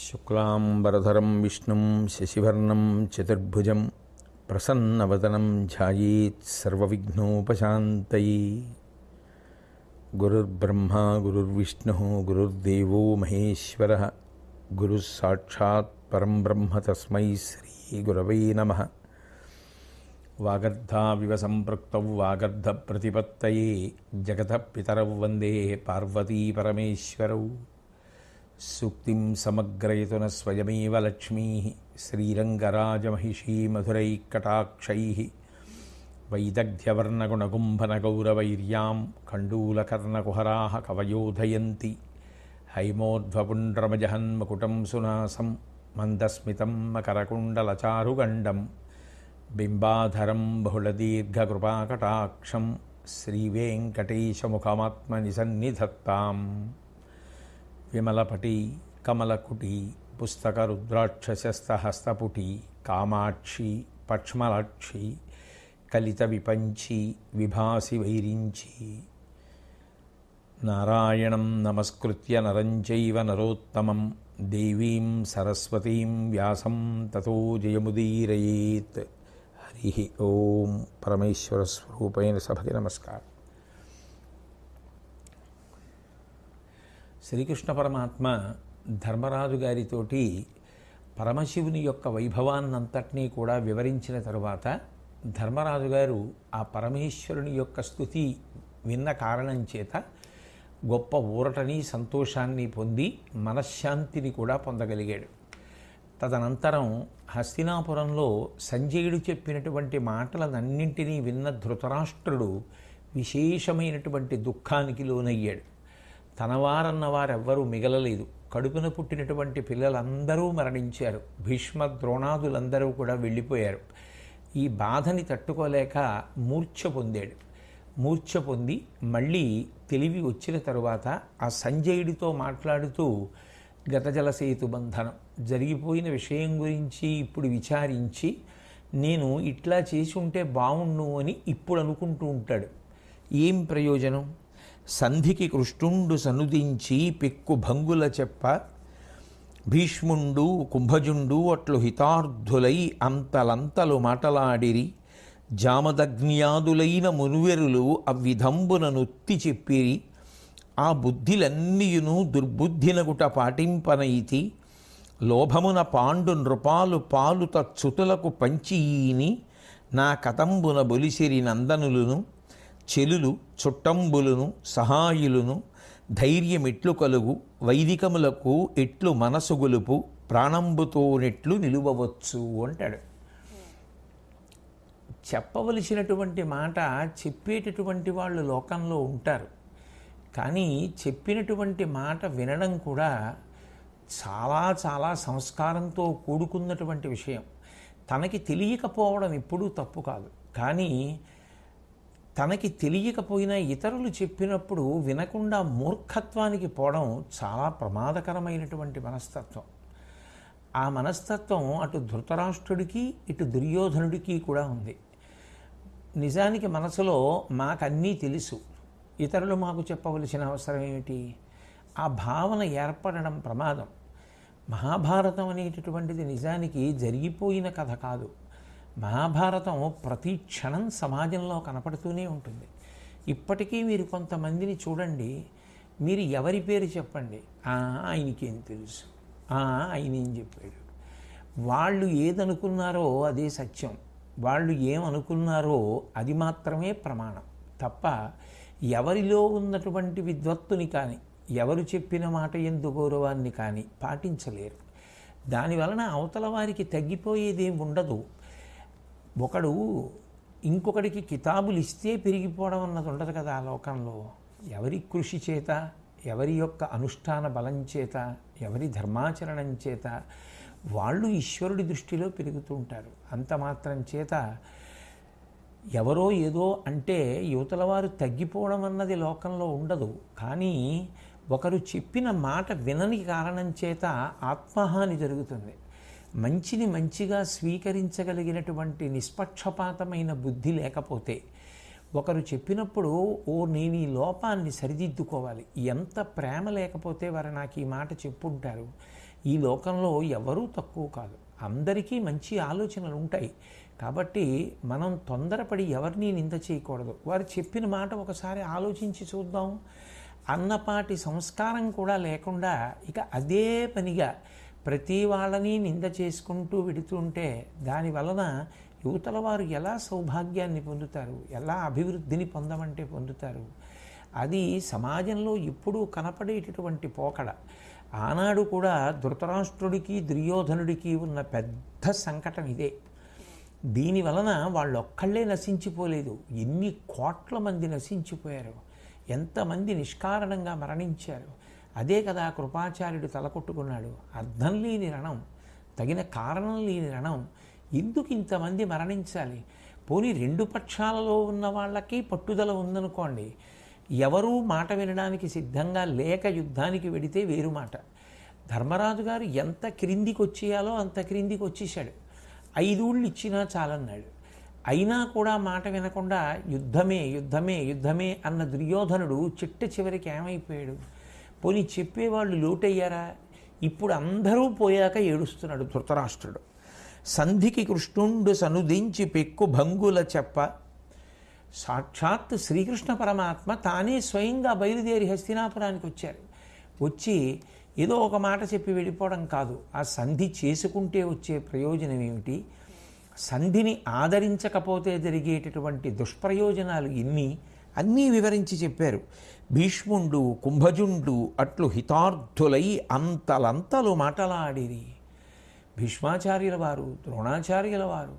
శుక్లాంబరధరం విష్ణుం శశివర్ణం చతుర్భుజం ప్రసన్నవదనం ధ్యాయేత్ సర్వవిఘ్నోపశాంతయే. గురుర్బ్రహ్మా గురుర్విష్ణుః గురుర్దేవో మహేశ్వరః గురుః సాక్షాత్ పరం బ్రహ్మ తస్మై శ్రీ గురవే నమః. వాగర్ధావివ సంపృక్తౌ వాగర్ధ ప్రతిపత్తయే జగతః పితరౌ వందే పార్వతీ పరమేశ్వరౌ. సూక్తిం సమగ్రయతున స్వయమేవ లక్ష్మీ శ్రీరంగరాజమహిషీ మధురైకటాక్షై వైదగ్ధ్యవర్ణగుణగుంభనగౌరవైర్యాం కండూలకర్ణకుహరా కవయోధయంతి. హైమోర్ధ్వపుండ్రమజహన్మకుటం సునాసం మందస్మితం మకరకుండలచారుగండం బింబాధరం బహుళదీర్ఘకృపాకటాక్షం శ్రీవేంకటేశముఖమాత్మనిసన్నిధత్తాం. విమలపటి కమలకుటి పుస్తకరుద్రాక్షశస్తహస్తపుటి కామాక్షి పక్ష్మలాక్షి కలిత విపంచి విభాసి వైరించి. నారాయణం నమస్కృత్య నరం చైవ నరోత్తమం దేవీం సరస్వతీం వ్యాసం తతో జయముదీరయేత్. హరి ఓం. పరమేశ్వర స్వరూపైన సభకి నమస్కారం. శ్రీకృష్ణ పరమాత్మ ధర్మరాజు గారితోటి పరమశివుని యొక్క వైభవాన్నంతటినీ కూడా వివరించిన తరువాత ధర్మరాజు గారు ఆ పరమేశ్వరుని యొక్క స్తుతి విన్న కారణం చేత గొప్ప ఊరటని సంతోషాన్ని పొంది మనశ్శాంతిని కూడా పొందగలిగాడు. తదనంతరం హస్తినాపురంలో సంజయుడు చెప్పినటువంటి మాటలనన్నింటినీ విన్న ధృతరాష్ట్రుడు విశేషమైనటువంటి దుఃఖానికి లోనయ్యాడు. తనవారన్న వారెవ్వరూ మిగలలేదు. కడుపున పుట్టినటువంటి పిల్లలందరూ మరణించారు. భీష్మ ద్రోణాదులందరూ కూడా వెళ్ళిపోయారు. ఈ బాధని తట్టుకోలేక మూర్ఛ పొందాడు. మూర్ఛ పొంది మళ్ళీ తెలివి వచ్చిన తరువాత ఆ సంజయుడితో మాట్లాడుతూ గతజలసేతు బంధనం జరిగిపోయిన విషయం గురించి ఇప్పుడు విచారించి నేను ఇట్లా చేసి ఉంటే బావుండు అని ఇప్పుడు అనుకుంటూ ఉంటాడు. ఏం ప్రయోజనం? సంధికి కృష్ణుండు సనుదించి పెక్కు భంగుల చెప్ప భీష్ముండు కుంభజుండు అట్లు హితార్థులై అంతలంతలు మాటలాడిరి. జామదగ్న్యాదులైన మునువెరులు అవ్విధంబున నొత్తి చెప్పిరి. ఆ బుద్ధిలన్నీయును దుర్బుద్ధినగుట పాటింపనైతి. లోభమున పాండు నృపాలు పాలు తచ్చుతులకు పంచీని నా కతంబున బొలిసిరి నందనులను చెలులు చుట్టంబులను సహాయులను ధైర్యమెట్లు కలుగు వైదికములకు ఎట్లు మనసు గొలుపు ప్రాణంబుతోనెట్లు నిలువవచ్చు అంటాడు. చెప్పవలసినటువంటి మాట చెప్పేటటువంటి వాళ్ళు లోకంలో ఉంటారు. కానీ చెప్పినటువంటి మాట వినడం కూడా చాలా చాలా సంస్కారంతో కూడుకున్నటువంటి విషయం. తనకి తెలియకపోవడం ఎప్పుడూ తప్పు కాదు. కానీ తనకి తెలియకపోయినా ఇతరులు చెప్పినప్పుడు వినకుండా మూర్ఖత్వానికి పోవడం చాలా ప్రమాదకరమైనటువంటి మనస్తత్వం. ఆ మనస్తత్వం అటు ధృతరాష్ట్రుడికి ఇటు దుర్యోధనుడికి కూడా ఉంది. నిజానికి మనసులో మాకన్నీ తెలుసు, ఇతరులు మాకు చెప్పవలసిన అవసరం ఏమిటి? ఆ భావన ఏర్పడడం ప్రమాదం. మహాభారతం అనేటటువంటిది నిజానికి జరిగిపోయిన కథ కాదు. మహాభారతం ప్రతి క్షణం సమాజంలో కనపడుతూనే ఉంటుంది. ఇప్పటికీ మీరు కొంతమందిని చూడండి, మీరు ఎవరి పేరు చెప్పండి, ఆయనకేం తెలుసు, ఆయన ఏం చెప్పాడు. వాళ్ళు ఏదనుకున్నారో అదే సత్యం, వాళ్ళు ఏమనుకున్నారో అది మాత్రమే ప్రమాణం తప్ప ఎవరిలో ఉన్నటువంటి విద్వత్తుని కానీ ఎవరు చెప్పిన మాట యందు గౌరవాన్ని కానీ పాటించలేరు. దానివలన అవతల వారికి తగ్గిపోయేదేం ఉండదు. ఒకడు ఇంకొకడికి కితాబులు ఇస్తే పెరిగిపోవడం అన్నది ఉండదు కదా ఆ లోకంలో. ఎవరి కృషి చేత, ఎవరి యొక్క అనుష్ఠాన బలం చేత, ఎవరి ధర్మాచరణం చేత వాళ్ళు ఈశ్వరుడి దృష్టిలో పెరుగుతూ ఉంటారు. అంత మాత్రం చేత ఎవరో ఏదో అంటే యువతల వారు తగ్గిపోవడం అన్నది లోకంలో ఉండదు. కానీ ఒకరు చెప్పిన మాట వినని కారణం చేత ఆత్మహాని జరుగుతుంది. మంచిని మంచిగా స్వీకరించగలిగినటువంటి నిష్పక్షపాతమైన బుద్ధి లేకపోతే ఒకరు చెప్పినప్పుడు నేను ఈ లోపాన్ని సరిదిద్దుకోవాలి, ఎంత ప్రేమ లేకపోతే వారు నాకు ఈ మాట చెప్పుంటారు, ఈ లోకంలో ఎవరూ తక్కువ కాదు, అందరికీ మంచి ఆలోచనలు ఉంటాయి. కాబట్టి మనం తొందరపడి ఎవరిని నింద చేయకూడదు. వారు చెప్పిన మాట ఒకసారి ఆలోచించి చూద్దాం అన్నపాటి సంస్కారం కూడా లేకుండా ఇక అదే పనిగా ప్రతి వాళ్ళని నింద చేసుకుంటూ వెడుతుంటే దానివలన యువతల వారు ఎలా సౌభాగ్యాన్ని పొందుతారు, ఎలా అభివృద్ధిని పొందమంటే పొందుతారు? అది సమాజంలో ఎప్పుడూ కనపడేటటువంటి పోకడ. ఆనాడు కూడా ధృతరాష్ట్రుడికి దుర్యోధనుడికి ఉన్న పెద్ద సంకటం ఇదే. దీనివలన వాళ్ళొక్కళ్ళే నశించిపోలేదు, ఎన్ని కోట్ల మంది నశించిపోయారు, ఎంతమంది నిష్కారణంగా మరణించారు. అదే కదా కృపాచార్యుడు తలకొట్టుకున్నాడు. అర్థం లేని రణం, తగిన కారణం లేని రణం, ఎందుకు ఇంతమంది మరణించాలి? పోనీ రెండు పక్షాలలో ఉన్న వాళ్ళకి పట్టుదల ఉందనుకోండి, ఎవరూ మాట వినడానికి సిద్ధంగా లేక యుద్ధానికి వెడితే వేరు మాట. ధర్మరాజు గారు ఎంత క్రిందికి వచ్చేయాలో అంత క్రిందికి వచ్చేసాడు. 5 ఊళ్ళు ఇచ్చినా చాలన్నాడు. అయినా కూడా మాట వినకుండా యుద్ధమే యుద్ధమే యుద్ధమే అన్న దుర్యోధనుడు చిట్ట చివరికి ఏమైపోయాడు? పోనీ చెప్పేవాళ్ళు లోటయ్యారా? ఇప్పుడు అందరూ పోయాక ఏడుస్తున్నాడు ధృతరాష్ట్రుడు. సంధికి కృష్ణుండు సనుదించి పెక్కు భంగుల చెప్ప, సాక్షాత్ శ్రీకృష్ణ పరమాత్మ తానే స్వయంగా బయలుదేరి హస్తినాపురానికి వచ్చారు. వచ్చి ఏదో ఒక మాట చెప్పి వెళ్ళిపోవడం కాదు, ఆ సంధి చేసుకుంటే వచ్చే ప్రయోజనం ఏమిటి, సంధిని ఆదరించకపోతే జరిగేటటువంటి దుష్ప్రయోజనాలు ఎన్ని అన్నీ వివరించి చెప్పారు. భీష్ముండు కుంభజుండు అట్లు హితార్థులై అంతలంతలు మాటలాడిరి. భీష్మాచార్యుల వారు, ద్రోణాచార్యుల వారు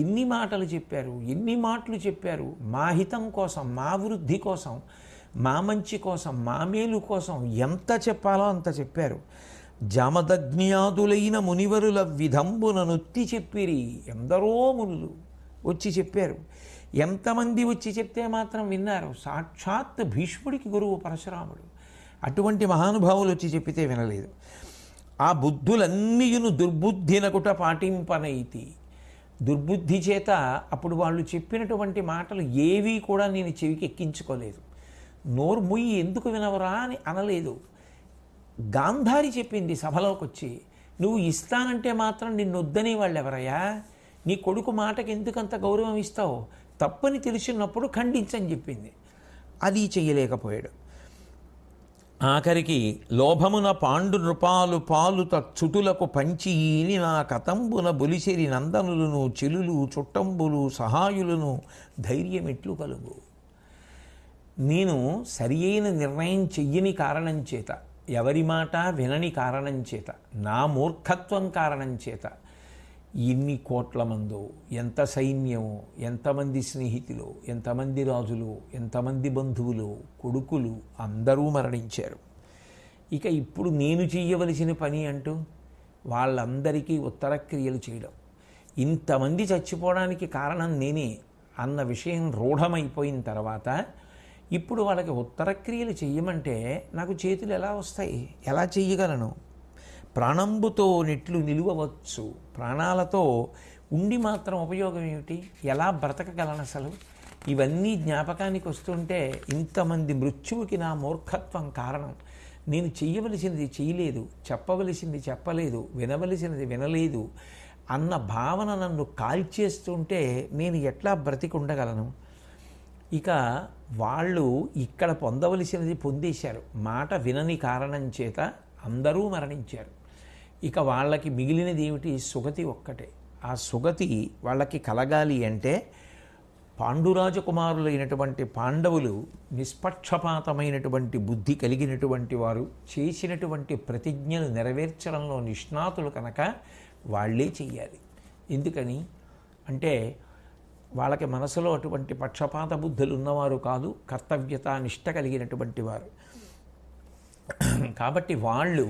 ఎన్ని మాటలు చెప్పారు, ఎన్ని మాటలు చెప్పారు. మా హితం కోసం, మా వృద్ధి కోసం, మా మంచి కోసం, మా మేలు కోసం ఎంత చెప్పాలో అంత చెప్పారు. జామదగ్నియాదులైన మునివరుల విధంబున నొత్తి చెప్పిరి. ఎందరో మునులు వచ్చి చెప్పారు. ఎంతమంది వచ్చి చెప్తే మాత్రం విన్నారు? సాక్షాత్ భీష్ముడికి గురువు పరశురాముడు. అటువంటి మహానుభావులు వచ్చి చెప్పితే వినలేదు. ఆ బుద్ధులన్నీయును దుర్బుద్ధినకుట పాటింపనైతి. దుర్బుద్ధి చేత అప్పుడు వాళ్ళు చెప్పినటువంటి మాటలు ఏవీ కూడా నేను చెవికి ఎక్కించుకోలేదు. నోరు ముయ్యి ఎందుకు వినవరా అని అనలేదు. గాంధారి చెప్పింది సభలోకి వచ్చి, నువ్వు ఇస్తానంటే మాత్రం నిన్నొద్దని వాళ్ళు ఎవరయ్యా? నీ కొడుకు మాటకి ఎందుకంత గౌరవం ఇస్తావు? తప్పని తెలిసినప్పుడు ఖండించని చెప్పింది. అది చెయ్యలేకపోయాడు. ఆఖరికి లోభమున పాండు నృపాలు పాలు తచ్చుటులకు పంచి ఈని నా కతంబున బొలిసిరి నందనులను చెలులు చుట్టంబులు సహాయులను ధైర్యమెట్లు కలుగు. నేను సరి అయిన నిర్ణయం చెయ్యని కారణం చేత, ఎవరి మాట వినని కారణం చేత, నా మూర్ఖత్వం కారణం చేత ఎన్ని కోట్ల మందో, ఎంత సైన్యమో, ఎంతమంది స్నేహితులు, ఎంతమంది రాజులు, ఎంతమంది బంధువులు, కొడుకులు అందరూ మరణించారు. ఇక ఇప్పుడు నేను చెయ్యవలసిన పని అంటూ వాళ్ళందరికీ ఉత్తర క్రియలు చేయడం, ఇంతమంది చచ్చిపోవడానికి కారణం నేనే అన్న విషయం రూఢమైపోయిన తర్వాత ఇప్పుడు వాళ్ళకి ఉత్తర క్రియలు చెయ్యమంటే నాకు చేతులు ఎలా వస్తాయి? ఎలా చెయ్యగలను? ప్రాణంబుతో నెట్లు నిలువవచ్చు, ప్రాణాలతో ఉండి మాత్రం ఉపయోగం ఏమిటి? ఎలా బ్రతకగలను అసలు? ఇవన్నీ జ్ఞాపకానికి వస్తుంటే ఇంతమంది మృత్యువుకి నా మూర్ఖత్వం కారణం. నేను చెయ్యవలసినది చెయ్యలేదు, చెప్పవలసింది చెప్పలేదు, వినవలసినది వినలేదు అన్న భావన నన్ను కాల్చేస్తుంటే నేను ఎట్లా బ్రతికి ఉండగలను? ఇక వాళ్ళు ఇక్కడ పొందవలసినది పొందేశారు. మాట వినని కారణం చేత అందరూ మరణించారు. ఇక వాళ్ళకి మిగిలినది ఏమిటి? సుగతి ఒక్కటే. ఆ సుగతి వాళ్ళకి కలగాలి అంటే పాండురాజకుమారులైనటువంటి పాండవులు నిష్పక్షపాతమైనటువంటి బుద్ధి కలిగినటువంటి వారు, చేసినటువంటి ప్రతిజ్ఞలు నెరవేర్చడంలో నిష్ణాతులు కనుక వాళ్ళే చెయ్యాలి. ఎందుకని అంటే వాళ్ళకి మనసులో అటువంటి పక్షపాత బుద్ధులు ఉన్నవారు కాదు, కర్తవ్యత నిష్ట కలిగినటువంటి వారు. కాబట్టి వాళ్ళు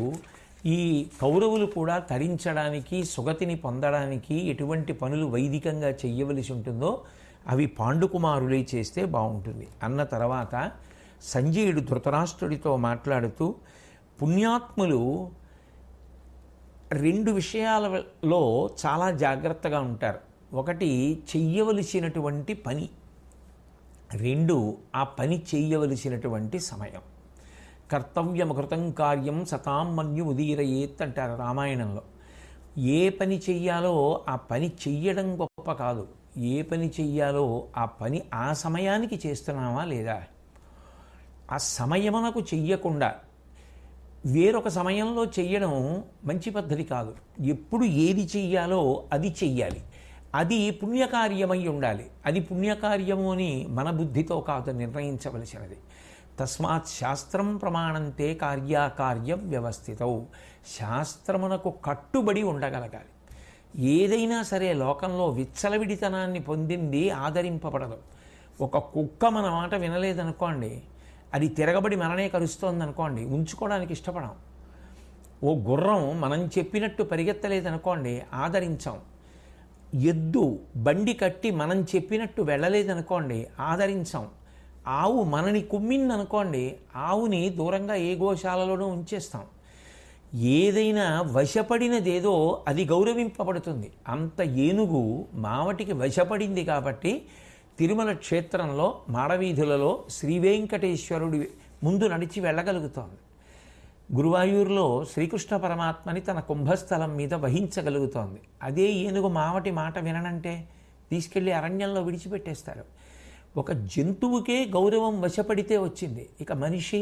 ఈ కౌరవులు కూడా తరించడానికి, సుగతిని పొందడానికి ఎటువంటి పనులు వైదికంగా చెయ్యవలసి ఉంటుందో అవి పాండుకుమారులే చేస్తే బాగుంటుంది అన్న తర్వాత సంజయుడు ధృతరాష్ట్రుడితో మాట్లాడుతూ, పుణ్యాత్ములు 2 విషయాలలో చాలా జాగ్రత్తగా ఉంటారు. ఒకటి చెయ్యవలసినటువంటి పని, 2 ఆ పని చెయ్యవలసినటువంటి సమయం. కర్తవ్యమకృతం కార్యం సతాం మన్యు ఉదీరయేత్ అంటారు రామాయణంలో. ఏ పని చెయ్యాలో ఆ పని చెయ్యడం గొప్ప కాదు, ఏ పని చెయ్యాలో ఆ పని ఆ సమయానికి చేస్తున్నామా లేదా. ఆ సమయమునకు చెయ్యకుండా వేరొక సమయంలో చెయ్యడం మంచి పద్ధతి కాదు. ఎప్పుడు ఏది చెయ్యాలో అది చెయ్యాలి. అది పుణ్యకార్యమై ఉండాలి. అది పుణ్యకార్యము అని మన బుద్ధితో కాదు నిర్ణయించవలసినది. తస్మాత్ శాస్త్రం ప్రమాణంతే కార్యాకార్య వ్యవస్థితౌ. శాస్త్రమునకు కట్టుబడి ఉండగలగాలి. ఏదైనా సరే లోకంలో విచ్చలవిడితనాన్ని పొందింది ఆదరింపబడదు. ఒక కుక్క మన మాట వినలేదనుకోండి, అది తిరగబడి మననే కరుస్తోందనుకోండి, ఉంచుకోవడానికి ఇష్టపడం. ఓ గుర్రం మనం చెప్పినట్టు పరిగెత్తలేదనుకోండి, ఆదరించాం. ఎద్దు బండి కట్టి మనం చెప్పినట్టు వెళ్ళలేదనుకోండి, ఆదరించాం. ఆవు మనని కుమ్మిందనుకోండి, ఆవుని దూరంగా ఏ గోశాలలోనూ ఉంచేస్తాం. ఏదైనా వశపడినదేదో అది గౌరవింపబడుతుంది. అంత ఏనుగు మావటికి వశపడింది కాబట్టి తిరుమల క్షేత్రంలో మాడవీధులలో శ్రీవేంకటేశ్వరుడి ముందు నడిచి వెళ్ళగలుగుతోంది. గురువాయూరులో శ్రీకృష్ణ పరమాత్మని తన కుంభస్థలం మీద వహించగలుగుతోంది. అదే ఏనుగు మావటి మాట విననంటే తీసుకెళ్ళి అరణ్యంలో విడిచిపెట్టేస్తారు. ఒక జంతువుకే గౌరవం వశపడితే వచ్చింది, ఇక మనిషి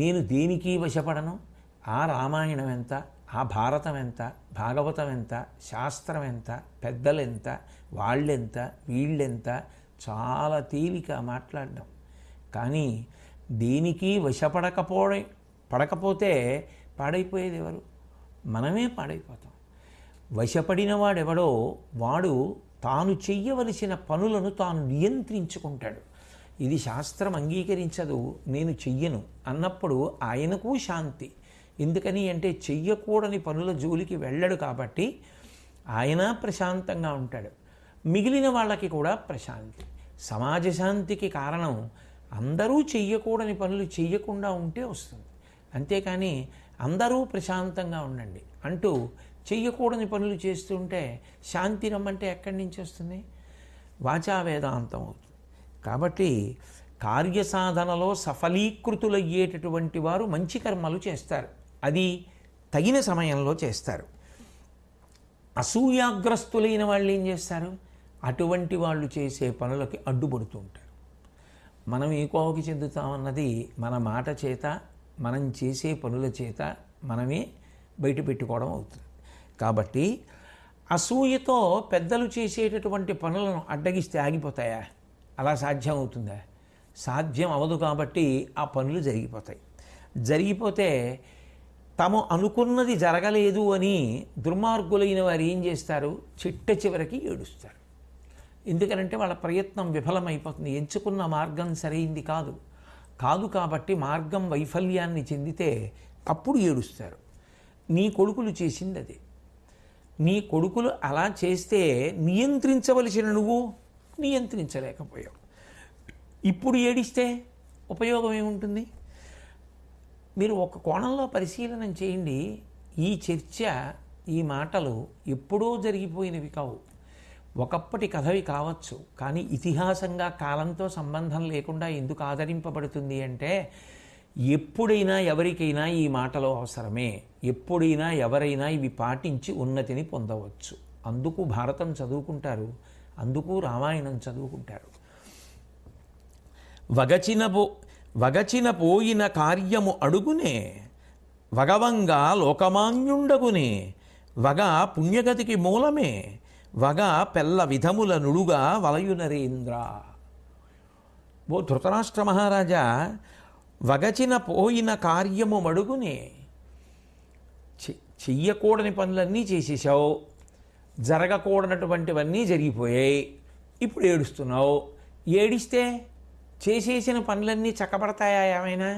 నేను దేనికి వశపడను. ఆ రామాయణం ఎంత, ఆ భారతం ఎంత, భాగవతం ఎంత, శాస్త్రం ఎంత, పెద్దలెంత, వాళ్ళెంత, వీళ్ళెంత, చాలా తేలిక మాట్లాడడం. కానీ దేనికి పడకపోతే పాడైపోయేది ఎవరు? మనమే పాడైపోతాం. వశపడిన వాడెవడో వాడు తాను చెయ్యవలసిన పనులను తాను నియంత్రించుకుంటాడు. ఇది శాస్త్రం అంగీకరించదు, నేను చెయ్యను అన్నప్పుడు ఆయనకు శాంతి. ఎందుకని అంటే చెయ్యకూడని పనుల జోలికి వెళ్ళడు కాబట్టి ఆయన ప్రశాంతంగా ఉంటాడు, మిగిలిన వాళ్ళకి కూడా ప్రశాంతి. సమాజ శాంతికి కారణం అందరూ చెయ్యకూడని పనులు చెయ్యకుండా ఉంటే వస్తుంది. అంతేకాని అందరూ ప్రశాంతంగా ఉండండి అంటూ చెయ్యకూడని పనులు చేస్తుంటే శాంతి రమ్మంటే ఎక్కడి నుంచి వస్తుంది? వాచా వేదాంతం అవుతుంది. కాబట్టి కార్యసాధనలో సఫలీకృతులయ్యేటటువంటి వారు మంచి కర్మలు చేస్తారు, అది తగిన సమయంలో చేస్తారు. అసూయాగ్రస్తులైన వాళ్ళు ఏం చేస్తారు? అటువంటి వాళ్ళు చేసే పనులకి అడ్డుపడుతూ ఉంటారు. మనం ఏ కోవకి చెందుతామన్నది మన మాట చేత, మనం చేసే పనుల చేత మనమే బయట పెట్టుకోవడం అవుతుంది. కాబట్టి అసూయతో పెద్దలు చేసేటటువంటి పనులను అడ్డగిస్తే ఆగిపోతాయా? అలా సాధ్యం అవుతుందా? సాధ్యం అవదు. కాబట్టి ఆ పనులు జరిగిపోతాయి. జరిగిపోతే తాము అనుకున్నది జరగలేదు అని దుర్మార్గులైన వారు ఏం చేస్తారు? చిట్ట చివరికి ఏడుస్తారు. ఎందుకనంటే వాళ్ళ ప్రయత్నం విఫలమైపోతుంది. ఎంచుకున్న మార్గం సరైంది కాదు కాబట్టి మార్గం వైఫల్యాన్ని చెందితే అప్పుడు ఏడుస్తారు. నీ కొడుకులు చేసింది అదే. నీ కొడుకులు అలా చేస్తే నియంత్రించవలసిన నువ్వు నియంత్రించలేకపోయావు. ఇప్పుడు ఏడిస్తే ఉపయోగం ఏముంటుంది? మీరు ఒక కోణంలో పరిశీలన చేయండి. ఈ చర్చ, ఈ మాటలు ఎప్పుడో జరిగిపోయినవి కావు, ఒకప్పటి కథవి కావచ్చు. కానీ ఇతిహాసంగా కాలంతో సంబంధం లేకుండా ఎందుకు ఆదరింపబడుతుంది అంటే ఎప్పుడైనా ఎవరికైనా ఈ మాటలు అవసరమే. ఎప్పుడైనా ఎవరైనా ఇవి పాటించి ఉన్నతిని పొందవచ్చు. అందుకు భారతం చదువుకుంటారు, అందుకు రామాయణం చదువుకుంటారు. వగచిన పోయిన కార్యము అడుగునే, వగవంగా లోకమాన్యుండగునే, వగ పుణ్యగతికి మూలమే, వగ పెళ్ళ విధముల నుడుగా వలయు నరేంద్ర. ఓ ధృతరాష్ట్ర మహారాజా, వగచిన పోయిన కార్యము మడుగునే, చెయ్యకూడని పనులన్నీ చేసేసావు, జరగకూడనటువంటివన్నీ జరిగిపోయాయి, ఇప్పుడు ఏడుస్తున్నావు. ఏడిస్తే చేసేసిన పనులన్నీ చక్కబడతాయా? ఏమైనా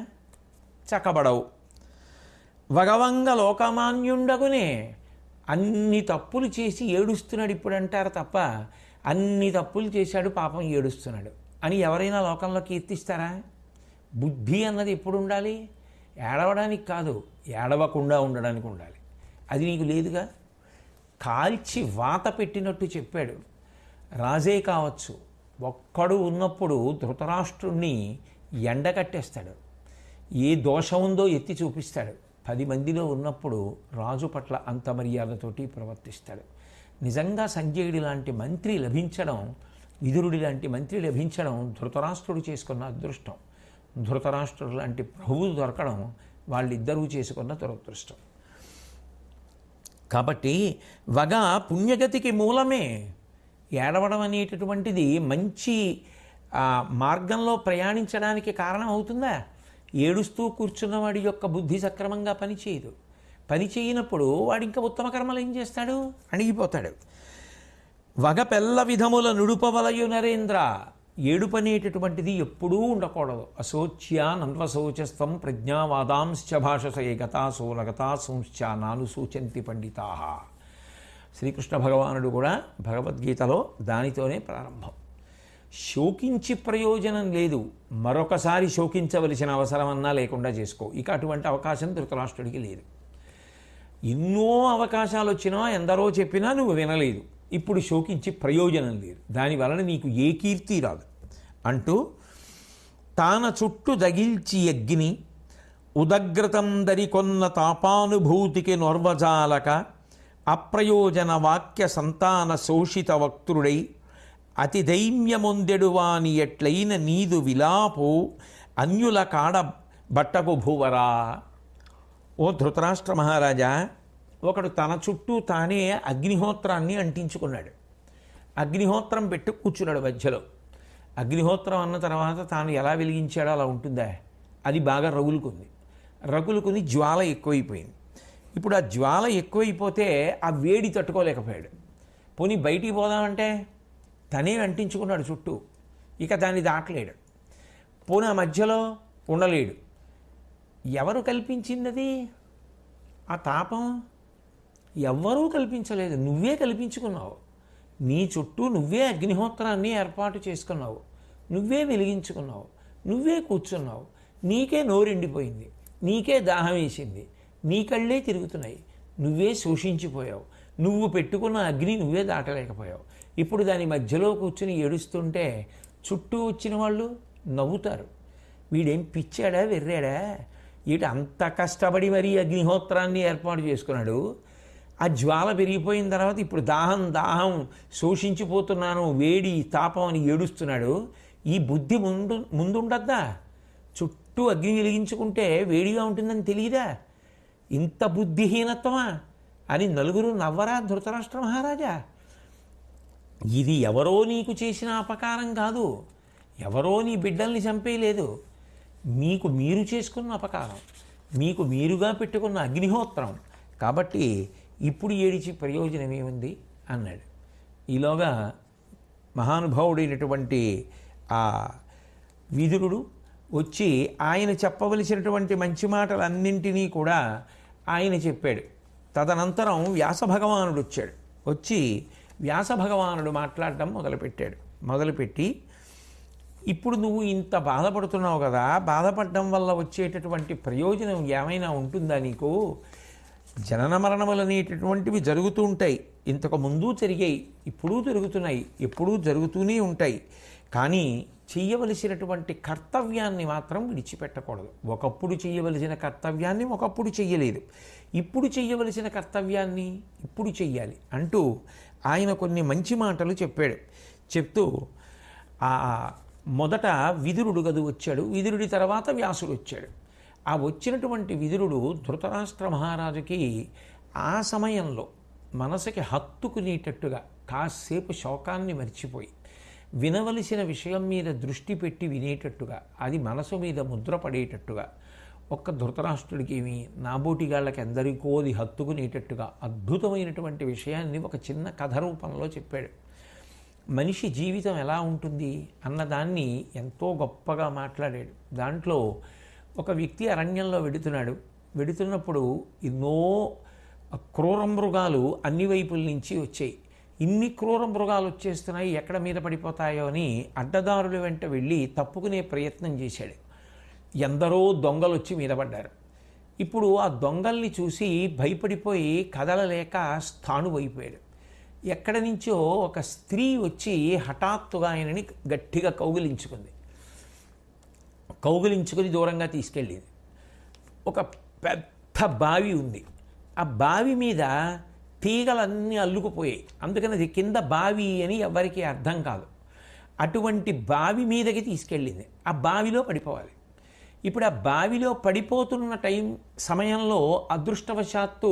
చక్కబడవు. వగవంగ లోకమాన్యుండగునే, అన్ని తప్పులు చేసి ఏడుస్తున్నాడు ఇప్పుడు అంటారు తప్ప అన్ని తప్పులు చేశాడు పాపం ఏడుస్తున్నాడు అని ఎవరైనా లోకంలో కీర్తిస్తారా? బుద్ధి అన్నది ఎప్పుడు ఉండాలి? ఏడవడానికి కాదు, ఏడవకుండా ఉండడానికి ఉండాలి. అది నీకు లేదుగా. కాల్చి వాత పెట్టినట్టు చెప్పాడు. రాజే కావచ్చు, ఒక్కడు ఉన్నప్పుడు ధృతరాష్ట్రుణ్ణి ఎండకట్టేస్తాడు. ఏ దోషం ఉందో ఎత్తి చూపిస్తాడు. 10 మందిలో ఉన్నప్పుడు రాజు పట్ల అంత మర్యాదతోటి ప్రవర్తిస్తాడు. నిజంగా సంజయుడి లాంటి మంత్రి లభించడం, విదురుడి లాంటి మంత్రి లభించడం ధృతరాష్ట్రుడు చేసుకున్న అదృష్టం. ధృతరాష్ట్రుడు లాంటి ప్రభువు దొరకడం వాళ్ళిద్దరూ చేసుకున్న దురదృష్టం. కాబట్టి వగ పుణ్యగతికి మూలమే. ఏడవడం అనేటటువంటిది మంచి మార్గంలో ప్రయాణించడానికి కారణం అవుతుందా? ఏడుస్తూ కూర్చున్నవాడి యొక్క బుద్ధి సక్రమంగా పనిచేయదు. పని చేయనప్పుడు వాడు ఇంకా ఉత్తమ కర్మలు ఏం చేస్తాడు? అణిగిపోతాడు. వగ పెల్ల విధముల నుడుపవలయు నరేంద్ర. ఏడుపనేటటువంటిది ఎప్పుడూ ఉండకూడదు. అశోచ్యానన్వశోచస్తం ప్రజ్ఞావాదాంశ్చ భాషసే గతా సోలగతా సంశ్చ నాను సూచంతి పండితా. శ్రీకృష్ణ భగవానుడు కూడా భగవద్గీతలో దానితోనే ప్రారంభం. శోకించి ప్రయోజనం లేదు, మరొకసారి శోకించవలసిన అవసరమన్నా లేకుండా చేసుకో. ఇక అటువంటి అవకాశం ధృతరాష్ట్రుడికి లేదు. ఎన్నో అవకాశాలు వచ్చినా, ఎందరో చెప్పినా నువ్వు వినలేదు. ఇప్పుడు శోకించి ప్రయోజనం లేదు, దానివలన నీకు ఏ కీర్తి రాదు అంటూ తాన చుట్టూ దగిల్చి అగ్ని ఉదగ్రతం దరికొన్న తాపానుభూతికి నొర్వజాలక అప్రయోజన వాక్య సంతాన శోషిత వక్తుడై అతి దైమ్యమొందెడు వాని ఎట్లైన నీదు విలాపు అన్యుల కాడ బట్టకు భూవరా. ఓ ధృతరాష్ట్ర మహారాజా, ఒకడు తన చుట్టూ తానే అగ్నిహోత్రాన్ని అంటించుకున్నాడు. అగ్నిహోత్రం పెట్టి కూర్చున్నాడు మధ్యలో. అగ్నిహోత్రం అన్న తర్వాత తాను ఎలా వెలిగించాడో అలా ఉంటుందా? అది బాగా రగులుకుని జ్వాల ఎక్కువైపోయింది. ఇప్పుడు ఆ జ్వాల ఎక్కువైపోతే ఆ వేడి తట్టుకోలేకపోయాడు. పోనీ బయటికి పోదామంటే తనే అంటించుకున్నాడు చుట్టూ, ఇక దాన్ని దాటలేడు. పోనీ ఆ మధ్యలో ఉండలేడు. ఎవరు కల్పించింది ఆ తాపం? ఎవ్వరూ కల్పించలేదు, నువ్వే కల్పించుకున్నావు. నీ చుట్టూ నువ్వే అగ్నిహోత్రాన్ని ఏర్పాటు చేసుకున్నావు, నువ్వే వెలిగించుకున్నావు, నువ్వే కూర్చున్నావు. నీకే నోరెండిపోయింది, నీకే దాహం వేసింది, నీ కళ్ళే తిరుగుతున్నాయి, నువ్వే శోషించిపోయావు. నువ్వు పెట్టుకున్న అగ్ని నువ్వే దాటలేకపోయావు. ఇప్పుడు దాని మధ్యలో కూర్చుని ఏడుస్తుంటే చుట్టూ వచ్చిన వాళ్ళు నవ్వుతారు. వీడేం పిచ్చాడా, వెర్రాడా, ఇటు అంత కష్టపడి మరీ అగ్నిహోత్రాన్ని ఏర్పాటు చేసుకున్నాడు. ఆ జ్వాల పెరిగిపోయిన తర్వాత ఇప్పుడు దాహం శోషించిపోతున్నాను, వేడి తాపం అని ఏడుస్తున్నాడు. ఈ బుద్ధి ముందుండద్దా? చుట్టూ అగ్ని వెలిగించుకుంటే వేడిగా ఉంటుందని తెలియదా? ఇంత బుద్ధిహీనత్వమా అని నలుగురు నవ్వరా ధృతరాష్ట్ర మహారాజా? ఇది ఎవరో నీకు చేసిన అపకారం కాదు, ఎవరో నీ బిడ్డల్ని చంపేయలేదు, మీకు మీరు చేసుకున్న అపకారం, మీకు మీరుగా పెట్టుకున్న అగ్నిహోత్రం. కాబట్టి ఇప్పుడు ఏడిచి ప్రయోజనం ఏముంది అన్నాడు. ఈలోగా మహానుభావుడైనటువంటి ఆ విదురుడు వచ్చి ఆయన చెప్పవలసినటువంటి మంచి మాటలన్నింటినీ కూడా ఆయన చెప్పాడు. తదనంతరం వ్యాసభగవానుడు వచ్చాడు. వచ్చి వ్యాసభగవానుడు మాట్లాడడం మొదలుపెట్టి ఇప్పుడు నువ్వు ఇంత బాధపడుతున్నావు కదా, బాధపడడం వల్ల వచ్చేటటువంటి ప్రయోజనం ఏమైనా ఉంటుందా నీకు? జనన మరణములు అనేటటువంటివి జరుగుతూ ఉంటాయి, ఇంతకు ముందు జరిగాయి, ఇప్పుడు జరుగుతున్నాయి, ఎప్పుడూ జరుగుతూనే ఉంటాయి. కానీ చెయ్యవలసినటువంటి కర్తవ్యాన్ని మాత్రం విడిచిపెట్టకూడదు. ఒకప్పుడు చెయ్యవలసిన కర్తవ్యాన్ని ఒకప్పుడు చెయ్యలేదు, ఇప్పుడు చెయ్యవలసిన కర్తవ్యాన్ని ఇప్పుడు చెయ్యాలి అంటూ ఆయన కొన్ని మంచి మాటలు చెప్పాడు. చెప్తూ మొదట విదురుడు గదు వచ్చాడు, విదురుడి తర్వాత వ్యాసుడు వచ్చాడు. ఆ వచ్చినటువంటి విదురుడు ధృతరాష్ట్ర మహారాజుకి ఆ సమయంలో మనసుకి హత్తుకునేటట్టుగా కాసేపు శోకాన్ని మర్చిపోయి వినవలసిన విషయం మీద దృష్టి పెట్టి వినేటట్టుగా, అది మనసు మీద ముద్ర పడేటట్టుగా, ఒక్క ధృతరాష్ట్రుడికి ఏమి నాబోటిగాళ్ళకి ఎందరికో అది హత్తుకునేటట్టుగా అద్భుతమైనటువంటి విషయాన్ని ఒక చిన్న కథ రూపంలో చెప్పాడు. మనిషి జీవితం ఎలా ఉంటుంది అన్నదాన్ని ఎంతో గొప్పగా మాట్లాడాడు. దాంట్లో ఒక వ్యక్తి అరణ్యంలో వెడుతున్నప్పుడు ఎన్నో క్రూర మృగాలు అన్ని వైపుల నుంచి వచ్చాయి. ఇన్ని క్రూర మృగాలు వచ్చేస్తున్నాయి, ఎక్కడ మీద పడిపోతాయో అని అడ్డదారుల వెంట వెళ్ళి తప్పుకునే ప్రయత్నం చేశాడు. ఎందరో దొంగలు వచ్చి మీద పడ్డారు. ఇప్పుడు ఆ దొంగల్ని చూసి భయపడిపోయి కదలలేక స్థాణువైపోయాడు. ఎక్కడి నుంచో ఒక స్త్రీ వచ్చి హఠాత్తుగా ఆయనని గట్టిగా కౌగిలించుకుని దూరంగా తీసుకెళ్ళేది. ఒక పెద్ద బావి ఉంది. ఆ బావి మీద తీగలన్నీ అల్లుకుపోయాయి. అందుకని అది కింద బావి అని ఎవరికి అర్థం కాదు. అటువంటి బావి మీదకి తీసుకెళ్ళింది. ఆ బావిలో పడిపోవాలి. ఇప్పుడు ఆ బావిలో పడిపోతున్న సమయంలో అదృష్టవశాత్తు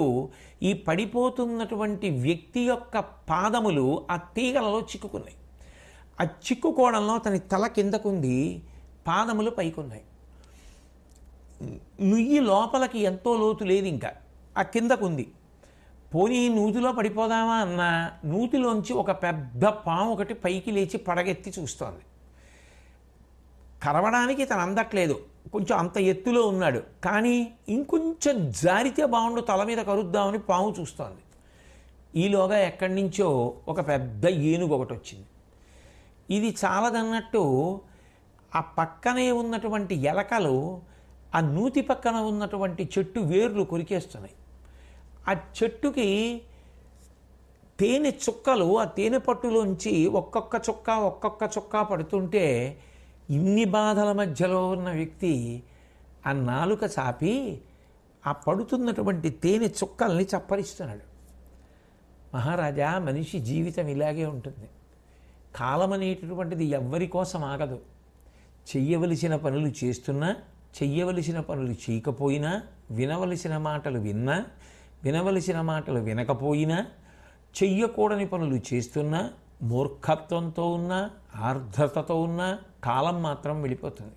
ఈ పడిపోతున్నటువంటి వ్యక్తి యొక్క పాదములు ఆ తీగలలో చిక్కుకున్నాయి. ఆ చిక్కుకోవడంలో అతని తల కిందకుంది, పాదములు పైకున్నాయి. నుయ్యి లోపలికి ఎంతో లోతు లేదు, ఇంకా ఆ కిందకుంది. పోనీ నూతిలో పడిపోదామా అన్న నూతిలోంచి ఒక పెద్ద పాము ఒకటి పైకి లేచి పడగెత్తి చూస్తోంది. కరవడానికి తను అందట్లేదు, కొంచెం అంత ఎత్తులో ఉన్నాడు. కానీ ఇంకొంచెం జారితే బాగుండు, తల మీద కరుద్దామని పాము చూస్తోంది. ఈలోగా ఎక్కడి నుంచో ఒక పెద్ద ఏనుగు ఒకటి వచ్చింది. ఇది చాలదన్నట్టు ఆ పక్కనే ఉన్నటువంటి ఎలకలు ఆ నూతి పక్కన ఉన్నటువంటి చెట్టు వేర్లు కొరికేస్తున్నాయి. ఆ చెట్టుకి తేనె చుక్కలు ఆ తేనె పట్టులోంచి ఒక్కొక్క చుక్క పడుతుంటే ఇన్ని బాధల మధ్యలో ఉన్న వ్యక్తి ఆ నాలుక చాపి ఆ పడుతున్నటువంటి తేనె చుక్కల్ని చప్పరిస్తున్నాడు. మహారాజా, మనిషి జీవితం ఇలాగే ఉంటుంది. కాలం అనేటటువంటిది ఎవ్వరి కోసం ఆగదు. చెయ్యవలసిన పనులు చేస్తున్నా, చెయ్యవలసిన పనులు చేయకపోయినా, వినవలసిన మాటలు విన్నా, వినవలసిన మాటలు వినకపోయినా, చెయ్యకూడని పనులు చేస్తున్నా, మూర్ఖత్వంతో ఉన్నా, ఆర్ద్రతతో ఉన్నా కాలం మాత్రం వెళ్ళిపోతుంది.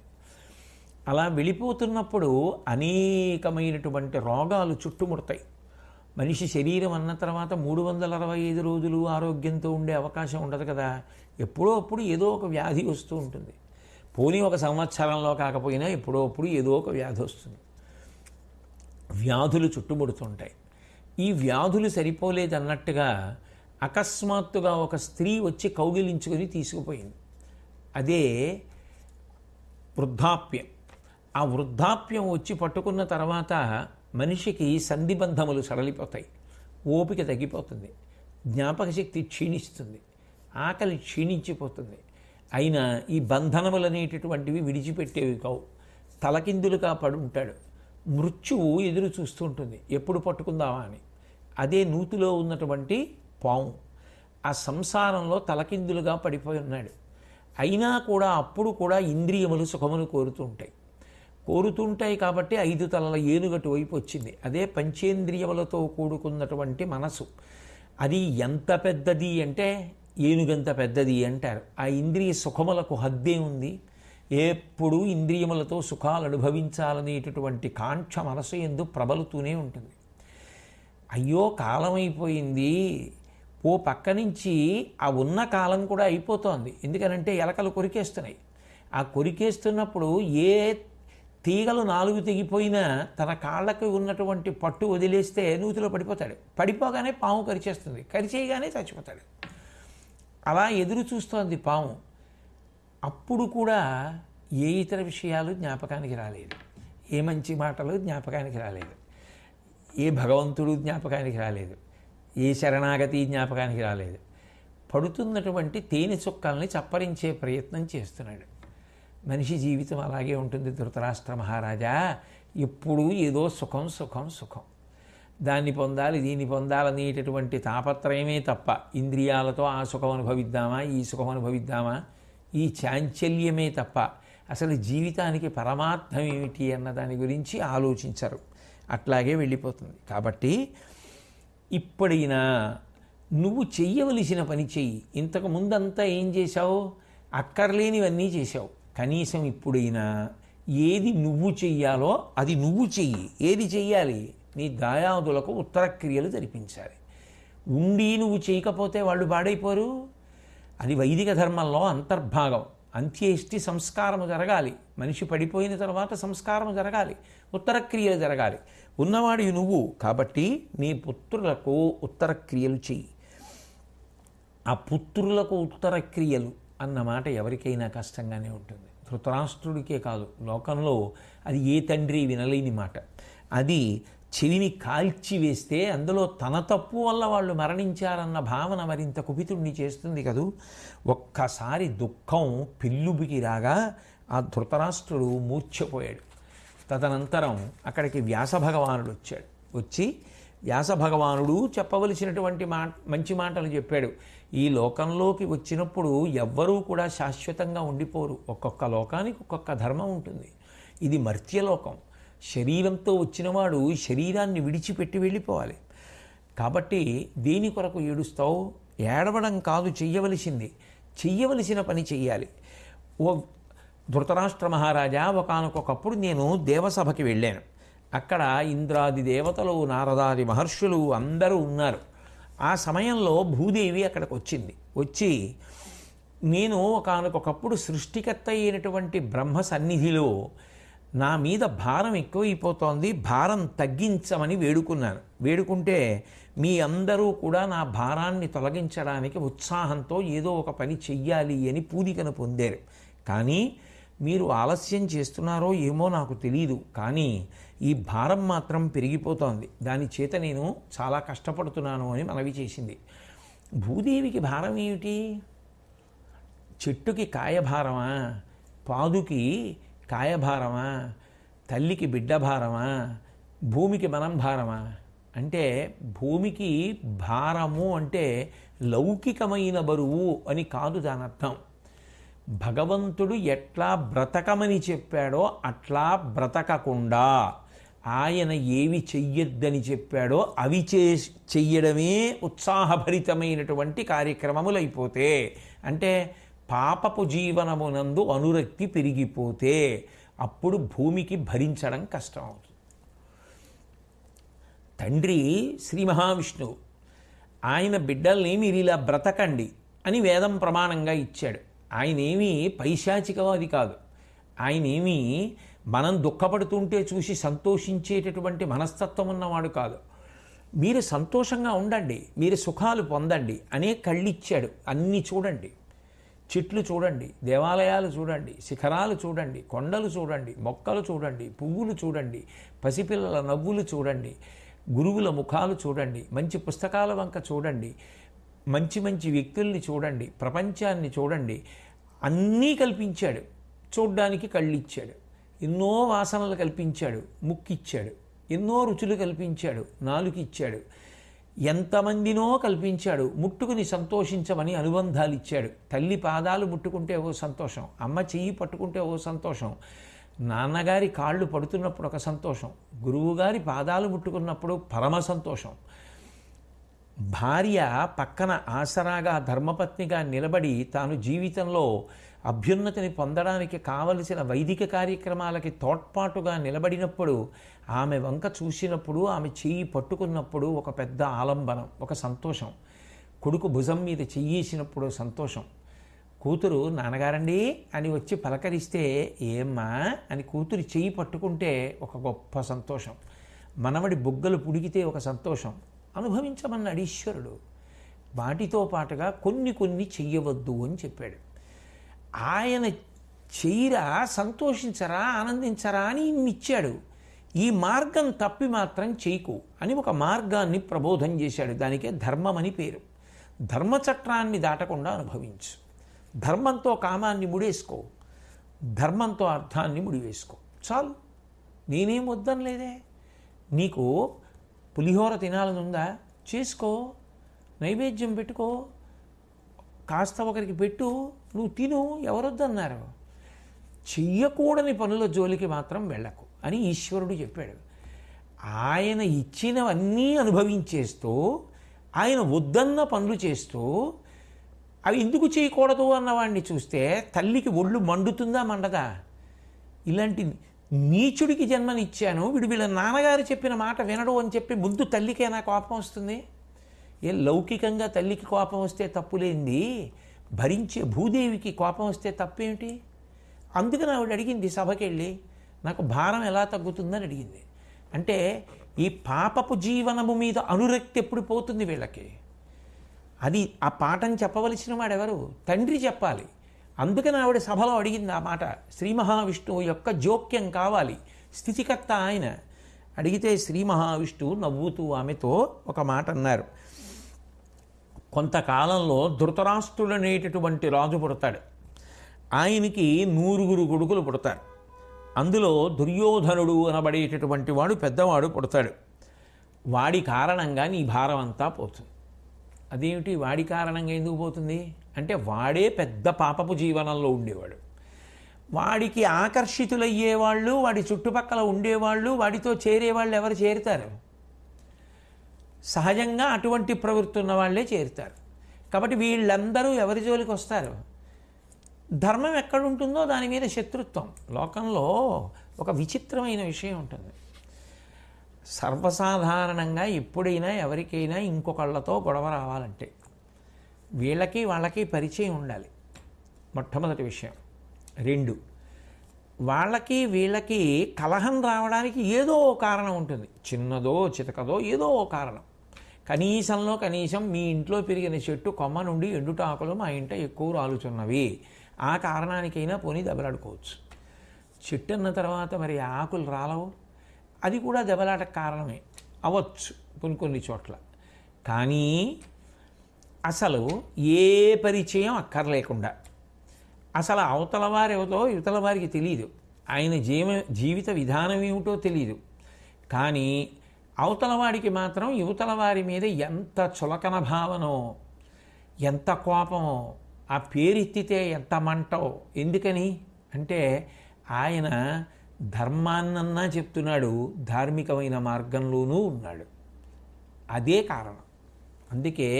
అలా వెళ్ళిపోతున్నప్పుడు అనేకమైనటువంటి రోగాలు చుట్టుముడతాయి. మనిషి శరీరం అన్న తర్వాత 365 రోజులు ఆరోగ్యంతో ఉండే అవకాశం ఉండదు కదా. ఎప్పుడో అప్పుడు ఏదో ఒక వ్యాధి వస్తూ ఉంటుంది. పోనీ ఒక సంవత్సరంలో కాకపోయినా ఎప్పుడో అప్పుడు ఏదో ఒక వ్యాధి వస్తుంది. వ్యాధులు చుట్టుముడుతుంటాయి. ఈ వ్యాధులు సరిపోలేదన్నట్టుగా అకస్మాత్తుగా ఒక స్త్రీ వచ్చి కౌగిలించుకొని తీసుకుపోయింది. అదే వృద్ధాప్యం. ఆ వృద్ధాప్యం వచ్చి పట్టుకున్న తర్వాత మనిషికి సంధిబంధములు సడలిపోతాయి, ఓపిక తగ్గిపోతుంది, జ్ఞాపక శక్తి క్షీణిస్తుంది, ఆకలి క్షీణించిపోతుంది. అయినా ఈ బంధనములు అనేటటువంటివి విడిచిపెట్టేవి కావు. తలకిందులుగా పడి ఉంటాడు. మృత్యువు ఎదురు చూస్తూ ఉంటుంది, ఎప్పుడు పట్టుకుందామా అని. అదే నూతిలో ఉన్నటువంటి పాము ఆ సంసారంలో తలకిందులుగా పడిపోయి ఉన్నాడు. అయినా కూడా అప్పుడు కూడా ఇంద్రియములు సుఖమును కోరుతుంటాయి కాబట్టి 5 తలల ఏనుగటు వైపు వచ్చింది. అదే పంచేంద్రియములతో కూడుకున్నటువంటి మనసు. అది ఎంత పెద్దది అంటే ఏనుగంత పెద్దది అంటారు. ఆ ఇంద్రియ సుఖములకు హద్దే ఉంది. ఎప్పుడు ఇంద్రియములతో సుఖాలు అనుభవించాలనేటటువంటి కాంక్ష మనసు యందు ప్రబలుతూనే ఉంటుంది. అయ్యో కాలమైపోయింది, ఓ పక్క నుంచి ఆ ఉన్న కాలం కూడా అయిపోతోంది. ఎందుకనంటే ఎలకలు కొరికేస్తున్నాయి. ఆ కొరికేస్తున్నప్పుడు ఏ తీగలు 4 తెగిపోయినా తన కాళ్ళకు ఉన్నటువంటి పట్టు వదిలేస్తే నూతిలో పడిపోతాడు. పడిపోగానే పాము కరిచేస్తుంది, కరిచేయగానే చచ్చిపోతాడు. అలా ఎదురు చూస్తోంది పాము. అప్పుడు కూడా ఏ ఇతర విషయాలు జ్ఞాపకానికి రాలేదు, ఏ మంచి మాటలు జ్ఞాపకానికి రాలేదు, ఏ భగవంతుడు జ్ఞాపకానికి రాలేదు, ఏ శరణాగతి జ్ఞాపకానికి రాలేదు. పడుతున్నటువంటి తేనె చుక్కల్ని చప్పరించే ప్రయత్నం చేస్తున్నాడు. మనిషి జీవితం అలాగే ఉంటుంది ధృతరాష్ట్ర మహారాజా. ఎప్పుడూ ఏదో సుఖం సుఖం సుఖం, దాన్ని పొందాలి దీన్ని పొందాలనేటటువంటి తాపత్రయమే తప్ప ఇంద్రియాలతో ఆ సుఖం అనుభవిద్దామా ఈ సుఖం అనుభవిద్దామా ఈ చాంచల్యమే తప్ప అసలు జీవితానికి పరమార్థం ఏమిటి అన్న దాని గురించి ఆలోచించరు. అట్లాగే వెళ్ళిపోతుంది. కాబట్టి ఇప్పుడైనా నువ్వు చెయ్యవలసిన పని చెయ్యి. ఇంతకు ముందంతా ఏం చేశావు? అక్కర్లేనివన్నీ చేశావు. కనీసం ఇప్పుడైనా ఏది నువ్వు చెయ్యాలో అది నువ్వు చెయ్యి. ఏది చెయ్యాలి? నీ దాయాదులకు ఉత్తర క్రియలు జరిపించాలి. ఉండి నువ్వు చేయకపోతే వాళ్ళు పాడైపోరు. అది వైదిక ధర్మంలో అంతర్భాగం. అంత్యేష్టి సంస్కారము జరగాలి. మనిషి పడిపోయిన తర్వాత సంస్కారము జరగాలి, ఉత్తర క్రియలు జరగాలి. ఉన్నవాడివి నువ్వు కాబట్టి నీ పుత్రులకు ఉత్తర క్రియలు చెయ్యి. ఆ పుత్రులకు ఉత్తర క్రియలు అన్నమాట ఎవరికైనా కష్టంగానే ఉంటుంది. ధృతరాష్ట్రుడికే కాదు, లోకంలో అది ఏ తండ్రి వినలేని మాట. అది చెవిని కాల్చివేస్తే అందులో తన తప్పు వల్ల వాళ్ళు మరణించారన్న భావన మరింత కుపితుడిని చేస్తుంది కదూ. ఒక్కసారి దుఃఖం పెళ్ళుబికి రాగా ఆ ధృతరాష్ట్రుడు మూర్ఛపోయాడు. తదనంతరం అక్కడికి వ్యాస భగవానుడు వచ్చాడు. వచ్చి వ్యాస భగవానుడు చెప్పవలసినటువంటి మంచి మాటలు చెప్పాడు. ఈ లోకంలోకి వచ్చినప్పుడు ఎవ్వరూ కూడా శాశ్వతంగా ఉండిపోరు. ఒక్కొక్క లోకానికి ఒక్కొక్క ధర్మం ఉంటుంది. ఇది మర్త్యలోకం. శరీరంతో వచ్చినవాడు శరీరాన్ని విడిచిపెట్టి వెళ్ళిపోవాలి. కాబట్టి దేని కొరకు ఏడుస్తావు? ఏడవడం కాదు చెయ్యవలసింది. చెయ్యవలసిన పని చెయ్యాలి. ఓ ధృతరాష్ట్ర మహారాజా, ఒకానొకప్పుడు నేను దేవసభకి వెళ్ళాను. అక్కడ ఇంద్రాది దేవతలు, నారదాది మహర్షులు అందరూ ఉన్నారు. ఆ సమయంలో భూదేవి అక్కడికి వచ్చింది. వచ్చి నేను ఒకానొకప్పుడు సృష్టికర్త అయినటువంటి బ్రహ్మ సన్నిధిలో నా మీద భారం ఎక్కువైపోతోంది, భారం తగ్గించమని వేడుకున్నాను. వేడుకుంటే మీ అందరూ కూడా నా భారాన్ని తొలగించడానికి ఉత్సాహంతో ఏదో ఒక పని చెయ్యాలి అని పూనికను పొందారు. కానీ మీరు ఆలస్యం చేస్తున్నారో ఏమో నాకు తెలియదు, కానీ ఈ భారం మాత్రం పెరిగిపోతోంది. దాని చేత నేను చాలా కష్టపడుతున్నాను అని మనవి చేసింది. భూదేవికి భారం ఏమిటి? చెట్టుకి కాయభారమా? పాదుకి కాయభారమా? తల్లికి బిడ్డ భారమా? భూమికి మనం భారమా? అంటే భూమికి భారము అంటే లౌకికమైన బరువు అని కాదు దాని అర్థం. భగవంతుడు ఎట్లా బ్రతకమని చెప్పాడో అట్లా బ్రతకకుండా ఆయన ఏవి చెయ్యొద్దని చెప్పాడో అవి చెయ్యడమే ఉత్సాహభరితమైనటువంటి కార్యక్రమములైపోతే, అంటే పాపపు జీవనమునందు అనురక్తి పెరిగిపోతే అప్పుడు భూమికి భరించడం కష్టం అవుతుంది. తండ్రి శ్రీ మహావిష్ణువు ఆయన బిడ్డల్ని మీరు ఇలా బ్రతకండి అని వేదం ప్రమాణంగా ఇచ్చాడు. ఆయనేమీ పైశాచికవాది కాదు. ఆయనేమీ మనం దుఃఖపడుతుంటే చూసి సంతోషించేటటువంటి మనస్తత్వం ఉన్నవాడు కాదు. మీరు సంతోషంగా ఉండండి, మీరు సుఖాలు పొందండి అనే కళ్ళిచ్చాడు. అన్నీ చూడండి, చెట్లు చూడండి, దేవాలయాలు చూడండి, శిఖరాలు చూడండి, కొండలు చూడండి, మొక్కలు చూడండి, పువ్వులు చూడండి, పసిపిల్లల నవ్వులు చూడండి, గురువుల ముఖాలు చూడండి, మంచి పుస్తకాల వంక చూడండి, మంచి మంచి వ్యక్తుల్ని చూడండి, ప్రపంచాన్ని చూడండి. అన్నీ కల్పించాడు. చూడ్డానికి కళ్ళిచ్చాడు. ఎన్నో వాసనలు కల్పించాడు. ముక్కిచ్చాడు. ఎన్నో రుచులు కల్పించాడు. నాలుకిచ్చాడు. ఎంతమందినో కల్పించాడు. ముట్టుకుని సంతోషించమని అనుబంధాలు ఇచ్చాడు. తల్లి పాదాలు ముట్టుకుంటే ఓ సంతోషం, అమ్మ చెయ్యి పట్టుకుంటే ఓ సంతోషం, నాన్నగారి కాళ్ళు పడుతున్నప్పుడు ఒక సంతోషం, గురువుగారి పాదాలు ముట్టుకున్నప్పుడు పరమ సంతోషం. భార్య పక్కన ఆసరాగా ధర్మపత్నిగా నిలబడి తాను జీవితంలో అభ్యున్నతిని పొందడానికి కావలసిన వైదిక కార్యక్రమాలకి తోడ్పాటుగా నిలబడినప్పుడు, ఆమె వంక చూసినప్పుడు, ఆమె చెయ్యి పట్టుకున్నప్పుడు ఒక పెద్ద ఆలంబనం, ఒక సంతోషం. కొడుకు భుజం మీద చెయ్యేసినప్పుడు సంతోషం. కూతురు నాన్నగారండి అని వచ్చి పలకరిస్తే ఏమ్మా అని కూతురు చెయ్యి పట్టుకుంటే ఒక గొప్ప సంతోషం. మనవడి బుగ్గలు పుడిగితే ఒక సంతోషం. అనుభవించమన్నాడు ఈశ్వరుడు. వాటితో పాటుగా కొన్ని కొన్ని చెయ్యవద్దు అని చెప్పాడు. ఆయన చెయ్యరా, సంతోషించరా, ఆనందించరా అని ఇచ్చాడు. ఈ మార్గం తప్పి మాత్రం చేయకు అని ఒక మార్గాన్ని ప్రబోధం చేశాడు. దానికే ధర్మం అని పేరు. ధర్మచట్రాన్ని దాటకుండా అనుభవించు. ధర్మంతో కామాన్ని ముడేసుకో, ధర్మంతో అర్థాన్ని ముడివేసుకో, చాలు. నేనేం వద్దనలేదే. నీకు పులిహోర తినాలనుందా? చేసుకో, నైవేద్యం పెట్టుకో, కాస్త ఒకరికి పెట్టు, నువ్వు తిను, ఎవరొద్దన్నారు. చెయ్యకూడని పనుల జోలికి మాత్రం వెళ్ళకు అని ఈశ్వరుడు చెప్పాడు. ఆయన ఇచ్చినవన్నీ అనుభవించేస్తూ, ఆయన వద్దన్న పనులు చేస్తూ, అవి ఎందుకు చేయకూడదు అన్నవాడిని చూస్తే తల్లికి ఒళ్ళు మండుతుందా, మండదా? ఇలాంటి నీచుడికి జన్మనిచ్చాను, వీళ్ళ నాన్నగారు చెప్పిన మాట వినడు అని చెప్పి ముందు తల్లికేనా కోపం వస్తుంది? ఏ లౌకికంగా తల్లికి కోపం వస్తే తప్పులేంది, భరించే భూదేవికి కోపం వస్తే తప్పేమిటి? అందుకని ఆవిడ అడిగింది సభకి వెళ్ళి, నాకు భారం ఎలా తగ్గుతుందని అడిగింది. అంటే ఈ పాపపు జీవనము మీద అనురక్తి ఎప్పుడు పోతుంది వీళ్ళకి? అది ఆ పాఠం చెప్పవలసిన వాడెవరు? తండ్రి చెప్పాలి. అందుకని ఆవిడ సభలో అడిగింది ఆ మాట. శ్రీ మహావిష్ణువు యొక్క జోక్యం కావాలి, స్థితికర్త ఆయన. అడిగితే శ్రీ మహావిష్ణువు నవ్వుతూ ఆమెతో ఒక మాట అన్నారు. కొంతకాలంలో ధృతరాష్ట్రుడు అనేటటువంటి రాజు పుడతాడు. ఆయనకి 100 కొడుకులు పుడతారు. అందులో దుర్యోధనుడు అనబడేటటువంటి వాడు పెద్దవాడు పుడతాడు. వాడి కారణంగా నీ భారం అంతా పోతుంది. అదేమిటి వాడి కారణంగా ఎందుకు పోతుంది అంటే వాడే పెద్ద పాపపు జీవనంలో ఉండేవాడు. వాడికి ఆకర్షితులయ్యేవాళ్ళు, వాడి చుట్టుపక్కల ఉండేవాళ్ళు, వాడితో చేరేవాళ్ళు ఎవరు చేరుతారు? సహజంగా అటువంటి ప్రవృత్తి ఉన్న వాళ్ళే చేరుతారు. కాబట్టి వీళ్ళందరూ ఎవరి జోలికి వస్తారు? ధర్మం ఎక్కడుంటుందో దాని మీద శత్రుత్వం. లోకంలో ఒక విచిత్రమైన విషయం ఉంటుంది. సర్వసాధారణంగా ఎప్పుడైనా ఎవరికైనా ఇంకొకళ్ళతో గొడవ రావాలంటే వీళ్ళకి వాళ్ళకి పరిచయం ఉండాలి, మొట్టమొదటి విషయం. 2, వాళ్ళకి వీళ్ళకి కలహం రావడానికి ఏదో కారణం ఉంటుంది. చిన్నదో చితకదో ఏదో కారణం. కనీసంలో కనీసం మీ ఇంట్లో పెరిగిన చెట్టు కొమ్మ నుండి ఎండుటాకులు మా ఇంట ఎక్కువ రాలుచున్నవి, ఆ కారణానికైనా పోనీ దెబ్బలాడుకోవచ్చు. చెట్టు అన్న తర్వాత మరి ఆకులు రాలవు, అది కూడా దెబ్బలాటకు కారణమే అవ్వచ్చు కొన్ని చోట్ల. కానీ అసలు ఏ పరిచయం అక్కర్లేకుండా, అసలు అవతల వారేమిటో యువతల వారికి తెలియదు, ఆయన జీవిత విధానం ఏమిటో తెలియదు, కానీ అవతల వాడికి మాత్రం యువతల వారి మీద ఎంత చులకన భావనో, ఎంత కోపమో, ఆ పేరెత్తితే ఎంత మంటో. ఎందుకని అంటే ఆయన ధర్మాన్నన్నా చెప్తున్నాడు, ధార్మికమైన మార్గంలోనూ ఉన్నాడు. అదే కారణం. అందుకే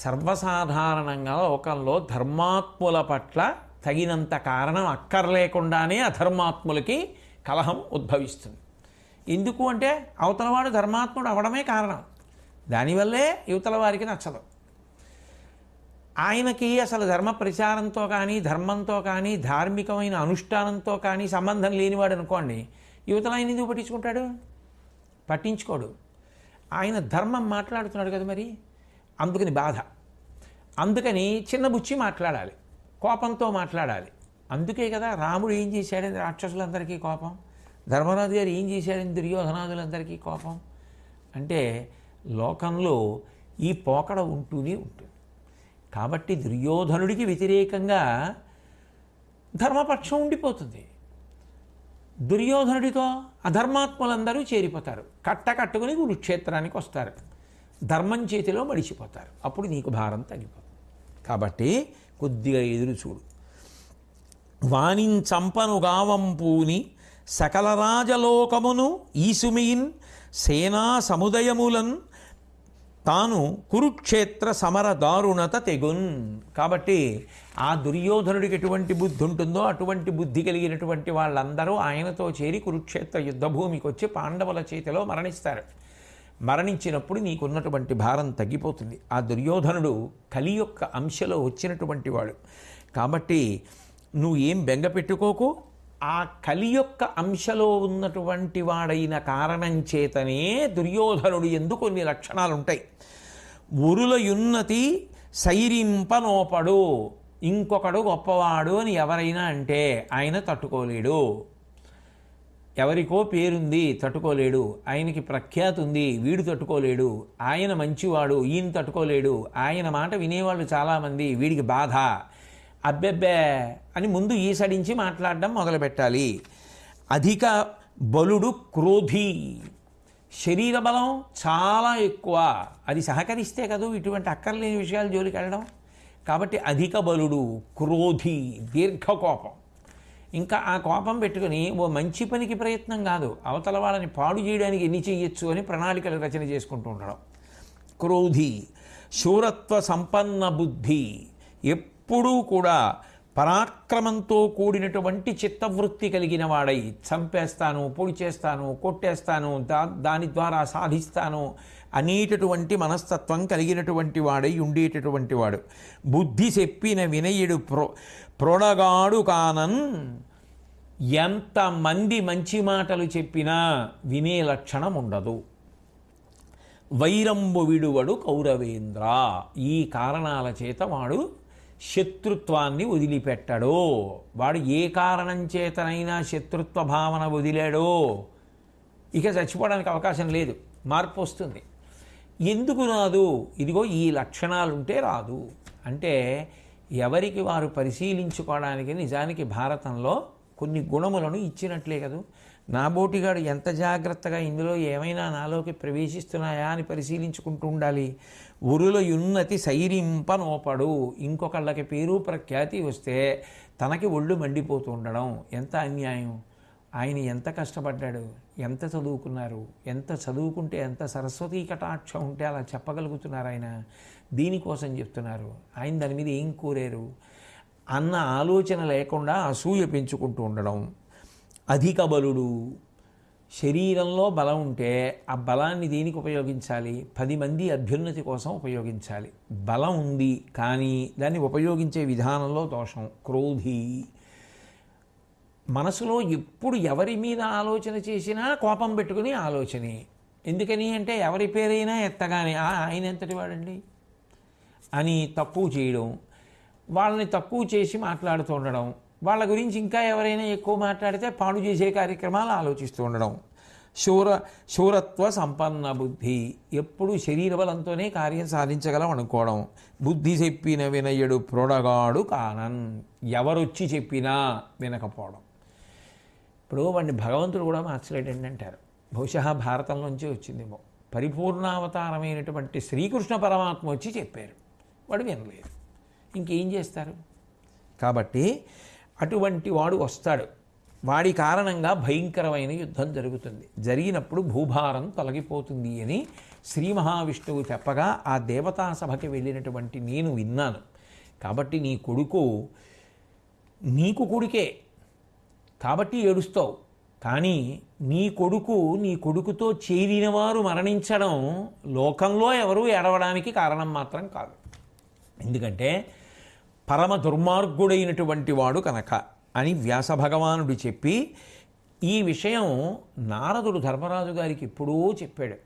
సర్వసాధారణంగా లోకంలో ధర్మాత్ముల పట్ల తగినంత కారణం అక్కర్లేకుండానే అధర్మాత్ములకి కలహం ఉద్భవిస్తుంది. ఎందుకు అంటే అవతలవాడు ధర్మాత్ముడు అవడమే కారణం. దానివల్లే యువతల వారికి నచ్చదు. ఆయనకి అసలు ధర్మ ప్రచారంతో కానీ, ధర్మంతో కానీ, ధార్మికమైన అనుష్ఠానంతో కానీ సంబంధం లేనివాడు అనుకోండి, యువతల ఆయన ఎందుకు పట్టించుకుంటాడు? పట్టించుకోడు. ఆయన ధర్మం మాట్లాడుతున్నాడు కదా, మరి అందుకని బాధ. అందుకని చిన్నబుచ్చి మాట్లాడాలి, కోపంతో మాట్లాడాలి. అందుకే కదా రాముడు ఏం చేశాడని రాక్షసులందరికీ కోపం, ధర్మరాజు గారు ఏం చేశాడని దుర్యోధనాదులందరికీ కోపం. అంటే లోకంలో ఈ పోకడ ఉంటూనే ఉంటుంది. కాబట్టి దుర్యోధనుడికి వ్యతిరేకంగా ధర్మపక్షం ఉండిపోతుంది. దుర్యోధనుడితో అధర్మాత్ములందరూ చేరిపోతారు, కట్టుకుని కురుక్షేత్రానికి వస్తారు, ధర్మం చేతిలో మడిచిపోతారు. అప్పుడు నీకు భారం తగ్గిపోతుంది. కాబట్టి కొద్దిగా ఎదురు చూడు. వాణించంపను గావంపూని సకల రాజలోకమును ఈసుమియిన్ సేనా సముదయములన్ తాను కురుక్షేత్ర సమర దారుణత తెగున్. కాబట్టి ఆ దుర్యోధనుడికి ఎటువంటి బుద్ధి ఉంటుందో అటువంటి బుద్ధి కలిగినటువంటి వాళ్ళందరూ ఆయనతో చేరి కురుక్షేత్ర యుద్ధభూమికి వచ్చి పాండవుల చేతిలో మరణిస్తారు. మరణించినప్పుడు నీకున్నటువంటి భారం తగ్గిపోతుంది. ఆ దుర్యోధనుడు కలి యొక్క అంశలో వచ్చినటువంటి వాడు. కాబట్టి నువ్వు ఏం బెంగ పెట్టుకోకు. ఆ కలి యొక్క అంశలో ఉన్నటువంటి వాడైన కారణం చేతనే దుర్యోధనుడు ఎందు కొన్ని లక్షణాలు ఉంటాయి. ఉరులయున్నతి సైరింపనోపడు. ఇంకొకడు గొప్పవాడు అని ఎవరైనా అంటే ఆయన తట్టుకోలేడు. ఎవరికో పేరుంది, తట్టుకోలేడు. ఆయనకి ప్రఖ్యాతి ఉంది, వీడు తట్టుకోలేడు. ఆయన మంచివాడు, ఈయన తట్టుకోలేడు. ఆయన మాట వినేవాళ్ళు చాలామంది, వీడికి బాధ. అబ్బెబ్బే అని ముందు ఈసడించి మాట్లాడడం మొదలుపెట్టాలి. అధిక బలుడు క్రోధి. శరీర బలం చాలా ఎక్కువ. అది సహకరిస్తే కదా ఇటువంటి అక్కర్లేని విషయాలు జోలికి వెళ్ళడం. కాబట్టి అధిక బలుడు, క్రోధి, దీర్ఘకోపం. ఇంకా ఆ కోపం పెట్టుకుని ఓ మంచి పనికి ప్రయత్నం కాదు, అవతల వాళ్ళని పాడు చేయడానికి ఎన్ని చెయ్యొచ్చు అని ప్రణాళికలు రచన చేసుకుంటూ ఉండడం. క్రోధి. శూరత్వ సంపన్న బుద్ధి. ఎప్పుడూ కూడా పరాక్రమంతో కూడినటువంటి చిత్తవృత్తి కలిగిన వాడై చంపేస్తాను, పొడి చేస్తాను, కొట్టేస్తాను, దాని ద్వారా సాధిస్తాను అనేటటువంటి మనస్తత్వం కలిగినటువంటి వాడై ఉండేటటువంటి వాడు. బుద్ధి చెప్పిన వినయుడు ప్రొడగాడు కానన్. ఎంతమంది మంచి మాటలు చెప్పినా వినే లక్షణం ఉండదు. వైరంబు విడువడు కౌరవేంద్ర. ఈ కారణాల చేత వాడు శత్రుత్వాన్ని వదిలిపెట్టాడో, వాడు ఏ కారణం చేతనైనా శత్రుత్వ భావన వదిలాడో ఇక చచ్చిపోవడానికి అవకాశం లేదు, మార్పు వస్తుంది. ఎందుకు రాదు? ఇదిగో ఈ లక్షణాలుంటే రాదు. అంటే ఎవరికి వారు పరిశీలించుకోవడానికి నిజానికి భారతంలో కొన్ని గుణములను ఇచ్చినట్లే కదూ. నాబోటిగాడు ఎంత జాగ్రత్తగా ఇందులో ఏమైనా నాలోకి ప్రవేశిస్తున్నాయా అని పరిశీలించుకుంటూ ఉండాలి. ఉరుల యున్నతి సైరింపనోపడు, ఇంకొకళ్ళకి పేరు ప్రఖ్యాతి వస్తే తనకి ఒళ్ళు మండిపోతూ ఉండడం ఎంత అన్యాయం. ఆయన ఎంత కష్టపడ్డాడు, ఎంత చదువుకున్నారు, ఎంత చదువుకుంటే ఎంత సరస్వతీ కటాక్షం ఉంటే అలా చెప్పగలుగుతున్నారు. ఆయన దీనికోసం చెప్తున్నారు. ఆయన దాని మీద ఏం కోరారు అన్న ఆలోచన లేకుండా అసూయ పెంచుకుంటూ ఉండడం. అధిక బలుడు, శరీరంలో బలం ఉంటే ఆ బలాన్ని దేనికి ఉపయోగించాలి? 10 మంది అభ్యున్నతి కోసం ఉపయోగించాలి. బలం ఉంది కానీ దాన్ని ఉపయోగించే విధానంలో దోషం. క్రోధి, మనసులో ఎప్పుడు ఎవరి మీద ఆలోచన చేసినా కోపం పెట్టుకుని ఆలోచనే. ఎందుకని అంటే ఎవరి పేరైనా ఎత్తగానే ఆయన ఎంతటి వాడండి అని తక్కువ చేయడం, వాళ్ళని తక్కువ చేసి మాట్లాడుతూ ఉండడం, వాళ్ళ గురించి ఇంకా ఎవరైనా ఎక్కువ మాట్లాడితే పాడు చేసే కార్యక్రమాలు ఆలోచిస్తూ ఉండడం. శూరత్వ సంపన్న బుద్ధి, ఎప్పుడు శరీర బలంతోనే కార్యం సాధించగలం అనుకోవడం. బుద్ధి చెప్పిన వినయుడు ప్రొడగాడు కానన్, ఎవరొచ్చి చెప్పినా వినకపోవడం. ఇప్పుడు వాడిని భగవంతుడు కూడా మార్చలేడండి అంటారు. బహుశా భారతంలోంచి వచ్చిందేమో. పరిపూర్ణావతారమైనటువంటి శ్రీకృష్ణ పరమాత్మ వచ్చి చెప్పారు, వాడు వినలేదు, ఇంకేం చేస్తారు? కాబట్టి అటువంటి వాడు వస్తాడు, వాడి కారణంగా భయంకరమైన యుద్ధం జరుగుతుంది. జరిగినప్పుడు భూభారం తొలగిపోతుంది అని శ్రీ మహావిష్ణువు చెప్పగా ఆ దేవతా సభకి వెళ్ళినటువంటి నేను విన్నాను. కాబట్టి నీ కొడుకు నీకు కొడుకే కాబట్టి ఏడుస్తావు, కానీ నీ కొడుకుతో చేరిన వారు మరణించడం లోకంలో ఎవరూ ఏడవడానికి కారణం మాత్రం కాదు. ఎందుకంటే పరమ దుర్మార్గుడైనటువంటి వాడు కనుక అని వ్యాస భగవానుడు చెప్పి ఈ విషయం నారదుడు ధర్మరాజు గారికి ఎప్పుడూ చెప్పాడు.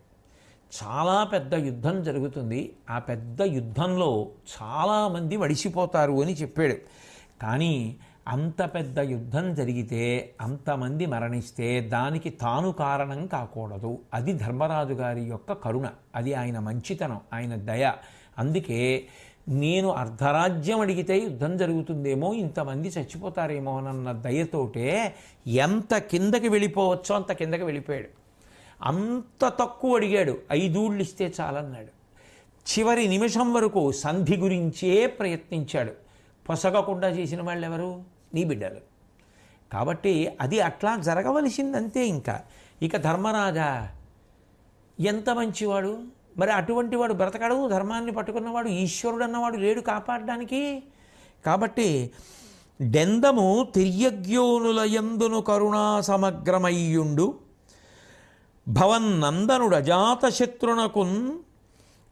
చాలా పెద్ద యుద్ధం జరుగుతుంది, ఆ పెద్ద యుద్ధంలో చాలామంది వడిసిపోతారు అని చెప్పాడు. కానీ అంత పెద్ద యుద్ధం జరిగితే అంతమంది మరణిస్తే దానికి తాను కారణం కాకూడదు. అది ధర్మరాజు గారి యొక్క కరుణ, అది ఆయన మంచితనం, ఆయన దయ. అందుకే నేను అర్ధరాజ్యం అడిగితే యుద్ధం జరుగుతుందేమో, ఇంతమంది చచ్చిపోతారేమో అన్న దయతోటే ఎంత కిందకి వెళ్ళిపోవచ్చో అంత కిందకి వెళ్ళిపోయాడు. అంత తక్కువ అడిగాడు, 5 ఊళ్ళు ఇస్తే చాలన్నాడు. చివరి నిమిషం వరకు సంధి గురించే ప్రయత్నించాడు. పొసగకుండా చేసిన వాళ్ళు ఎవరు? నీ బిడ్డలు. కాబట్టి అది అట్లా జరగవలసిందంతే. ఇక ధర్మరాజా ఎంత మంచివాడు, మరి అటువంటి వాడు బ్రతకడు. ధర్మాన్ని పట్టుకున్నవాడు, ఈశ్వరుడు అన్నవాడు లేడు కాపాడడానికి. కాబట్టి డెందము తిర్యజ్ఞోనుల యందును కరుణా సమగ్రమయ్యుండు భవన్నందనుడు అజాతశత్రునకున్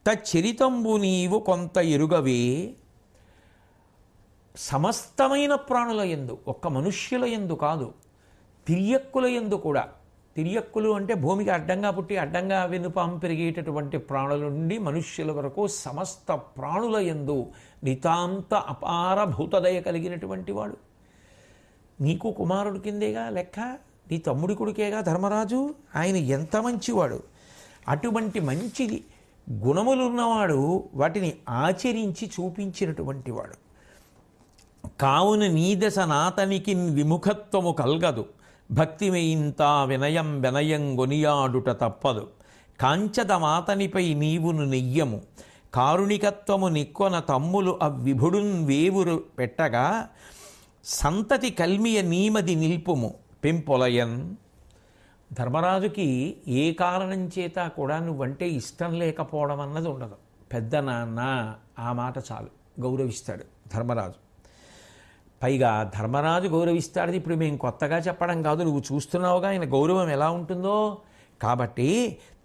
తచ్చరితంబు నీవు కొంత ఎరుగవే. సమస్తమైన ప్రాణుల యందు, ఒక్క మనుష్యుల యందు కాదు, తిర్యక్కుల యందు కూడా. తిర్యక్కులు అంటే భూమికి అడ్డంగా పుట్టి అడ్డంగా వెనుపాము పెరిగేటటువంటి ప్రాణుల నుండి మనుష్యుల వరకు సమస్త ప్రాణుల యందు నితాంత అపార భూతదయ కలిగినటువంటి వాడు. నీకు కుమారుడి కిందేగా లెక్క, నీ తమ్ముడి కొడుకేగా ధర్మరాజు. ఆయన ఎంత మంచివాడు. అటువంటి మంచి గుణములున్నవాడు వాటిని ఆచరించి చూపించినటువంటి వాడు. కావున నీదశ నాతనికి విముఖత్వము కల్గదు, భక్తిమయింత వినయం గొనియాడుట తప్పదు. కాంచద మాతనిపై నీవును నెయ్యము, కారుణికత్వము నిక్కొన తమ్ములు అవ్విభుడున్ వేవురు పెట్టగా, సంతతి కల్మియ నీమది నిల్పుము పెంపొలయన్. ధర్మరాజుకి ఏ కారణం చేత కూడా నువ్వంటే ఇష్టం లేకపోవడం అన్నది ఉండదు. పెద్ద నాన్న ఆ మాట చాలు, గౌరవిస్తాడు ధర్మరాజు. పైగా ధర్మరాజు గౌరవిస్తాడని ఇప్పుడు మేము కొత్తగా చెప్పడం కాదు, నువ్వు చూస్తున్నావుగా ఆయన గౌరవం ఎలా ఉంటుందో. కాబట్టి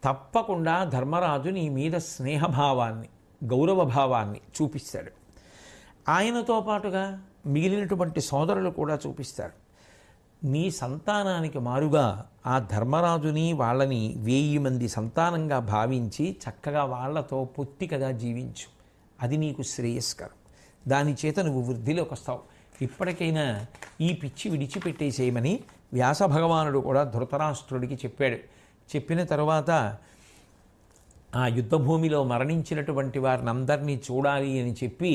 తప్పకుండా ధర్మరాజు నీ మీద స్నేహభావాన్ని, గౌరవభావాన్ని చూపిస్తాడు. ఆయనతో పాటుగా మిగిలినటువంటి సోదరులు కూడా చూపిస్తారు. నీ సంతానానికి మారుగా ఆ ధర్మరాజుని వాళ్ళని 1000 మంది సంతానంగా భావించి చక్కగా వాళ్లతో పొత్తికగా జీవించు. అది నీకు శ్రేయస్కరం. దాని చేత నువ్వు వృద్ధిలోకి వస్తావు. ఇప్పటికైనా ఈ పిచ్చి విడిచిపెట్టేసేయమని వ్యాస భగవానుడు కూడా ధృతరాష్ట్రుడికి చెప్పాడు. చెప్పిన తరువాత ఆ యుద్ధభూమిలో మరణించినటువంటి వారిని అందరినీ చూడాలి అని చెప్పి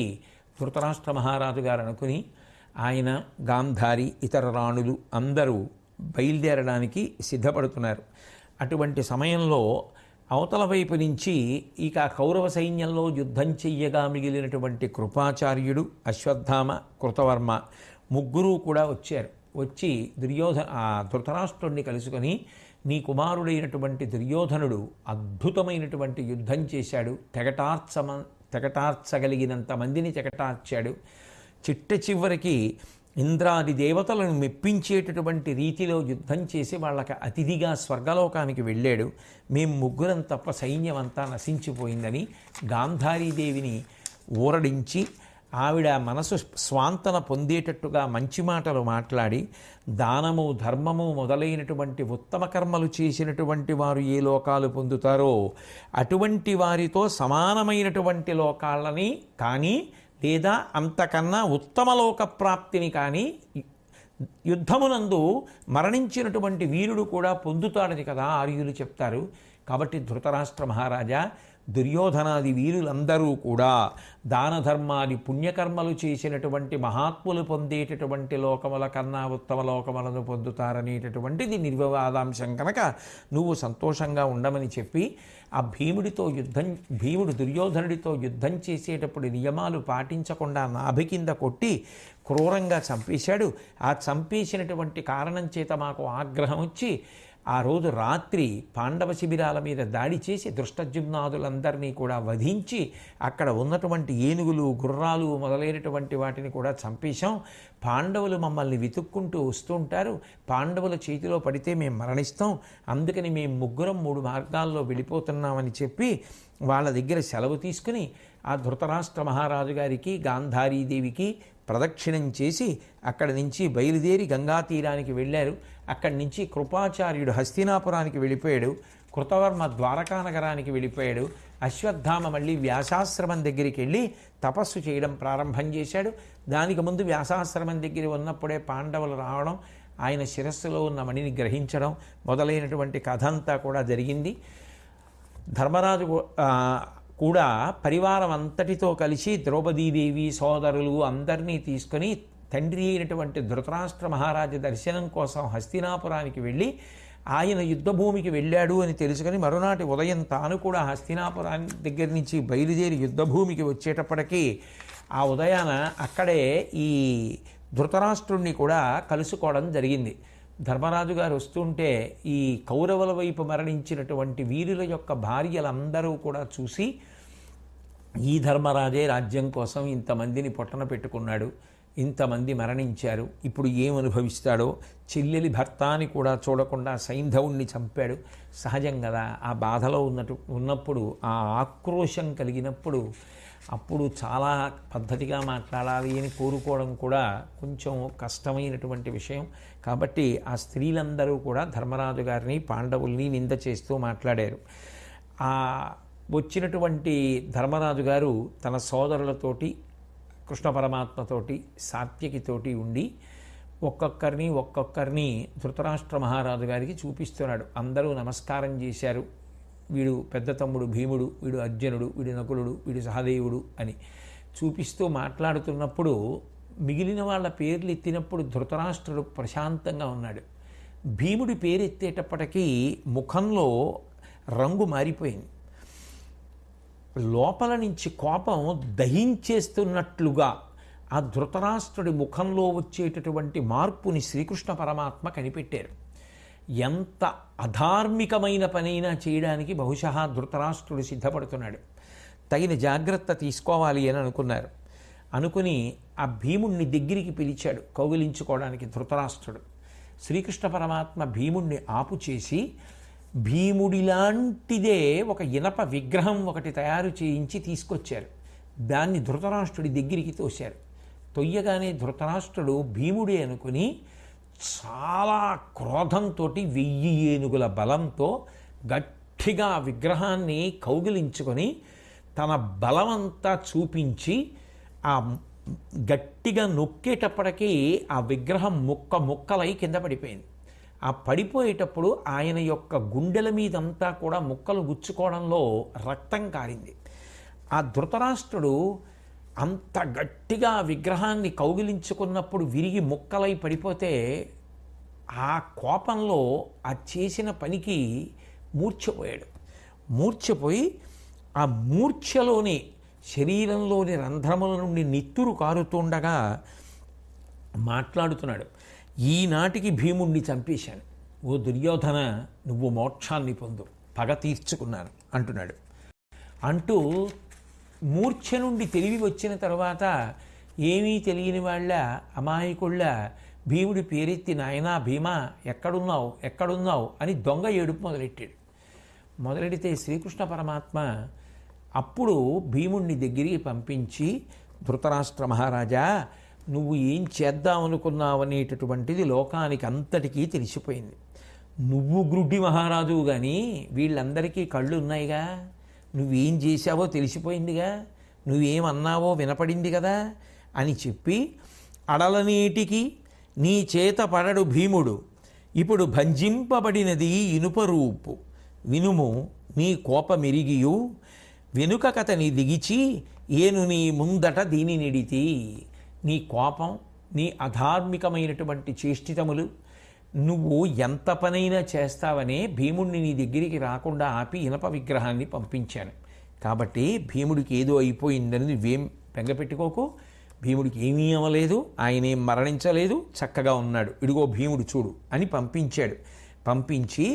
ధృతరాష్ట్ర మహారాజు గారు అనుకుని ఆయన, గాంధారి, ఇతర రాణులు అందరూ బయలుదేరడానికి సిద్ధపడుతున్నారు. అటువంటి సమయంలో అవతల వైపు నుంచి ఇక కౌరవ సైన్యంలో యుద్ధం చెయ్యగా మిగిలినటువంటి కృపాచార్యుడు, అశ్వత్థామ, కృతవర్మ ముగ్గురు కూడా వచ్చారు. వచ్చి ధృతరాష్ట్రుణ్ణి కలుసుకొని, నీ కుమారుడైనటువంటి దుర్యోధనుడు అద్భుతమైనటువంటి యుద్ధం చేశాడు, తెగటార్చగలిగినంత మందిని తెగటార్చాడు, చిట్ట చివరికి ఇంద్రాది దేవతలను మెప్పించేటటువంటి రీతిలో యుద్ధం చేసి వాళ్ళకి అతిథిగా స్వర్గలోకానికి వెళ్ళాడు. మేము ముగ్గురం తప్ప సైన్యం అంతా నశించిపోయిందని గాంధారీదేవిని ఊరడించి ఆవిడ మనసు స్వాంతన పొందేటట్టుగా మంచి మాటలు మాట్లాడి, దానము, ధర్మము మొదలైనటువంటి ఉత్తమ కర్మలు చేసినటువంటి వారు ఏ లోకాలు పొందుతారో అటువంటి వారితో సమానమైనటువంటి లోకాలని కానీ లేదా అంతకన్నా ఉత్తమ లోక ప్రాప్తిని కానీ యుద్ధమునందు మరణించినటువంటి వీరుడు కూడా పొందుతాడని కదా ఆర్యులు చెప్తారు. కాబట్టి ధృతరాష్ట్ర మహారాజా, దుర్యోధనాది వీరులందరూ కూడా దాన ధర్మాది పుణ్యకర్మలు చేసినటువంటి మహాత్ములు పొందేటటువంటి లోకముల కన్నా ఉత్తమ లోకములను పొందుతారనేటటువంటిది నిర్వివాదాంశం కనుక నువ్వు సంతోషంగా ఉండమని చెప్పి ఆ భీముడు దుర్యోధనుడితో యుద్ధం చేసేటప్పుడు నియమాలు పాటించకుండా నాభి కింద కొట్టి క్రూరంగా చంపేశాడు. ఆ చంపేసినటువంటి కారణం చేత మాకు ఆగ్రహం వచ్చి ఆ రోజు రాత్రి పాండవ శిబిరాల మీద దాడి చేసి దృష్టజుమ్నాదులందరినీ కూడా వధించి అక్కడ ఉన్నటువంటి ఏనుగులు, గుర్రాలు మొదలైనటువంటి వాటిని కూడా చంపేశాం. పాండవులు మమ్మల్ని వెతుక్కుంటూ వస్తుంటారు, పాండవుల చేతిలో పడితే మేము మరణిస్తాం, అందుకని మేము ముగ్గురం 3 మార్గాల్లో వెళ్ళిపోతున్నామని చెప్పి వాళ్ళ దగ్గర సెలవు తీసుకుని ఆ ధృతరాష్ట్ర మహారాజు గారికి, గాంధారీదేవికి ప్రదక్షిణం చేసి అక్కడి నుంచి బయలుదేరి గంగా తీరానికి వెళ్ళారు. అక్కడి నుంచి కృపాచార్యుడు హస్తినాపురానికి వెళ్ళిపోయాడు, కృతవర్మ ద్వారకా నగరానికి వెళ్ళిపోయాడు, అశ్వత్థామ మళ్ళీ వ్యాసాశ్రమం దగ్గరికి వెళ్ళి తపస్సు చేయడం ప్రారంభం చేశాడు. దానికి ముందు వ్యాసాశ్రమం దగ్గర ఉన్నప్పుడే పాండవులు రావడం, ఆయన శిరస్సులో ఉన్న మణిని గ్రహించడం మొదలైనటువంటి కథ అంతా కూడా జరిగింది. ధర్మరాజు కూడా పరివారం అంతటితో కలిసి ద్రౌపదీదేవి సోదరులు అందరినీ తీసుకొని తండ్రి అయినటువంటి ధృతరాష్ట్ర మహారాజు దర్శనం కోసం హస్తినాపురానికి వెళ్ళి ఆయన యుద్ధభూమికి వెళ్ళాడు అని తెలుసుకొని మరునాటి ఉదయం తాను కూడా హస్తినాపురాన్ని దగ్గర నుంచి బయలుదేరి యుద్ధభూమికి వచ్చేటప్పటికీ ఆ ఉదయాన అక్కడే ఈ ధృతరాష్ట్రుణ్ణి కూడా కలుసుకోవడం జరిగింది. ధర్మరాజు గారు వస్తుంటే ఈ కౌరవుల వైపు మరణించినటువంటి వీరుల యొక్క భార్యలందరూ కూడా చూసి, ఈ ధర్మరాజే రాజ్యం కోసం ఇంతమందిని పొట్టన పెట్టుకున్నాడు, ఇంతమంది మరణించారు, ఇప్పుడు ఏమనుభవిస్తాడో, చెల్లెలి భర్తాని కూడా చూడకుండా సైంధవుణ్ణి చంపాడు, సహజం కదా. ఆ బాధలో ఉన్నప్పుడు ఆ ఆక్రోశం కలిగినప్పుడు అప్పుడు చాలా పద్ధతిగా మాట్లాడాలి అని కోరుకోవడం కూడా కొంచెం కష్టమైనటువంటి విషయం. కాబట్టి ఆ స్త్రీలందరూ కూడా ధర్మరాజు గారిని, పాండవుల్ని నింద చేస్తూ మాట్లాడారు. ఆ వచ్చినటువంటి ధర్మరాజు గారు తన సోదరులతోటి, కృష్ణ పరమాత్మతోటి, సాత్యకితోటి ఉండి ఒక్కొక్కరిని ధృతరాష్ట్ర మహారాజు గారికి చూపిస్తున్నాడు. అందరూ నమస్కారం చేశారు. వీడు పెద్ద తమ్ముడు భీముడు, వీడు అర్జునుడు, వీడు నకులుడు, వీడు సహదేవుడు అని చూపిస్తూ మాట్లాడుతున్నప్పుడు మిగిలిన వాళ్ళ పేర్లు ఎత్తినప్పుడు ధృతరాష్ట్రుడు ప్రశాంతంగా ఉన్నాడు. భీముడి పేరు ఎత్తేటప్పటికీ ముఖంలో రంగు మారిపోయింది. లోపల నుంచి కోపం దహించేస్తున్నట్లుగా ఆ ధృతరాష్ట్రుడి ముఖంలో వచ్చేటటువంటి మార్పుని శ్రీకృష్ణ పరమాత్మ కనిపెట్టారు. ఎంత అధార్మికమైన పనైనా చేయడానికి బహుశా ధృతరాష్ట్రుడు సిద్ధపడుతున్నాడు, తగిన జాగ్రత్త తీసుకోవాలి అని అనుకున్నారు. అనుకుని ఆ భీముణ్ణి దగ్గరికి పిలిచాడు కౌగిలించుకోవడానికి ధృతరాష్ట్రుడు. శ్రీకృష్ణ పరమాత్మ భీముణ్ణి ఆపు చేసి భీముడిలాంటిదే ఒక ఇనప విగ్రహం ఒకటి తయారు చేయించి తీసుకొచ్చారు. దాన్ని ధృతరాష్ట్రుడి దగ్గరికి తోశారు. తొయ్యగానే ధృతరాష్ట్రుడు భీముడే అనుకుని చాలా క్రోధంతో 1000 ఏనుగుల బలంతో గట్టిగా విగ్రహాన్ని కౌగిలించుకొని తన బలమంతా చూపించి ఆ గట్టిగా నొక్కేటప్పటికీ ఆ విగ్రహం ముక్కలై కింద పడిపోయింది. ఆ పడిపోయేటప్పుడు ఆయన యొక్క గుండెల మీదంతా కూడా ముక్కలు గుచ్చుకోవడంలో రక్తం కారింది. ఆ ధృతరాష్ట్రుడు అంత గట్టిగా విగ్రహాన్ని కౌగిలించుకున్నప్పుడు విరిగి ముక్కలై పడిపోతే ఆ కోపంలో ఆ చేసిన పనికి మూర్ఛపోయాడు. మూర్ఛపోయి ఆ మూర్ఛలోని శరీరంలోని రంధ్రముల నుండి నిత్తురు కారుతుండగా మాట్లాడుతున్నాడు. ఈనాటికి భీముణ్ణి చంపేశాను, ఓ దుర్యోధన నువ్వు మోక్షాన్ని పొందు, పగ తీర్చుకున్నాను అంటున్నాడు. అంటూ మూర్ఛ నుండి తెలివి వచ్చిన తర్వాత ఏమీ తెలియని వాళ్ళ అమాయకుళ్ళ భీముడి పేరెత్తి నాయనా భీమా ఎక్కడున్నావు ఎక్కడున్నావు అని దొంగ ఏడుపు మొదలెట్టాడు. మొదలెడితే శ్రీకృష్ణ పరమాత్మ అప్పుడు భీముణ్ణి దగ్గరికి పంపించి, ధృతరాష్ట్ర మహారాజా నువ్వు ఏం చేద్దామనుకున్నావనేటటువంటిది లోకానికి అంతటికీ తెలిసిపోయింది. నువ్వు గ్రుడ్డి మహారాజు కానీ వీళ్ళందరికీ కళ్ళు ఉన్నాయిగా, నువ్వేం చేశావో తెలిసిపోయిందిగా, నువ్వేమన్నావో వినపడింది కదా అని చెప్పి, అడలనీటికి నీ చేత పడడు భీముడు, ఇప్పుడు భంజింపబడినది ఇనుపరూపు, వినుము నీ కోపమెరిగియు వెనుక కథని దిగిచి ఏను నీ ముందట దీని నిడితి. నీ కోపం, నీ అధార్మికమైనటువంటి చేష్టితములు, నువ్వు ఎంత పనైనా చేస్తావనే భీముడిని నీ దగ్గరికి రాకుండా ఆపి ఇనప విగ్రహాన్ని పంపించాను. కాబట్టి భీముడికి ఏదో అయిపోయిందని నువ్వేం బెంగపెట్టుకోకు, భీముడికి ఏమీ అవ్వలేదు, ఆయనేం మరణించలేదు, చక్కగా ఉన్నాడు, ఇదిగో భీముడు చూడు అని పంపించాడు. పంపించి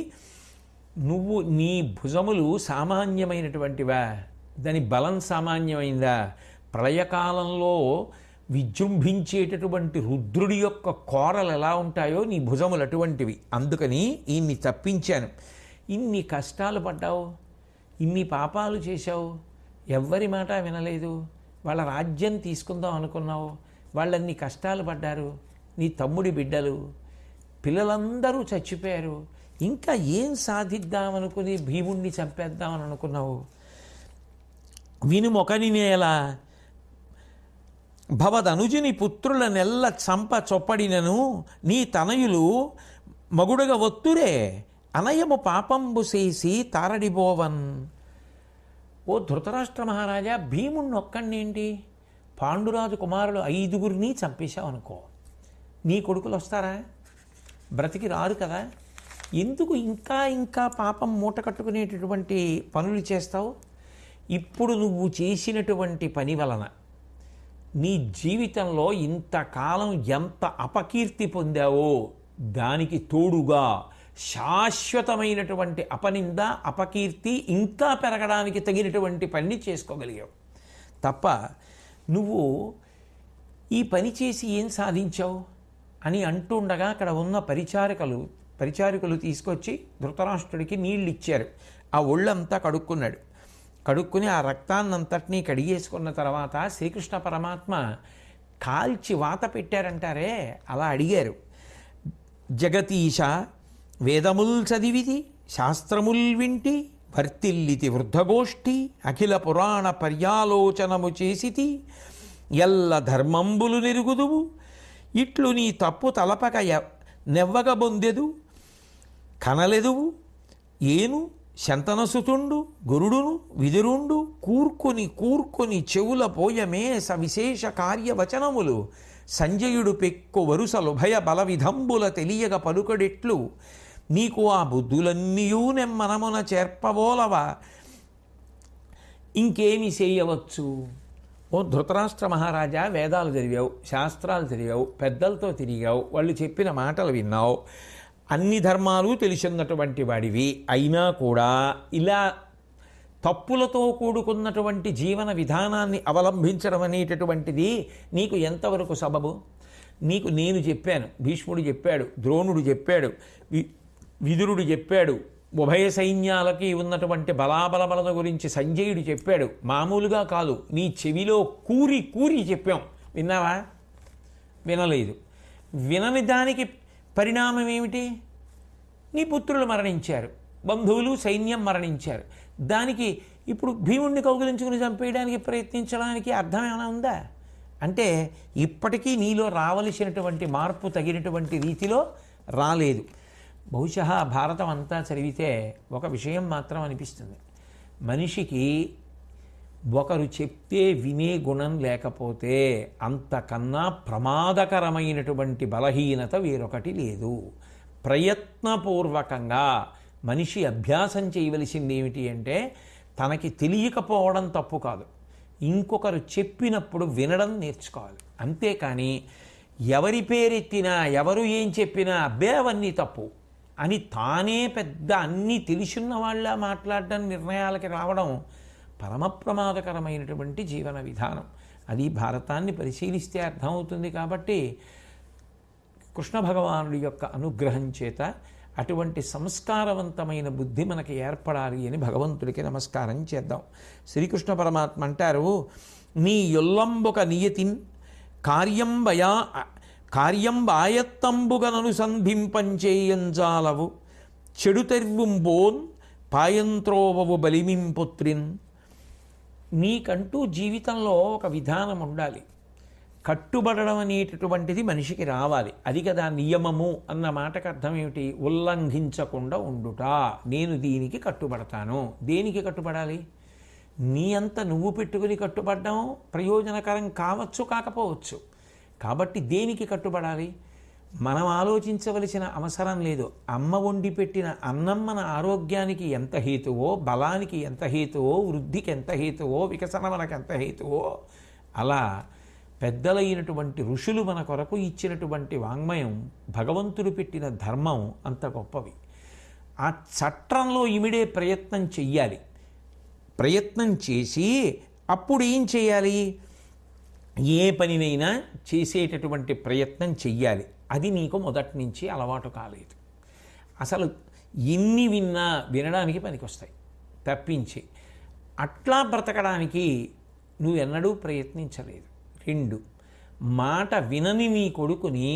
నువ్వు నీ భుజములు సామాన్యమైనటువంటివా, దాని బలం సామాన్యమైందా, ప్రళయకాలంలో విజృంభించేటటువంటి రుద్రుడి యొక్క కోరలు ఎలా ఉంటాయో నీ భుజములు అటువంటివి, అందుకని ఈయన్ని తప్పించాను. ఇన్ని కష్టాలు పడ్డావు, ఇన్ని పాపాలు చేశావు, ఎవ్వరి మాట వినలేదు, వాళ్ళ రాజ్యం తీసుకుందాం అనుకున్నావు, వాళ్ళన్ని కష్టాలు పడ్డారు, నీ తమ్ముడి బిడ్డలు పిల్లలందరూ చచ్చిపోయారు, ఇంకా ఏం సాధిద్దామనుకుని భీముణ్ణి చంపేద్దామని అనుకున్నావు. వినుమొకని నేల భవదనుజుని పుత్రుల నెల్ల చంప చొప్పడినను నీ తనయులు మగుడుగ ఒత్తురే అనయము పాపంబు చేసి తారడిబోవన్. ఓ ధృతరాష్ట్ర మహారాజా, భీముణ్ణి ఒక్కడినేంటి, పాండురాజు కుమారులు 5గురిని చంపేశావు అనుకో, నీ కొడుకులు వస్తారా, బ్రతికి రారు కదా, ఎందుకు ఇంకా ఇంకా పాపం మూట కట్టుకునేటటువంటి పనులు చేస్తావు. ఇప్పుడు నువ్వు చేసినటువంటి పని వలన నీ జీవితంలో ఇంతకాలం ఎంత అపకీర్తి పొందావో దానికి తోడుగా శాశ్వతమైనటువంటి అపనింద అపకీర్తి ఇంకా పెరగడానికి తగినటువంటి పని చేసుకోగలిగావు తప్ప నువ్వు ఈ పని చేసి ఏం సాధించావు అని అంటుండగా అక్కడ ఉన్న పరిచారికలు తీసుకొచ్చి ధృతరాష్ట్రుడికి నీళ్ళు ఇచ్చారు. ఆ ఒళ్ళంతా కడుక్కున్నాడు. కడుక్కుని ఆ రక్తాన్నంతటినీ కడిగేసుకున్న తర్వాత శ్రీకృష్ణ పరమాత్మ కాల్చి వాత పెట్టారంటారే అలా అడిగారు. జగతీశ వేదముల్ చదివిది శాస్త్రముల్ వింటి భర్తిల్లితి వృద్ధగోష్ఠి అఖిల పురాణ పర్యాలోచనము చేసితి ఎల్ల ధర్మంబులు నెరుగుదువు ఇట్లు నీ తప్పు తలపక నెవ్వగబొందెదు కనలెదువు ఏను శంతనసుతుండు గురుడును విదురుండు కూర్కొని చెవుల పోయమే సవిశేష కార్యవచనములు సంజయుడు పెక్కు వరుసలు భయ బల విధంబుల తెలియగ పలుకడెట్లు నీకు ఆ బుద్ధులన్నీయూ నెమ్మనమున చేర్పబోలవా ఇంకేమి చేయవచ్చు. ఓ ధృతరాష్ట్ర మహారాజా, వేదాలు చదివావు, శాస్త్రాలు చదివావు, పెద్దలతో తిరిగావు, వాళ్ళు చెప్పిన మాటలు విన్నావు, అన్ని ధర్మాలు తెలిసినటువంటి వాడివి, అయినా కూడా ఇలా తప్పులతో కూడుకున్నటువంటి జీవన విధానాన్ని అవలంబించడం అనేటటువంటిది నీకు ఎంతవరకు సబబు? నీకు నేను చెప్పాను, భీష్ముడు చెప్పాడు, ద్రోణుడు చెప్పాడు, విదురుడు చెప్పాడు, ఉభయ సైన్యాలకి ఉన్నటువంటి బలాబలబలత గురించి సంజయుడు చెప్పాడు. మామూలుగా కాదు, నీ చెవిలో కూరి కూరి చెప్పాం. విన్నావా? వినలేదు. వినని దానికి పరిణామం ఏమిటి? నీ పుత్రులు మరణించారు, బంధువులు సైన్యం మరణించారు. దానికి ఇప్పుడు భీముడిని కౌగిలించుకుని చంపేయడానికి ప్రయత్నించడానికి అర్థం ఏమైనా ఉందా? అంటే ఇప్పటికీ నీలో రావలసినటువంటి మార్పు తగినటువంటి రీతిలో రాలేదు. బహుశా భారతం అంతా చదివితే ఒక విషయం మాత్రం అనిపిస్తుంది. మనిషికి ఒకరు చెప్తే వినే గుణం లేకపోతే అంతకన్నా ప్రమాదకరమైనటువంటి బలహీనత వేరొకటి లేదు. ప్రయత్నపూర్వకంగా మనిషి అభ్యాసం చేయవలసింది ఏమిటి అంటే, తనకి తెలియకపోవడం తప్పు కాదు, ఇంకొకరు చెప్పినప్పుడు వినడం నేర్చుకోవాలి. అంతేకాని ఎవరి పేరెత్తినా ఎవరు ఏం చెప్పినా అబ్బే అవన్నీ తప్పు అని తానే పెద్ద అన్నీ తెలిసిన వాళ్ళ మాట్లాడడం, నిర్ణయాలకి రావడం పరమ ప్రమాదకరమైనటువంటి జీవన విధానం. అది భారతాన్ని పరిశీలిస్తే అర్థమవుతుంది. కాబట్టి కృష్ణ భగవానుడి యొక్క అనుగ్రహం చేత అటువంటి సంస్కారవంతమైన బుద్ధి మనకి ఏర్పడాలి అని భగవంతుడికి నమస్కారం చేద్దాం. శ్రీకృష్ణ పరమాత్మ అంటారు, నీ యొల్లంబొక నియతిన్ కార్యంబాయత్తంబుగననుసంధింపంచేయంజాలవు చెడుతెర్వుంబోన్ పాయంత్రోవవు బలిమింపుత్రిన్. నీకంటూ జీవితంలో ఒక విధానం ఉండాలి. కట్టుబడడం అనేటటువంటిది మనిషికి రావాలి. అది కదా నియమము అన్న మాటకు అర్థం ఏమిటి? ఉల్లంఘించకుండా ఉండుట. నేను దీనికి కట్టుబడతాను. దేనికి కట్టుబడాలి? నీ అంత నువ్వు పెట్టుకుని కట్టుబడడం ప్రయోజనకరం కావచ్చు, కాకపోవచ్చు. కాబట్టి దేనికి కట్టుబడాలి? మనం ఆలోచించవలసిన అవసరం లేదు. అమ్మ వండి పెట్టిన అన్నం మన ఆరోగ్యానికి ఎంత హేతువో, బలానికి ఎంత హేతువో, వృద్ధికి ఎంత హేతువో, వికసనమునకు ఎంత హేతువో, అలా పెద్దలైనటువంటి ఋషులు మన కొరకు ఇచ్చినటువంటి వాంగ్మయం, భగవంతుడు పెట్టిన ధర్మం అంత గొప్పవి. ఆ చట్రంలో ఇమిడే ప్రయత్నం చెయ్యాలి. ప్రయత్నం చేసి అప్పుడు ఏం చేయాలి? ఏ పనినైనా చేసేటటువంటి ప్రయత్నం చెయ్యాలి. అది నీకు మొదటి నుంచి అలవాటు కాలేదు. అసలు ఎన్ని విన్నా వినడానికి పనికొస్తాయి తప్పించి అట్లా బ్రతకడానికి నువ్వెన్నడూ ప్రయత్నించలేదు. 2, మాట వినని నీ కొడుకుని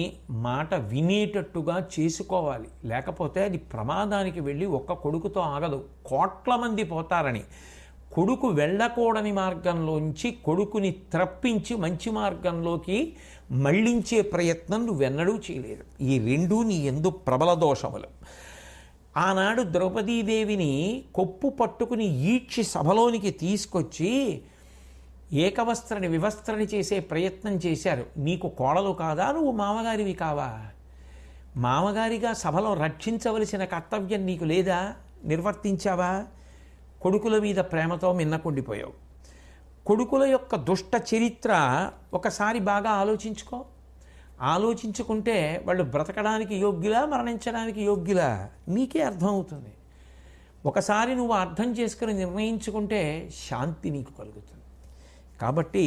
మాట వినేటట్టుగా చేసుకోవాలి. లేకపోతే అది ప్రమాదానికి వెళ్ళి ఒక్క కొడుకుతో ఆగదు, కోట్ల మంది పోతారని. కొడుకు వెళ్ళకూడని మార్గంలోంచి కొడుకుని త్రప్పించి మంచి మార్గంలోకి మళ్ళించే ప్రయత్నం నువ్వెన్నడూ చేయలేదు. ఈ 2 నీ యందు ప్రబల దోషములు. ఆనాడు ద్రౌపదీదేవిని కొప్పు పట్టుకుని ఈడ్చి సభలోనికి తీసుకొచ్చి ఏకవస్త్రని వివస్త్రని చేసే ప్రయత్నం చేశారు. నీకు కోడలు కాదా? నువ్వు మామగారివి కావా? మామగారిగా సభలో రక్షించవలసిన కర్తవ్యం నీకు లేదా? నిర్వర్తించావా? కొడుకుల మీద ప్రేమతో మిన్నకుండిపోయావు. కొడుకుల యొక్క దుష్ట చరిత్ర ఒకసారి బాగా ఆలోచించుకో. ఆలోచించుకుంటే వాళ్ళు బ్రతకడానికి యోగ్యులా, మరణించడానికి యోగ్యులా నీకే అర్థమవుతుంది. ఒకసారి నువ్వు అర్థం చేసుకుని నిర్ణయించుకుంటే శాంతి నీకు కలుగుతుంది. కాబట్టి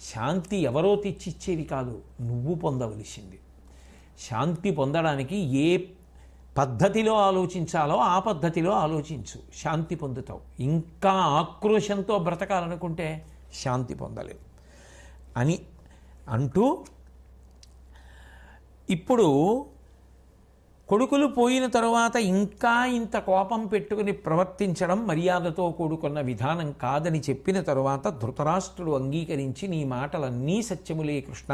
శాంతి ఎవరో తెచ్చిచ్చేది కాదు, నువ్వు పొందవలసింది. శాంతి పొందడానికి ఏ పద్ధతిలో ఆలోచించాలో ఆ పద్ధతిలో ఆలోచించు, శాంతి పొందుతావు. ఇంకా ఆక్రోశంతో బ్రతకాలనుకుంటే శాంతి పొందలేవు అని అంటూ, ఇప్పుడు కొడుకులు పోయిన తరువాత ఇంకా ఇంత కోపం పెట్టుకుని ప్రవర్తించడం మర్యాదతో కూడుకున్న విధానం కాదని చెప్పిన తరువాత ధృతరాష్ట్రుడు అంగీకరించి, నీ మాటలన్నీ సత్యములే కృష్ణ,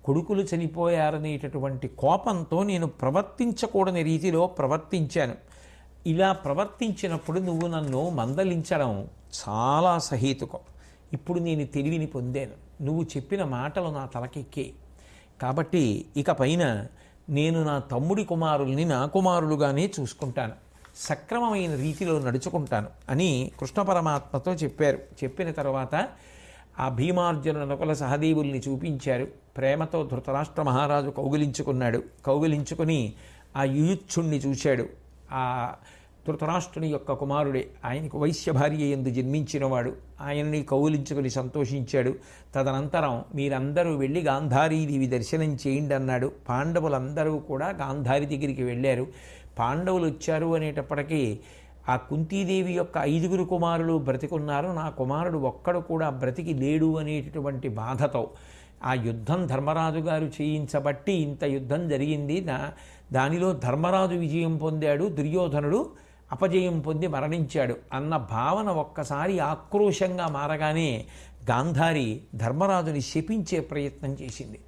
కొడుకులు చనిపోయారనేటటువంటి కోపంతో నేను ప్రవర్తించకూడని రీతిలో ప్రవర్తించాను. ఇలా ప్రవర్తించినప్పుడు నువ్వు నన్ను మందలించడం చాలా సహేతుకం. ఇప్పుడు నేను తెలివిని పొందాను, నువ్వు చెప్పిన మాటలు నా తలకెక్కే. కాబట్టి ఇక పైన నేను నా తమ్ముడి కుమారుల్ని నా కుమారులుగానే చూసుకుంటాను, సక్రమమైన రీతిలో నడుచుకుంటాను అని కృష్ణ పరమాత్మతో చెప్పారు. చెప్పిన తర్వాత ఆ భీమార్జున నకుల సహదేవుల్ని చూపించారు. ప్రేమతో ధృతరాష్ట్ర మహారాజు కౌగిలించుకున్నాడు. కౌగిలించుకుని ఆ యుయుత్సుణ్ణి చూశాడు. ఆ ధృతరాష్ట్రుని యొక్క కుమారుడే, ఆయనకు వైశ్య భార్య యందు జన్మించినవాడు. ఆయన్ని కౌగిలించుకుని సంతోషించాడు. తదనంతరం మీరందరూ వెళ్ళి గాంధారీదేవి దర్శనం చేయండి అన్నాడు. పాండవులందరూ కూడా గాంధారి దగ్గరికి వెళ్ళారు. పాండవులు వచ్చారు అనేటప్పటికీ ఆ కుంతీదేవి యొక్క 5 కుమారులు బ్రతికున్నారు, నా కుమారుడు ఒక్కడు కూడా బ్రతికి లేడు అనేటటువంటి బాధతో ఆ యుద్ధం ధర్మరాజు గారు చేయించబట్టి ఇంత యుద్ధం జరిగింది, దానిలో ధర్మరాజు విజయం పొందాడు, దుర్యోధనుడు అపజయం పొంది మరణించాడు అన్న భావన ఒక్కసారి ఆక్రోశంగా మారగానే గాంధారి ధర్మరాజుని శపించే ప్రయత్నం చేసింది.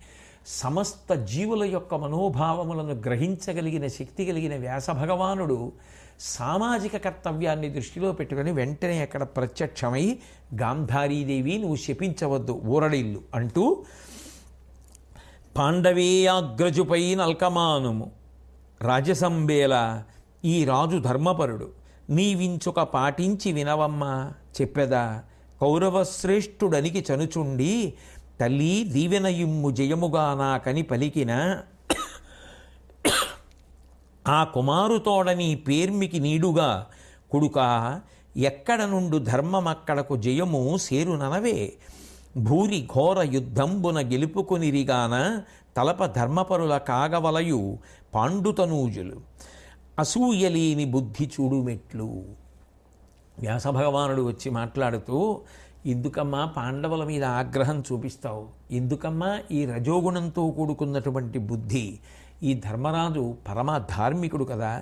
సమస్త జీవుల యొక్క మనోభావములను గ్రహించగలిగిన శక్తి కలిగిన వ్యాస భగవానుడు సామాజిక కర్తవ్యాన్ని దృష్టిలో పెట్టుకొని వెంటనే అక్కడ ప్రత్యక్షమై గాంధారీదేవి నువ్వు శపించవద్దు ఊరడిల్లు అంటూ పాండవేయాగ్రజుపై నల్కమానుము రాజసంబేల ఈ రాజు ధర్మపరుడు నీవించుక పాటించి వినవమ్మా చెప్పెదా కౌరవశ్రేష్ఠుడనికి చనుచుండి తల్లి దీవెనయుమ్ము జయముగా నాకని పలికిన ఆ కుమారుతోడని పేర్మికి నీడుగా కొడుకా ఎక్కడ నుండు ధర్మమక్కడకు జయము సేరుననవే భూరి ఘోర యుద్ధంబున గెలుపుకొనిరిగాన తలప ధర్మపరుల కాగవలయు పాండుతనూజులు అసూయలేని బుద్ధి చూడుమెట్లు. వ్యాసభగవానుడు వచ్చి మాట్లాడుతూ ఎందుకమ్మా పాండవుల మీద ఆగ్రహం చూపిస్తావు, ఎందుకమ్మా ఈ రజోగుణంతో కూడుకున్నటువంటి బుద్ధి, ఈ ధర్మరాజు పరమ ధార్మికుడు కదా,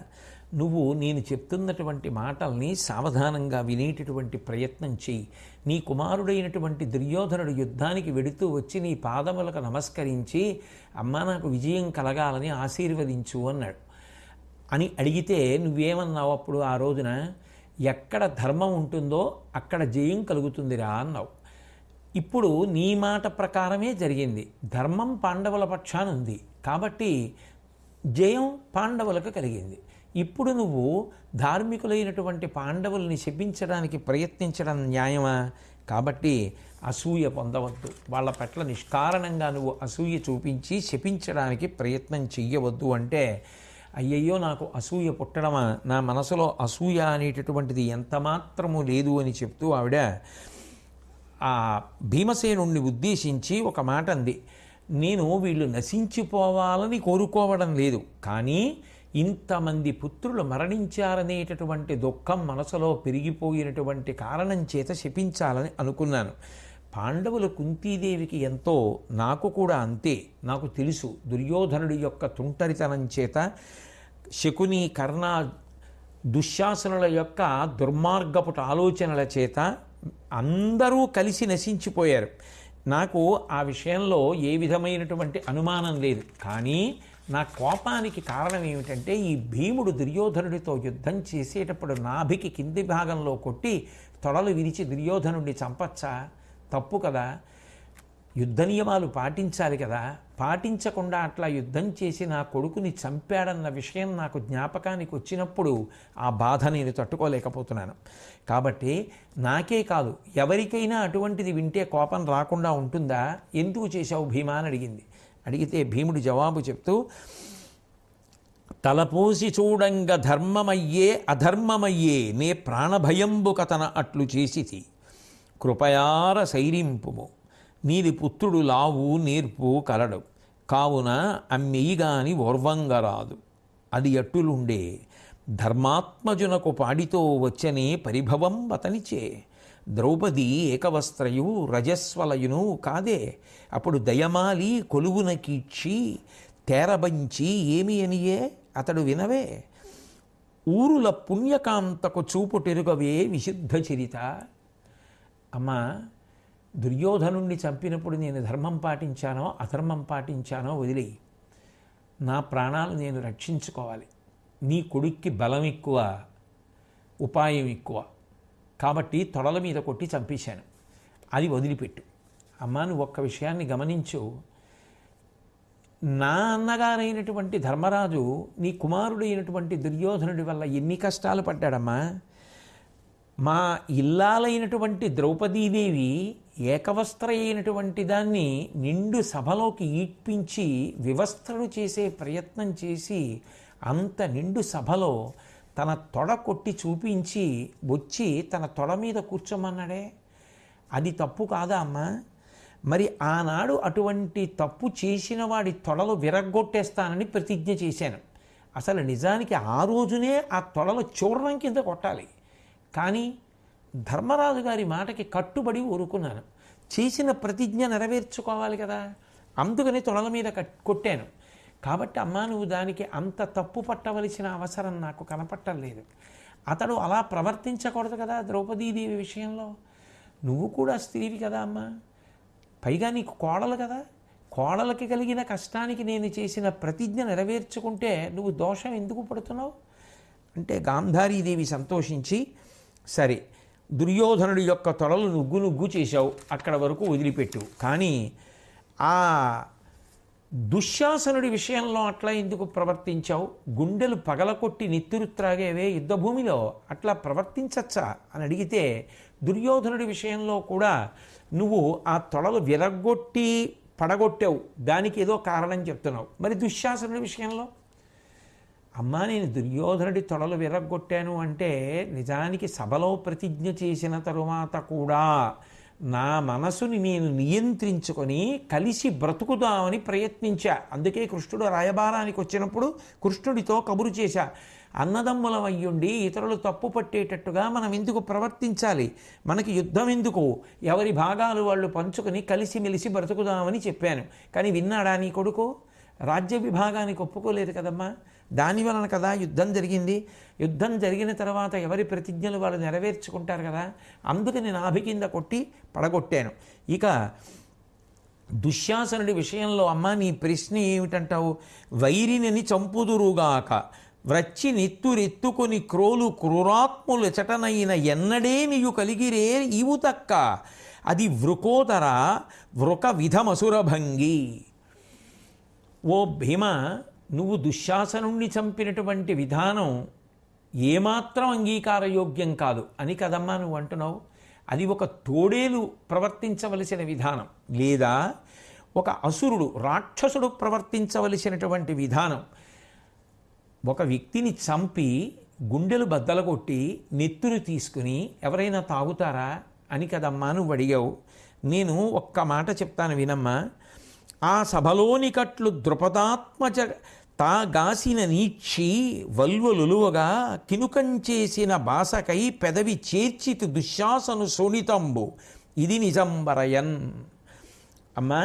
నువ్వు నేను చెప్తున్నటువంటి మాటల్ని సావధానంగా వినేటటువంటి ప్రయత్నం చెయ్యి. నీ కుమారుడైనటువంటి దుర్యోధనుడు యుద్ధానికి వెడుతూ వచ్చి నీ పాదములకు నమస్కరించి అమ్మా నాకు విజయం కలగాలని ఆశీర్వదించు అన్నాడు. అని అడిగితే నువ్వేమన్నావు అప్పుడు ఆ రోజున? ఎక్కడ ధర్మం ఉంటుందో అక్కడ జయం కలుగుతుందిరా అన్నావు. ఇప్పుడు నీ మాట ప్రకారమే జరిగింది. ధర్మం పాండవుల పక్షాన ఉంది కాబట్టి జయం పాండవులకు కలిగింది. ఇప్పుడు నువ్వు ధార్మికులైనటువంటి పాండవుల్ని శపించడానికి ప్రయత్నించడం న్యాయమా? కాబట్టి అసూయ పొందవద్దు, వాళ్ళ పట్ల నిష్కారణంగా నువ్వు అసూయ చూపించి శపించడానికి ప్రయత్నం చెయ్యవద్దు అంటే, అయ్యయ్యో నాకు అసూయ పుట్టడమా, నా మనసులో అసూయ అనేటటువంటిది ఎంత మాత్రము లేదు అని చెప్తూ ఆవిడ ఆ భీమసేనుణ్ణి ఉద్దేశించి ఒక మాట అంది. నేను వీళ్ళు నశించిపోవాలని కోరుకోవడం లేదు, కానీ ఇంతమంది పుత్రులు మరణించారనేటటువంటి దుఃఖం మనసులో పెరిగిపోయినటువంటి కారణం చేత శపించాలని అనుకున్నాను. పాండవులు కుంతీదేవికి ఎంతో, నాకు కూడా అంతే. నాకు తెలుసు దుర్యోధనుడి యొక్క తుంటరితనం చేత, శకుని కర్ణ దుశ్శాసనుల యొక్క దుర్మార్గపు ఆలోచనల చేత అందరూ కలిసి నశించిపోయారు. నాకు ఆ విషయంలో ఏ విధమైనటువంటి అనుమానం లేదు. కానీ నా కోపానికి కారణం ఏమిటంటే, ఈ భీముడు దుర్యోధనుడితో యుద్ధం చేసేటప్పుడు నాభికి కింది భాగంలో కొట్టి తొడలు విరిచి దుర్యోధనుడిని చంపచ్చా? తప్పు కదా. యుద్ధ నియమాలు పాటించాలి కదా. పాటించకుండా అట్లా యుద్ధం చేసి నా కొడుకుని చంపాడన్న విషయం నాకు జ్ఞాపకానికి వచ్చినప్పుడు ఆ బాధ నేను తట్టుకోలేకపోతున్నాను. కాబట్టి నాకే కాదు ఎవరికైనా అటువంటిది వింటే కోపం రాకుండా ఉంటుందా? ఎందుకు చేశావు భీమా అని అడిగింది. అడిగితే భీముడు జవాబు చెప్తూ, తలపోసి చూడంగ ధర్మమయ్యే అధర్మమయ్యే నే ప్రాణభయంబు కథన అట్లు చేసితి కృపయార సైరింపుము నీది పుత్రుడు లావు నేర్పు కలడు కావున అమ్మెయిగాని ఓర్వంగరాదు అది అట్టులుండే ధర్మాత్మజునకు పాడితో వచ్చనే పరిభవం వతనిచే ద్రౌపది ఏకవస్త్రయు రజస్వలయును కాదే అప్పుడు దయమాలి కొలువున కీడ్చి తేరబంచి ఏమి అనియే అతడు వినవే ఊరుల పుణ్యకాంతకు చూపు టెరుగవే విశుద్ధ చరిత. అమ్మా, దుర్యోధనుణ్ణి చంపినప్పుడు నేను ధర్మం పాటించానో అధర్మం పాటించానో వదిలేయి. నా ప్రాణాలు నేను రక్షించుకోవాలి. నీ కొడుక్కి బలం ఎక్కువ, ఉపాయం ఎక్కువ, కాబట్టి తొడల మీద కొట్టి చంపేశాను. అది వదిలిపెట్టు. అమ్మా, నువ్వు ఒక్క విషయాన్ని గమనించు. నా అన్నగారైనటువంటి ధర్మరాజు నీ కుమారుడైనటువంటి దుర్యోధనుడి వల్ల ఎన్ని కష్టాలు పడ్డాడమ్మా. మా ఇల్లాలైనటువంటి ద్రౌపదీదేవి ఏకవస్త్ర అయినటువంటి దాన్ని నిండు సభలోకి ఈడ్పించి వివస్త్రను చేసే ప్రయత్నం చేసి అంత నిండు సభలో తన తొడ కొట్టి చూపించి వచ్చి తన తొడ మీద కూర్చోమన్నాడే, అది తప్పు కాదా అమ్మా? మరి ఆనాడు అటువంటి తప్పు చేసిన వాడి తొడలు విరగ్గొట్టేస్తానని ప్రతిజ్ఞ చేశాను. అసలు నిజానికి ఆ రోజునే ఆ తొడలు చూర్ణం కింద కొట్టాలి. కానీ ధర్మరాజు గారి మాటకి కట్టుబడి ఊరుకున్నాను. చేసిన ప్రతిజ్ఞ నెరవేర్చుకోవాలి కదా, అందుకని తొడల మీద కొట్టాను. కాబట్టి అమ్మా, నువ్వు దానికి అంత తప్పు పట్టవలసిన అవసరం నాకు కనపట్టలేదు. అతడు అలా ప్రవర్తించకూడదు కదా ద్రౌపదీదేవి విషయంలో. నువ్వు కూడా స్త్రీవి కదా అమ్మా, పైగా నీకు కోడలు కదా. కోడలకి కలిగిన కష్టానికి నేను చేసిన ప్రతిజ్ఞ నెరవేర్చుకుంటే నువ్వు దోషం ఎందుకు పడుతున్నావు అంటే గాంధారీదేవి సంతోషించి, సరే దుర్యోధనుడి యొక్క తొడలు నుగ్గు నుగ్గు చేశావు, అక్కడ వరకు వదిలిపెట్టు, కానీ ఆ దుశ్శాసనుడి విషయంలో అట్లా ఎందుకు ప్రవర్తించావు? గుండెలు పగలకొట్టి నెత్తురు త్రాగేవే యుద్ధభూమిలో, అట్లా ప్రవర్తించచ్చా అని అడిగితే, దుర్యోధనుడి విషయంలో కూడా నువ్వు ఆ తొడలు విరగొట్టి పడగొట్టావు, దానికి ఏదో కారణం చెప్తున్నావు, మరి దుశ్శాసనుడి విషయంలో? అమ్మా నేను దుర్యోధనుడి తొడలు విరగొట్టాను అంటే నిజానికి సభలో ప్రతిజ్ఞ చేసిన తరువాత కూడా నా మనసుని నేను నియంత్రించుకొని కలిసి బ్రతుకుదామని ప్రయత్నించా. అందుకే కృష్ణుడు రాయబారానికి వచ్చినప్పుడు కృష్ణుడితో కబురు చేశా, అన్నదమ్ములం అయ్యుండి ఇతరులు తప్పు పట్టేటట్టుగా మనం ఎందుకు ప్రవర్తించాలి, మనకి యుద్ధం ఎందుకు, ఎవరి భాగాలు వాళ్ళు పంచుకొని కలిసిమెలిసి బ్రతుకుదామని చెప్పాను. కానీ విన్నాడా నీ కొడుకు? రాజ్య విభాగానికి ఒప్పుకోలేదు కదమ్మా, దానివలన కదా యుద్ధం జరిగింది. యుద్ధం జరిగిన తర్వాత ఎవరి ప్రతిజ్ఞలు వాళ్ళు నెరవేర్చుకుంటారు కదా, అందుకని నాభి కింద కొట్టి పడగొట్టాను. ఇక దుశ్శాసనుడి విషయంలో అమ్మ నీ ప్రశ్న ఏమిటంటావు? వైరిని చంపుదురుగాక వ్రచ్చి నెత్తురెత్తుకొని క్రోలు క్రూరాత్ములు చటనైన ఎన్నడే నీయు కలిగిరే ఇవు తక్క అది వృకోదర వృక విధమసురభంగి. ఓ భీమ, నువ్వు దుశ్శాసనుణ్ణి చంపినటువంటి విధానం ఏమాత్రం అంగీకారయోగ్యం కాదు అని కదమ్మా నువ్వు అంటున్నావు. అది ఒక తోడేలు ప్రవర్తించవలసిన విధానం, లేదా ఒక అసురుడు రాక్షసుడు ప్రవర్తించవలసినటువంటి విధానం. ఒక వ్యక్తిని చంపి గుండెలు బద్దలగొట్టి నెత్తురు తీసుకుని ఎవరైనా తాగుతారా అని కదమ్మా నువ్వు అడిగావు. నేను ఒక్క మాట చెప్తాను వినమ్మా. ఆ సభలోని కట్లు ద్రుపదాత్మజ తాగాసిన నీక్షి వల్వలులువగా కినుకంచేసిన బాసకై పెదవి చేర్చితి దుశ్శాసను శోణితంబు ఇది నిజంబరయన్. అమ్మా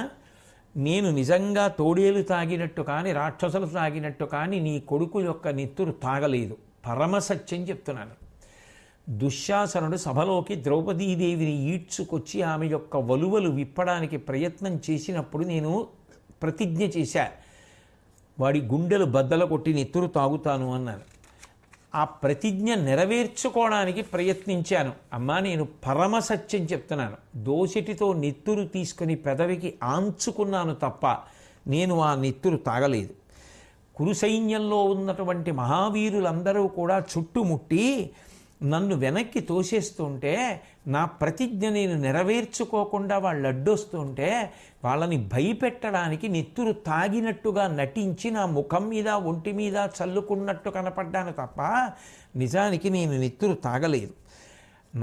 నేను నిజంగా తోడేలు తాగినట్టు కానీ రాక్షసులు తాగినట్టు కానీ నీ కొడుకు యొక్క నెత్తురు తాగలేదు, పరమసత్యం చెప్తున్నాను. దుశ్శాసనుడు సభలోకి ద్రౌపదీదేవిని ఈడ్చుకొచ్చి ఆమె యొక్క వలువలు విప్పడానికి ప్రయత్నం చేసినప్పుడు నేను ప్రతిజ్ఞ చేశా, వాడి గుండెలు బద్దల కొట్టి నెత్తురు తాగుతాను అన్నాను. ఆ ప్రతిజ్ఞ నెరవేర్చుకోవడానికి ప్రయత్నించాను. అమ్మా నేను పరమసత్యం చెప్తున్నాను, దోసిటితో నెత్తురు తీసుకుని పెదవికి ఆంచుకున్నాను తప్ప నేను ఆ నెత్తురు తాగలేదు. కురు సైన్యంలో ఉన్నటువంటి మహావీరులందరూ కూడా చుట్టుముట్టి నన్ను వెనక్కి తోసేస్తుంటే, నా ప్రతిజ్ఞ నేను నెరవేర్చుకోకుండా వాళ్ళు అడ్డొస్తుంటే వాళ్ళని భయపెట్టడానికి నెత్తురు తాగినట్టుగా నటించి నా ముఖం మీద ఒంటి మీద చల్లుకున్నట్టు కనపడ్డాను తప్ప నిజానికి నేను నెత్తురు తాగలేదు.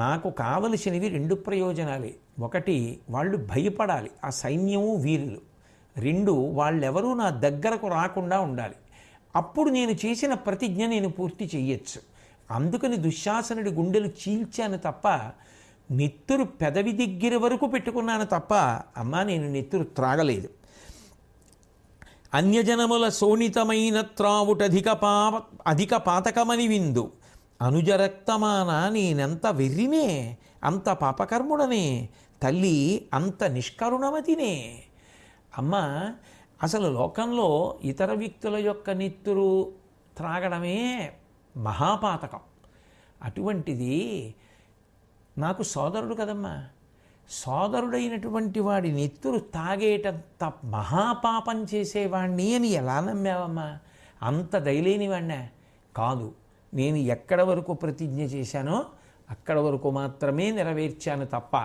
నాకు కావలసినవి రెండు ప్రయోజనాలే. ఒకటి, వాళ్ళు భయపడాలి ఆ సైన్యము వీరులు. రెండు, వాళ్ళెవరూ నా దగ్గరకు రాకుండా ఉండాలి. అప్పుడు నేను చేసిన ప్రతిజ్ఞ నేను పూర్తి చెయ్యొచ్చు. అందుకని దుశ్శాసనుడి గుండెలు చీల్చాను తప్ప నెత్తురు పెదవి దగ్గర వరకు పెట్టుకున్నాను తప్ప అమ్మా నేను నెత్తురు త్రాగలేదు. అన్యజనముల శోణితమైన అధిక పాతకమని విందు అనుజరక్తమాన నేనెంత వెర్రినే, అంత పాపకర్ముడనే, తల్లి అంత నిష్కరుణమతినే. అమ్మ అసలు లోకంలో ఇతర వ్యక్తుల యొక్క నెత్తురు త్రాగడమే మహాపాతకం. అటువంటిది నాకు సోదరుడు కదమ్మా, సోదరుడైనటువంటి వాడి నెత్తురు తాగేటంత మహాపాపం చేసేవాణ్ణి అని ఎలా నమ్మావమ్మా? అంత దయలేనివాణ్ణా? కాదు, నేను ఎక్కడ వరకు ప్రతిజ్ఞ చేశానో అక్కడ వరకు మాత్రమే నెరవేర్చాను తప్ప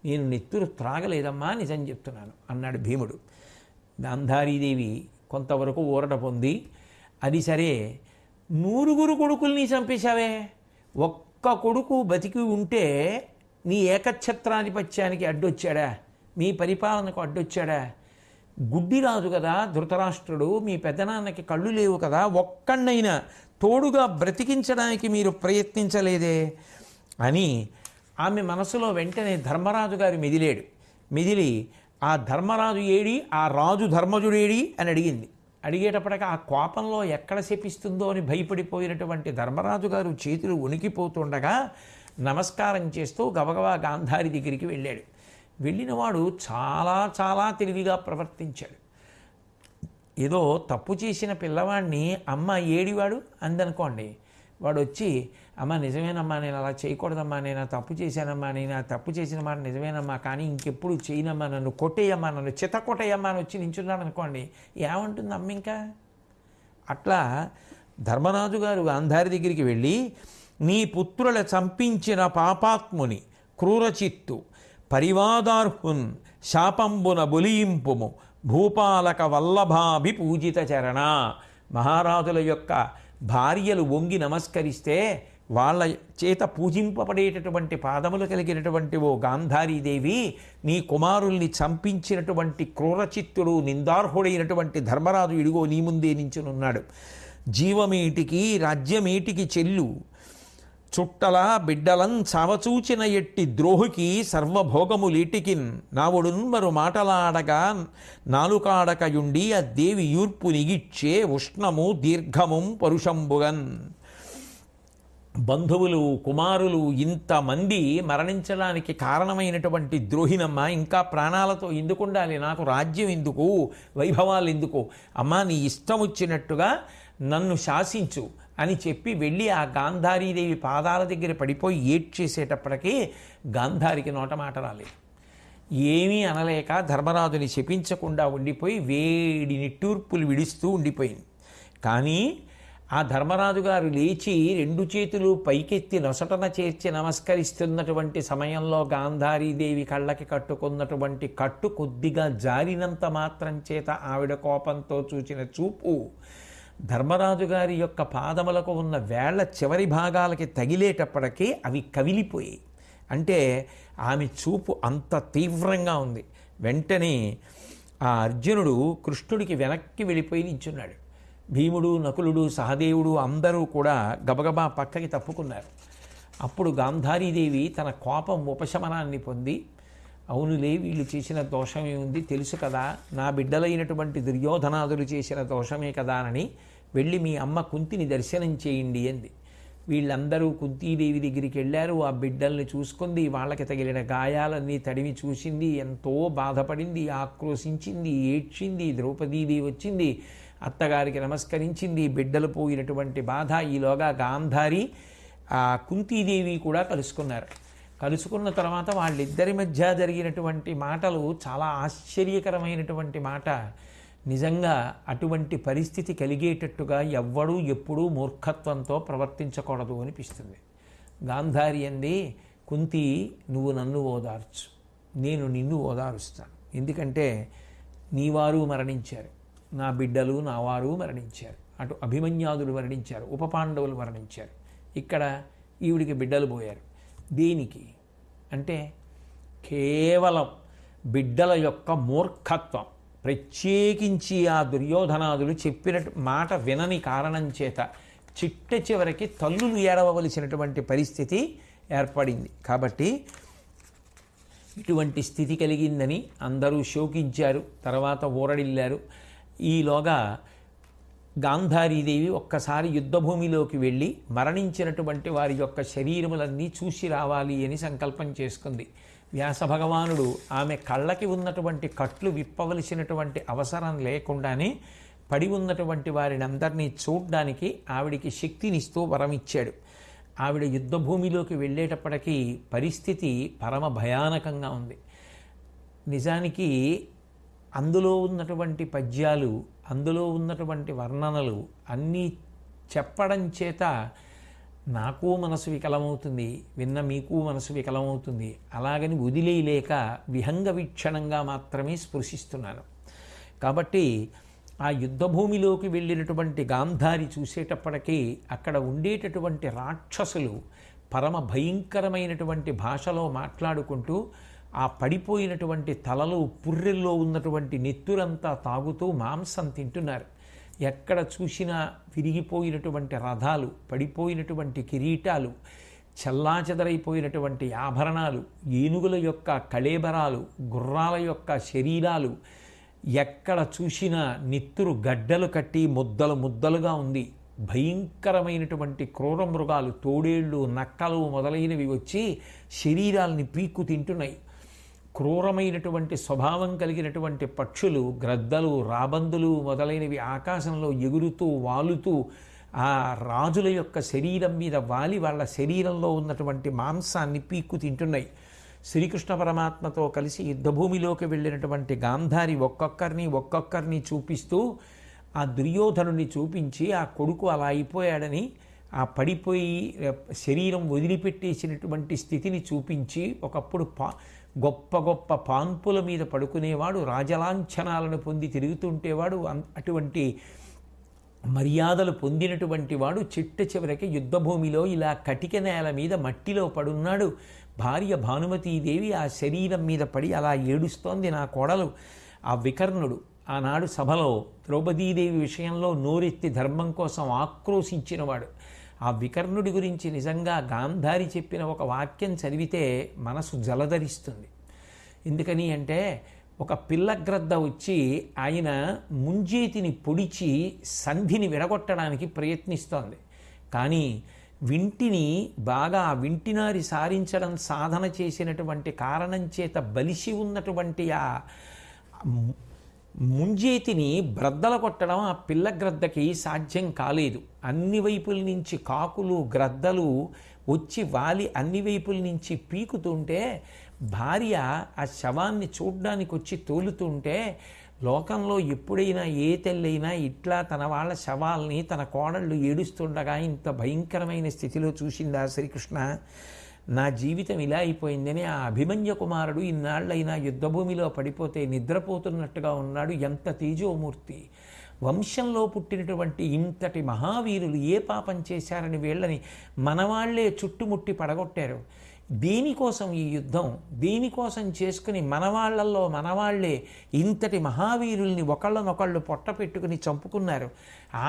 నేను నెత్తురు త్రాగలేదమ్మా, నిజం చెప్తున్నాను అన్నాడు భీముడు. గాంధారీదేవి కొంతవరకు ఊరట పొంది, అది సరే 100 కొడుకుల్ని చంపేశావే, ఒక్క కొడుకు బతికి ఉంటే నీ ఏకఛత్రాధిపత్యానికి అడ్డొచ్చాడా, మీ పరిపాలనకు అడ్డొచ్చాడా? గుడ్డిరాజు కదా ధృతరాష్ట్రుడు, మీ పెద్దనాన్నకి కళ్ళు లేవు కదా, ఒక్కడినైనా తోడుగా బ్రతికించడానికి మీరు ప్రయత్నించలేదే అని ఆమె మనసులో వెంటనే ధర్మరాజు గారు మెదిలి ఆ ధర్మరాజు ఏడి, ఆ రాజు ధర్మజుడేడి అని అడిగింది. అడిగేటప్పటికి ఆ కోపంలో ఎక్కడ శపిస్తుందో అని భయపడిపోయినటువంటి ధర్మరాజు గారు చేతులు వణికిపోతుండగా నమస్కారం చేస్తూ గబగబా గాంధారి దగ్గరికి వెళ్ళాడు. వెళ్ళినవాడు చాలా చాలా తెలివిగా ప్రవర్తించాడు. ఏదో తప్పు చేసిన పిల్లవాడిని అమ్మ ఏడివాడు అందనుకోండి, వాడు వచ్చి, అమ్మ నిజమేనమ్మా, నేను అలా చేయకూడదమ్మా, నేను ఆ తప్పు చేశానమ్మా, నేను ఆ తప్పు చేసిన మాట నిజమేనమ్మా, కానీ ఇంకెప్పుడు చేయనమ్మా, నన్ను కొట్టేయమ్మా, నన్ను చిత కొట్టేయమ్మా అని వచ్చి నించున్నాడు అనుకోండి, ఏమంటుంది అమ్మ ఇంకా? అట్లా ధర్మరాజు గారు గాంధారి దగ్గరికి వెళ్ళి, నీ పుత్రుల చంపించిన పాపాత్ముని క్రూరచిత్తు పరివాదార్హున్ శాపంబున బొలియింపుము భూపాలక వల్లభాభి పూజిత చరణ. మహారాజుల యొక్క భార్యలు వంగి నమస్కరిస్తే వాళ్ళ చేత పూజింపబడేటటువంటి పాదములు కలిగినటువంటి ఓ గాంధారీదేవి, నీ కుమారుల్ని చంపించినటువంటి క్రూరచిత్తుడు నిందార్హుడైనటువంటి ధర్మరాజు ఇడిగో నీ ముందే నించునున్నాడు. జీవమేటికి రాజ్యమేటికి చెల్లు చుట్టల బిడ్డలం చావచూచిన ఎట్టి ద్రోహికి సర్వభోగములీటికిన్ నావుడున్మరు మాటలాడగా నాలుకాడకయుండి ఆ దేవి యూర్పు నిగిచ్చే ఉష్ణము దీర్ఘము పరుషంబుగన్. బంధువులు కుమారులు ఇంతమంది మరణించడానికి కారణమైనటువంటి ద్రోహినమ్మ ఇంకా ప్రాణాలతో ఎందుకు ఉండాలి? నాకు రాజ్యం ఎందుకు, వైభవాలు ఎందుకు? అమ్మా నీ ఇష్టం వచ్చినట్టుగా నన్ను శాసించు అని చెప్పి వెళ్ళి ఆ గాంధారీదేవి పాదాల దగ్గర పడిపోయి ఏడ్చేసేటప్పటికీ గాంధారికి నోట మాట రాలేదు. ఏమీ అనలేక ధర్మరాజుని శపించకుండా ఉండిపోయి వేడి నిట్టూర్పులు విడుస్తూ ఉండిపోయింది. కానీ ఆ ధర్మరాజు గారు లేచి రెండు చేతులు పైకెత్తి నొసటన చేర్చి నమస్కరిస్తున్నటువంటి సమయంలో గాంధారీదేవి కళ్ళకి కట్టుకున్నటువంటి కట్టు కొద్దిగా జారినంత మాత్రం చేత ఆవిడ కోపంతో చూచిన చూపు ధర్మరాజు గారి యొక్క పాదములకు ఉన్న వేళ్ల చివరి భాగాలకి తగిలేటప్పటికీ అవి కవిలిపోయాయి. అంటే ఆమె చూపు అంత తీవ్రంగా ఉంది. వెంటనే ఆ అర్జునుడు కృష్ణుడికి వెనక్కి వెళ్ళిపోయి నించున్నాడు. భీముడు, నకులుడు, సహదేవుడు అందరూ కూడా గబగబా పక్కకి తప్పుకున్నారు. అప్పుడు గాంధారీదేవి తన కోపం ఉపశమనాన్ని పొంది, అవునులే వీళ్ళు చేసిన దోషమే ఉంది, తెలుసు కదా, నా బిడ్డలైనటువంటి దుర్యోధనాదులు చేసిన దోషమే కదా అని వెళ్ళి మీ అమ్మ కుంతిని దర్శనం చేయండి అంది. వీళ్ళందరూ కుంతీదేవి దగ్గరికి వెళ్ళారు. ఆ బిడ్డల్ని చూసుకుంది, వాళ్ళకి తగిలిన గాయాలన్నీ తడిమి చూసింది, ఎంతో బాధపడింది, ఆక్రోశించింది, ఏడ్చింది. ద్రౌపదీదేవి వచ్చింది, అత్తగారికి నమస్కరించింది. బిడ్డలు పోయినటువంటి బాధ. ఈలోగా గాంధారి ఆ కుంతీదేవి కూడా కలుసుకున్న తర్వాత వాళ్ళిద్దరి మధ్య జరిగినటువంటి మాటలు చాలా ఆశ్చర్యకరమైనటువంటి మాట. నిజంగా అటువంటి పరిస్థితి కలిగేటట్టుగా ఎవ్వడూ ఎప్పుడూ మూర్ఖత్వంతో ప్రవర్తించకూడదు అనిపిస్తుంది. గాంధారి అంది, కుంతి నువ్వు నన్ను ఓదార్చు, నేను నిన్ను ఓదారుస్తాను. ఎందుకంటే నీవారు మరణించారు, నా బిడ్డలు నా వారు మరణించారు, అటు అభిమన్యాదులు మరణించారు, ఉపపాండవులు మరణించారు, ఇక్కడ ఈవిడికి బిడ్డలు పోయారు. దేనికి అంటే కేవలం బిడ్డల యొక్క మూర్ఖత్వం. ప్రత్యేకించి ఆ దుర్యోధనాదులు చెప్పిన మాట వినని కారణం చేత చిట్ట చివరికి తల్లులు ఏడవలసినటువంటి పరిస్థితి ఏర్పడింది. కాబట్టి ఇటువంటి స్థితి కలిగిందని అందరూ శోకించారు, తర్వాత ఊరడిల్లారు. ఈలోగా గాంధారీదేవి ఒక్కసారి యుద్ధభూమిలోకి వెళ్ళి మరణించినటువంటి వారి యొక్క శరీరములన్నీ చూసి రావాలి అని సంకల్పం చేసుకుంది. వ్యాస భగవానుడు ఆమె కళ్ళకి ఉన్నటువంటి కట్లు విప్పవలసినటువంటి అవసరం లేకుండానే పడి ఉన్నటువంటి వారిని అందరినీ చూడ్డానికి ఆవిడికి శక్తినిస్తూ వరమిచ్చాడు. ఆవిడ యుద్ధభూమిలోకి వెళ్ళేటప్పటికీ పరిస్థితి పరమ భయానకంగా ఉంది. నిజానికి అందులో ఉన్నటువంటి పద్యాలు, అందులో ఉన్నటువంటి వర్ణనలు అన్నీ చెప్పడం చేత నాకు మనసు వికలమవుతుంది, విన్న మీకు మనసు వికలమవుతుంది. అలాగని వదిలేయలేక విహంగ వీక్షణంగా మాత్రమే స్పృశిస్తున్నాను. కాబట్టి ఆ యుద్ధభూమిలోకి వెళ్ళినటువంటి గాంధారి చూసేటప్పటికీ అక్కడ ఉండేటటువంటి రాక్షసులు పరమ భయంకరమైనటువంటి భాషలో మాట్లాడుకుంటూ ఆ పడిపోయినటువంటి తలలు, పుర్రెల్లో ఉన్నటువంటి నెత్తురంతా తాగుతూ మాంసం తింటున్నారు. ఎక్కడ చూసినా విరిగిపోయినటువంటి రథాలు, పడిపోయినటువంటి కిరీటాలు, చెల్లాచెదరైపోయినటువంటి ఆభరణాలు, ఏనుగుల యొక్క కళేబరాలు, గుర్రాల యొక్క శరీరాలు, ఎక్కడ చూసినా నెత్తురు గడ్డలు కట్టి ముద్దలు ముద్దలుగా ఉంది. భయంకరమైనటువంటి క్రూర మృగాలు, తోడేళ్ళు, నక్కలు మొదలైనవి వచ్చి శరీరాల్ని పీక్కు తింటున్నాయి. క్రూరమైనటువంటి స్వభావం కలిగినటువంటి పక్షులు, గ్రద్దలు, రాబందులు మొదలైనవి ఆకాశంలో ఎగురుతూ వాలుతూ ఆ రాజుల యొక్క శరీరం మీద వాలి వాళ్ళ శరీరంలో ఉన్నటువంటి మాంసాన్ని పీక్కు తింటున్నాయి. శ్రీకృష్ణ పరమాత్మతో కలిసి యుద్ధభూమిలోకి వెళ్ళినటువంటి గాంధారి ఒక్కొక్కరిని చూపిస్తూ ఆ దుర్యోధనుని చూపించి ఆ కొడుకు అలా అయిపోయాడని, ఆ పడిపోయి శరీరం వదిలిపెట్టేసినటువంటి స్థితిని చూపించి, ఒకప్పుడు గొప్ప గొప్ప పాన్పుల మీద పడుకునేవాడు, రాజలాంఛనాలను పొంది తిరుగుతుంటేవాడు, అటువంటి మర్యాదలు పొందినటువంటి వాడు చిట్ట చివరికి యుద్ధభూమిలో ఇలా కటిక నేల మీద మట్టిలో పడున్నాడు. భార్య భానుమతీదేవి ఆ శరీరం మీద పడి అలా ఏడుస్తోంది. నా కోడలు ఆ వికర్ణుడు ఆనాడు సభలో ద్రౌపదీదేవి విషయంలో నోరెత్తి ధర్మం కోసం ఆక్రోశించినవాడు. ఆ వికర్ణుడి గురించి నిజంగా గాంధారి చెప్పిన ఒక వాక్యం చదివితే మనసు జలధరిస్తుంది. ఎందుకని అంటే, ఒక పిల్లగ్రద్ద వచ్చి ఆయన ముంజేతిని పొడిచి సంధిని విడగొట్టడానికి ప్రయత్నిస్తోంది. కానీ వింటిని బాగా వింటినారి సారించడం సాధన చేసినటువంటి కారణం చేత బలిసి ఉన్నటువంటి ఆ ముంజేతిని బ్రద్దల కొట్టడం ఆ పిల్లగ్రద్దకి సాధ్యం కాలేదు. అన్ని వైపుల నుంచి కాకులు గ్రద్దలు వచ్చి వాలి అన్ని వైపుల నుంచి పీకుతుంటే భార్య ఆ శవాన్ని చూడ్డానికి వచ్చి తోలుతుంటే, లోకంలో ఎప్పుడైనా ఏ తల్లైనా ఇట్లా తన వాళ్ళ శవాల్ని తన కోడళ్ళు ఏడుస్తుండగా ఇంత భయంకరమైన స్థితిలో చూసిందా శ్రీకృష్ణ? నా జీవితం ఇలా అయిపోయిందని ఆ అభిమన్య కుమారుడు ఇన్నాళ్ళైనా యుద్ధభూమిలో పడిపోతే నిద్రపోతున్నట్టుగా ఉన్నాడు. ఎంత తేజోమూర్తి! వంశంలో పుట్టినటువంటి ఇంతటి మహావీరులు ఏ పాపం చేశారని వీళ్ళని మనవాళ్లే చుట్టుముట్టి పడగొట్టారు. దేనికోసం ఈ యుద్ధం? దేనికోసం చేసుకుని మనవాళ్లలో మనవాళ్లే ఇంతటి మహావీరుల్ని ఒకళ్ళనొకళ్ళు పొట్ట పెట్టుకుని చంపుకున్నారు.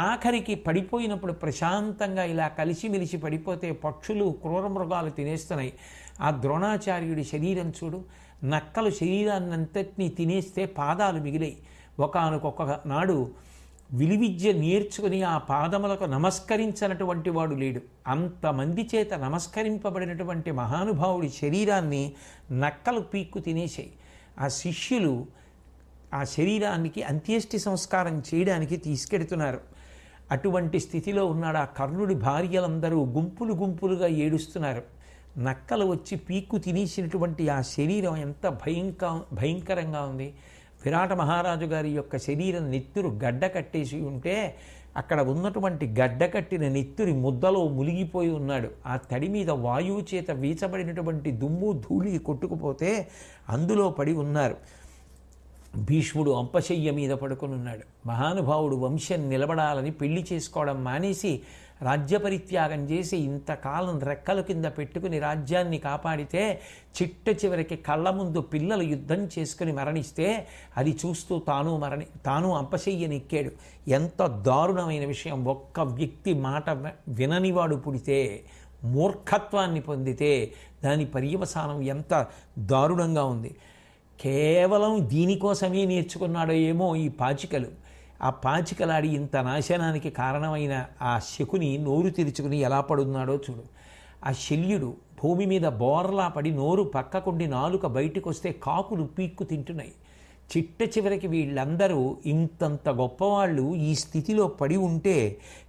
ఆఖరికి పడిపోయినప్పుడు ప్రశాంతంగా ఇలా కలిసిమెలిసి పడిపోతే పక్షులు క్రూర మృగాలు తినేస్తున్నాయి. ఆ ద్రోణాచార్యుడి శరీరం చూడు, నక్కలు శరీరాన్నంతటినీ తినేస్తే పాదాలు మిగిలాయి. ఒకానొక నాడు విలువిద్య నేర్చుకుని ఆ పాదములకు నమస్కరించినటువంటి వాడు లేడు. అంతమంది చేత నమస్కరింపబడినటువంటి మహానుభావుడి శరీరాన్ని నక్కలు పీక్కు తినేసాయి. ఆ శిష్యులు ఆ శరీరానికి అంత్యేష్టి సంస్కారం చేయడానికి తీసుకెడుతున్నారు. అటువంటి స్థితిలో ఉన్నాడు. ఆ కర్ణుడి భార్యలందరూ గుంపులు గుంపులుగా ఏడుస్తున్నారు. నక్కలు వచ్చి పీక్కు తినేసినటువంటి ఆ శరీరం ఎంత భయంకరంగా ఉంది. విరాట మహారాజు గారి యొక్క శరీరం నెత్తురు గడ్డ కట్టేసి ఉంటే, అక్కడ ఉన్నటువంటి గడ్డ కట్టిన నెత్తురి ముద్దలో మునిగిపోయి ఉన్నాడు. ఆ తడి మీద వాయువు చేత వీచబడినటువంటి దుమ్ము ధూళి కొట్టుకుపోతే అందులో పడి ఉన్నారు. భీష్ముడు అంపశయ్య మీద పడుకుని ఉన్నాడు. మహానుభావుడు వంశం నిలబడాలని పెళ్లి చేసుకోవడం మానేసి రాజ్యపరిత్యాగం చేసి ఇంతకాలం రెక్కల కింద పెట్టుకుని రాజ్యాన్ని కాపాడితే, చిట్ట చివరికి కళ్ళ ముందు పిల్లలు యుద్ధం చేసుకుని మరణిస్తే అది చూస్తూ తాను అంపశయ్యనెక్కాడు. ఎంత దారుణమైన విషయం! ఒక్క వ్యక్తి మాట విననివాడు పుడితే, మూర్ఖత్వాన్ని పొందితే దాని పర్యవసానం ఎంత దారుణంగా ఉంది. కేవలం దీనికోసమే నేర్చుకున్నాడో ఏమో ఈ పాచికలు. ఆ పాచికలాడి ఇంత నాశనానికి కారణమైన ఆ శకుని నోరు తెరుచుకుని ఎలా పడున్నాడో చూడు. ఆ శల్యుడు భూమి మీద బోర్లా పడి నోరు పక్కకుండి నాలుక బయటకు వస్తే కాకులు పీక్కు తింటున్నాయి. చిట్ట చివరికి వీళ్ళందరూ ఇంతంత గొప్పవాళ్ళు ఈ స్థితిలో పడి ఉంటే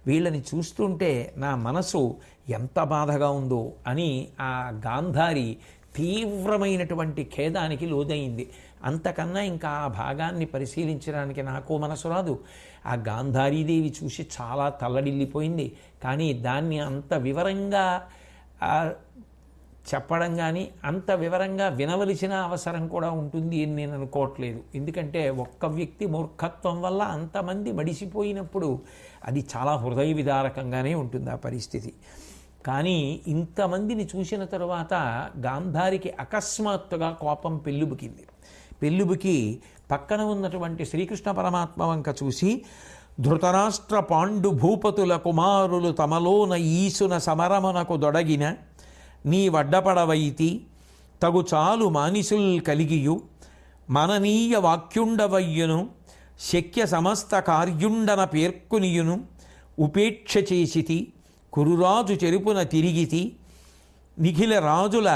వీళ్ళని చూస్తుంటే నా మనసు ఎంత బాధగా ఉందో అని ఆ గాంధారి తీవ్రమైనటువంటి ఖేదానికి లోదైంది. అంతకన్నా ఇంకా ఆ భాగాన్ని పరిశీలించడానికి నాకు మనసు రాదు. ఆ గాంధారీదేవి చూసి చాలా తల్లడిల్లిపోయింది. కానీ దాన్ని అంత వివరంగా చెప్పడం కానీ అంత వివరంగా వినవలసిన అవసరం కూడా ఉంటుంది అని నేను అనుకోవట్లేదు. ఎందుకంటే ఒక్క వ్యక్తి మూర్ఖత్వం వల్ల అంతమంది మడిసిపోయినప్పుడు అది చాలా హృదయ విదారకంగానే ఉంటుంది ఆ పరిస్థితి. కానీ ఇంతమందిని చూసిన తరువాత గాంధారికి అకస్మాత్తుగా కోపం పెళ్ళుబుకింది. పెళ్ళుబుకి పక్కన ఉన్నటువంటి శ్రీకృష్ణ పరమాత్మ వంక చూసి, ధృతరాష్ట్ర పాండు భూపతుల కుమారులు తమలోన ఈసున సమరమునకు దొడగిన నీ వడ్డపడవైతి తగు చాలు మానిసుల్ కలిగియు మననీయ వాక్యుండవయ్యును శక్య సమస్త కార్యుండన పేర్కొనియును ఉపేక్ష చేసితి కురురాజు చెరుపున తిరిగితి నిఖిల రాజుల